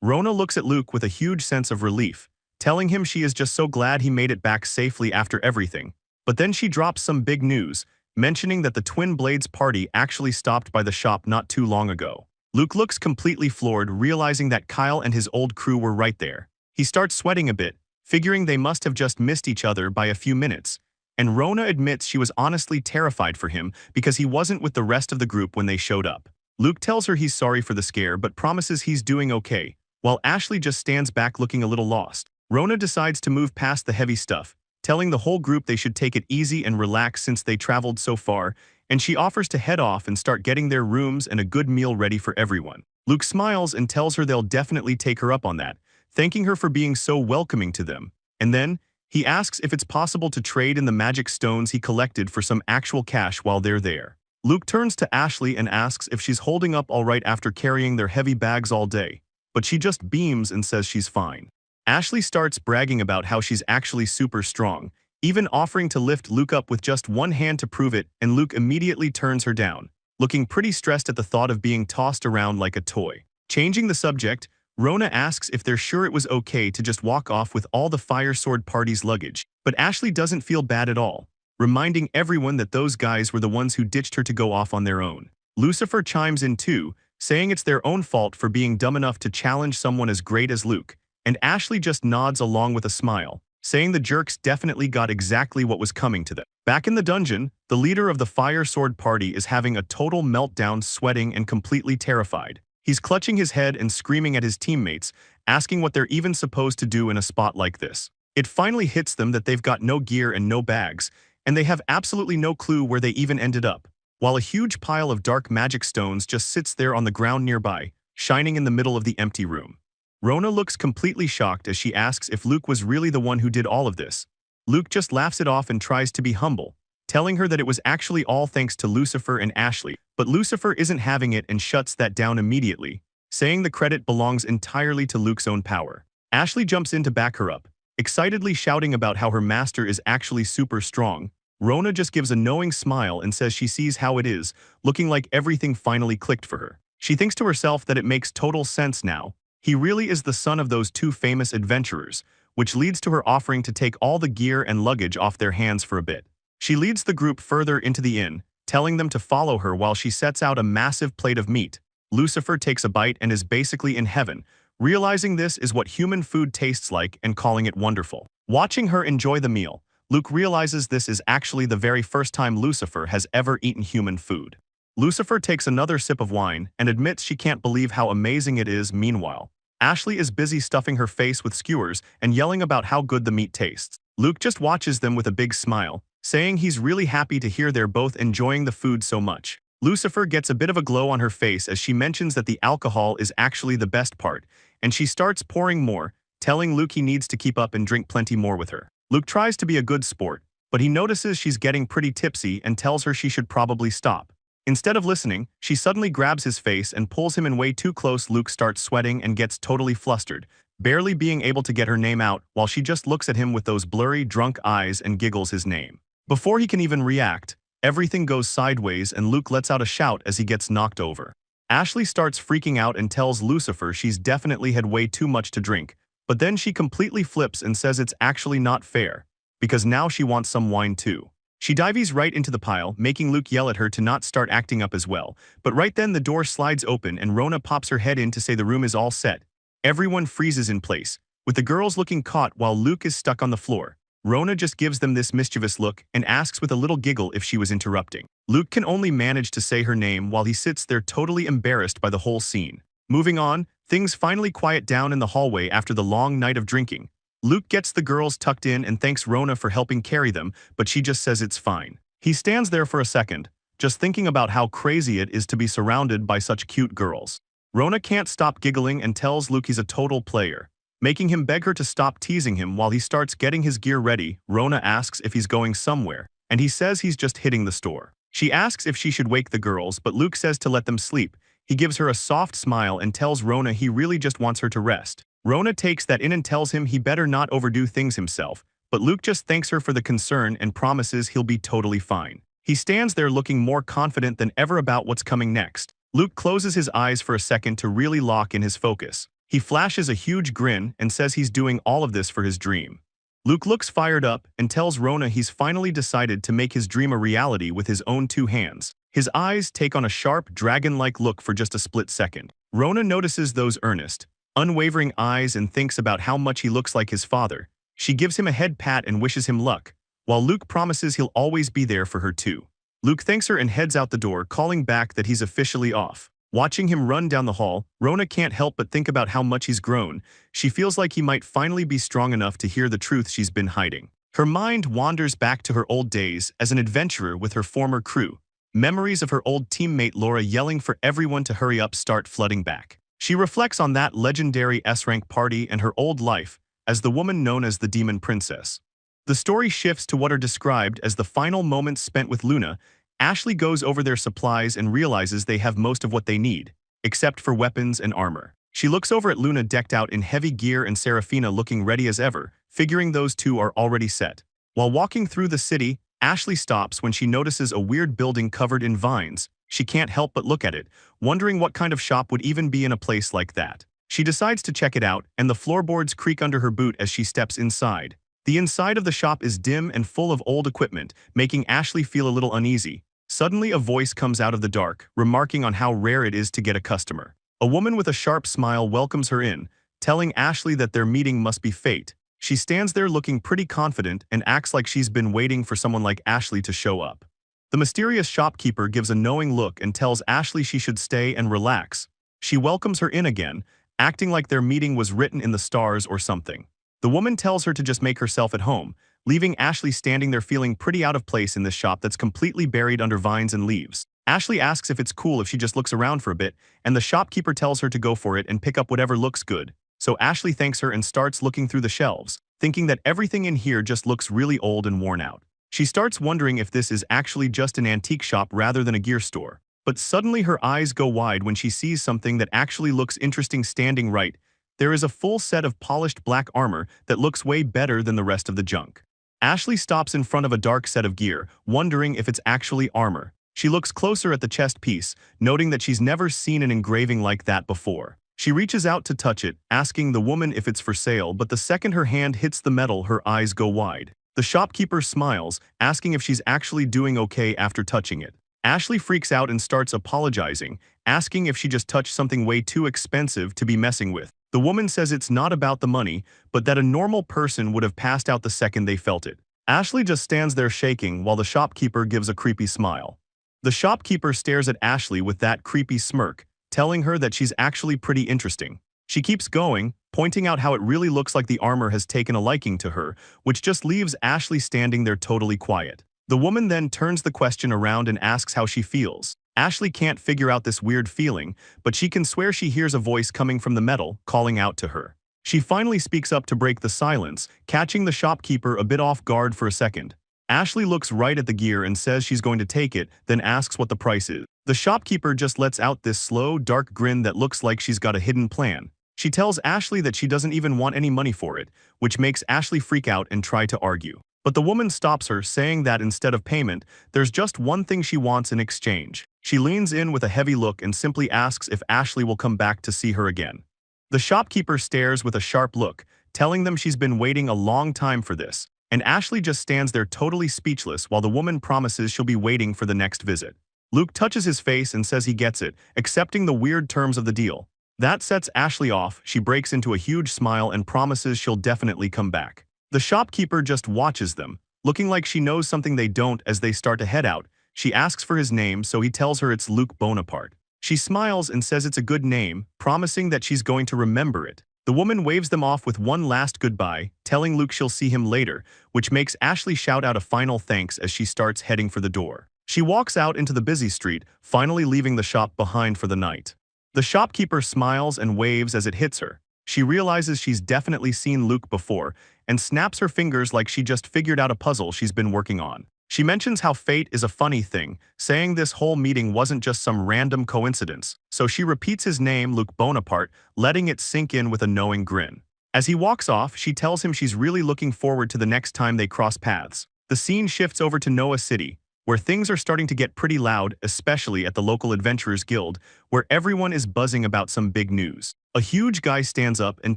Rona looks at Luke with a huge sense of relief, telling him she is just so glad he made it back safely after everything. But then she drops some big news, mentioning that the Twin Blades party actually stopped by the shop not too long ago. Luke looks completely floored, realizing that Kyle and his old crew were right there. He starts sweating a bit, figuring they must have just missed each other by a few minutes, and Rona admits she was honestly terrified for him because he wasn't with the rest of the group when they showed up. Luke tells her he's sorry for the scare but promises he's doing okay, while Ashley just stands back looking a little lost. Rona decides to move past the heavy stuff, telling the whole group they should take it easy and relax since they traveled so far, and she offers to head off and start getting their rooms and a good meal ready for everyone. Luke smiles and tells her they'll definitely take her up on that, thanking her for being so welcoming to them. And then, he asks if it's possible to trade in the magic stones he collected for some actual cash while they're there. Luke turns to Ashley and asks if she's holding up all right after carrying their heavy bags all day, but she just beams and says she's fine. Ashley starts bragging about how she's actually super strong, even offering to lift Luke up with just one hand to prove it, and Luke immediately turns her down, looking pretty stressed at the thought of being tossed around like a toy. Changing the subject, Rona asks if they're sure it was okay to just walk off with all the Fire Sword party's luggage, but Ashley doesn't feel bad at all, reminding everyone that those guys were the ones who ditched her to go off on their own. Lucifer chimes in too, saying it's their own fault for being dumb enough to challenge someone as great as Luke, and Ashley just nods along with a smile, saying the jerks definitely got exactly what was coming to them. Back in the dungeon, the leader of the Fire Sword party is having a total meltdown, sweating and completely terrified. He's clutching his head and screaming at his teammates, asking what they're even supposed to do in a spot like this. It finally hits them that they've got no gear and no bags, and they have absolutely no clue where they even ended up, while a huge pile of dark magic stones just sits there on the ground nearby, shining in the middle of the empty room. Rona looks completely shocked as she asks if Luke was really the one who did all of this. Luke just laughs it off and tries to be humble, telling her that it was actually all thanks to Lucifer and Ashley, but Lucifer isn't having it and shuts that down immediately, saying the credit belongs entirely to Luke's own power. Ashley jumps in to back her up, excitedly shouting about how her master is actually super strong. Rona just gives a knowing smile and says she sees how it is, looking like everything finally clicked for her. She thinks to herself that it makes total sense now. He really is the son of those two famous adventurers, which leads to her offering to take all the gear and luggage off their hands for a bit. She leads the group further into the inn, telling them to follow her while she sets out a massive plate of meat. Lucifer takes a bite and is basically in heaven, realizing this is what human food tastes like and calling it wonderful. Watching her enjoy the meal, Luke realizes this is actually the very first time Lucifer has ever eaten human food. Lucifer takes another sip of wine and admits she can't believe how amazing it is. Meanwhile, Ashley is busy stuffing her face with skewers and yelling about how good the meat tastes. Luke just watches them with a big smile, saying he's really happy to hear they're both enjoying the food so much. Lucifer gets a bit of a glow on her face as she mentions that the alcohol is actually the best part, and she starts pouring more, telling Luke he needs to keep up and drink plenty more with her. Luke tries to be a good sport, but he notices she's getting pretty tipsy and tells her she should probably stop. Instead of listening, she suddenly grabs his face and pulls him in way too close. Luke starts sweating and gets totally flustered, barely being able to get her name out while she just looks at him with those blurry, drunk eyes and giggles his name. Before he can even react, everything goes sideways and Luke lets out a shout as he gets knocked over. Ashley starts freaking out and tells Lucifer she's definitely had way too much to drink, but then she completely flips and says it's actually not fair, because now she wants some wine too. She dives right into the pile, making Luke yell at her to not start acting up as well, but right then the door slides open and Rona pops her head in to say the room is all set. Everyone freezes in place, with the girls looking caught while Luke is stuck on the floor. Rona just gives them this mischievous look and asks with a little giggle if she was interrupting. Luke can only manage to say her name while he sits there totally embarrassed by the whole scene. Moving on, things finally quiet down in the hallway after the long night of drinking. Luke gets the girls tucked in and thanks Rona for helping carry them, but she just says it's fine. He stands there for a second, just thinking about how crazy it is to be surrounded by such cute girls. Rona can't stop giggling and tells Luke he's a total player, making him beg her to stop teasing him while he starts getting his gear ready. Rona asks if he's going somewhere, and he says he's just hitting the store. She asks if she should wake the girls, but Luke says to let them sleep. He gives her a soft smile and tells Rona he really just wants her to rest. Rona takes that in and tells him he better not overdo things himself, but Luke just thanks her for the concern and promises he'll be totally fine. He stands there looking more confident than ever about what's coming next. Luke closes his eyes for a second to really lock in his focus. He flashes a huge grin and says he's doing all of this for his dream. Luke looks fired up and tells Rona he's finally decided to make his dream a reality with his own two hands. His eyes take on a sharp, dragon-like look for just a split second. Rona notices those earnest, unwavering eyes and thinks about how much he looks like his father. She gives him a head pat and wishes him luck, while Luke promises he'll always be there for her too. Luke thanks her and heads out the door, calling back that he's officially off. Watching him run down the hall, Rona can't help but think about how much he's grown. She feels like he might finally be strong enough to hear the truth she's been hiding. Her mind wanders back to her old days as an adventurer with her former crew. Memories of her old teammate Laura yelling for everyone to hurry up start flooding back. She reflects on that legendary S-rank party and her old life as the woman known as the Demon Princess. The story shifts to what are described as the final moments spent with Luna. Ashley goes over their supplies and realizes they have most of what they need, except for weapons and armor. She looks over at Luna decked out in heavy gear and Serafina looking ready as ever, figuring those two are already set. While walking through the city, Ashley stops when she notices a weird building covered in vines. She can't help but look at it, wondering what kind of shop would even be in a place like that. She decides to check it out, and the floorboards creak under her boot as she steps inside. The inside of the shop is dim and full of old equipment, making Ashley feel a little uneasy. Suddenly, a voice comes out of the dark, remarking on how rare it is to get a customer. A woman with a sharp smile welcomes her in, telling Ashley that their meeting must be fate. She stands there looking pretty confident and acts like she's been waiting for someone like Ashley to show up. The mysterious shopkeeper gives a knowing look and tells Ashley she should stay and relax. She welcomes her in again, acting like their meeting was written in the stars or something. The woman tells her to just make herself at home, leaving Ashley standing there feeling pretty out of place in this shop that's completely buried under vines and leaves. Ashley asks if it's cool if she just looks around for a bit, and the shopkeeper tells her to go for it and pick up whatever looks good. So Ashley thanks her and starts looking through the shelves, thinking that everything in here just looks really old and worn out. She starts wondering if this is actually just an antique shop rather than a gear store. But suddenly her eyes go wide when she sees something that actually looks interesting standing right. There is a full set of polished black armor that looks way better than the rest of the junk. Ashley stops in front of a dark set of gear, wondering if it's actually armor. She looks closer at the chest piece, noting that she's never seen an engraving like that before. She reaches out to touch it, asking the woman if it's for sale, but the second her hand hits the metal, her eyes go wide. The shopkeeper smiles, asking if she's actually doing okay after touching it. Ashley freaks out and starts apologizing, asking if she just touched something way too expensive to be messing with. The woman says it's not about the money, but that a normal person would have passed out the second they felt it. Ashley just stands there shaking while the shopkeeper gives a creepy smile. The shopkeeper stares at Ashley with that creepy smirk, telling her that she's actually pretty interesting. She keeps going, pointing out how it really looks like the armor has taken a liking to her, which just leaves Ashley standing there totally quiet. The woman then turns the question around and asks how she feels. Ashley can't figure out this weird feeling, but she can swear she hears a voice coming from the metal, calling out to her. She finally speaks up to break the silence, catching the shopkeeper a bit off guard for a second. Ashley looks right at the gear and says she's going to take it, then asks what the price is. The shopkeeper just lets out this slow, dark grin that looks like she's got a hidden plan. She tells Ashley that she doesn't even want any money for it, which makes Ashley freak out and try to argue. But the woman stops her, saying that instead of payment, there's just one thing she wants in exchange. She leans in with a heavy look and simply asks if Ashley will come back to see her again. The shopkeeper stares with a sharp look, telling them she's been waiting a long time for this, and Ashley just stands there totally speechless while the woman promises she'll be waiting for the next visit. Luke touches his face and says he gets it, accepting the weird terms of the deal. That sets Ashley off. She breaks into a huge smile and promises she'll definitely come back. The shopkeeper just watches them, looking like she knows something they don't as they start to head out. She asks for his name, so he tells her it's Luke Bonaparte. She smiles and says it's a good name, promising that she's going to remember it. The woman waves them off with one last goodbye, telling Luke she'll see him later, which makes Ashley shout out a final thanks as she starts heading for the door. She walks out into the busy street, finally leaving the shop behind for the night. The shopkeeper smiles and waves as it hits her. She realizes she's definitely seen Luke before and snaps her fingers like she just figured out a puzzle she's been working on. She mentions how fate is a funny thing, saying this whole meeting wasn't just some random coincidence. So she repeats his name, Luke Bonaparte, letting it sink in with a knowing grin. As he walks off, she tells him she's really looking forward to the next time they cross paths. The scene shifts over to Noah City, where things are starting to get pretty loud, especially at the local Adventurers Guild, where everyone is buzzing about some big news. A huge guy stands up and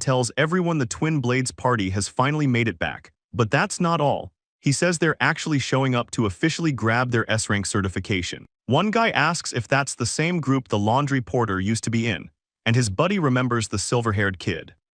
tells everyone the Twin Blades party has finally made it back. But that's not all. He says they're actually showing up to officially grab their S-rank certification. One guy asks if that's the same group the laundry porter used to be in, and his buddy remembers the silver-haired kid.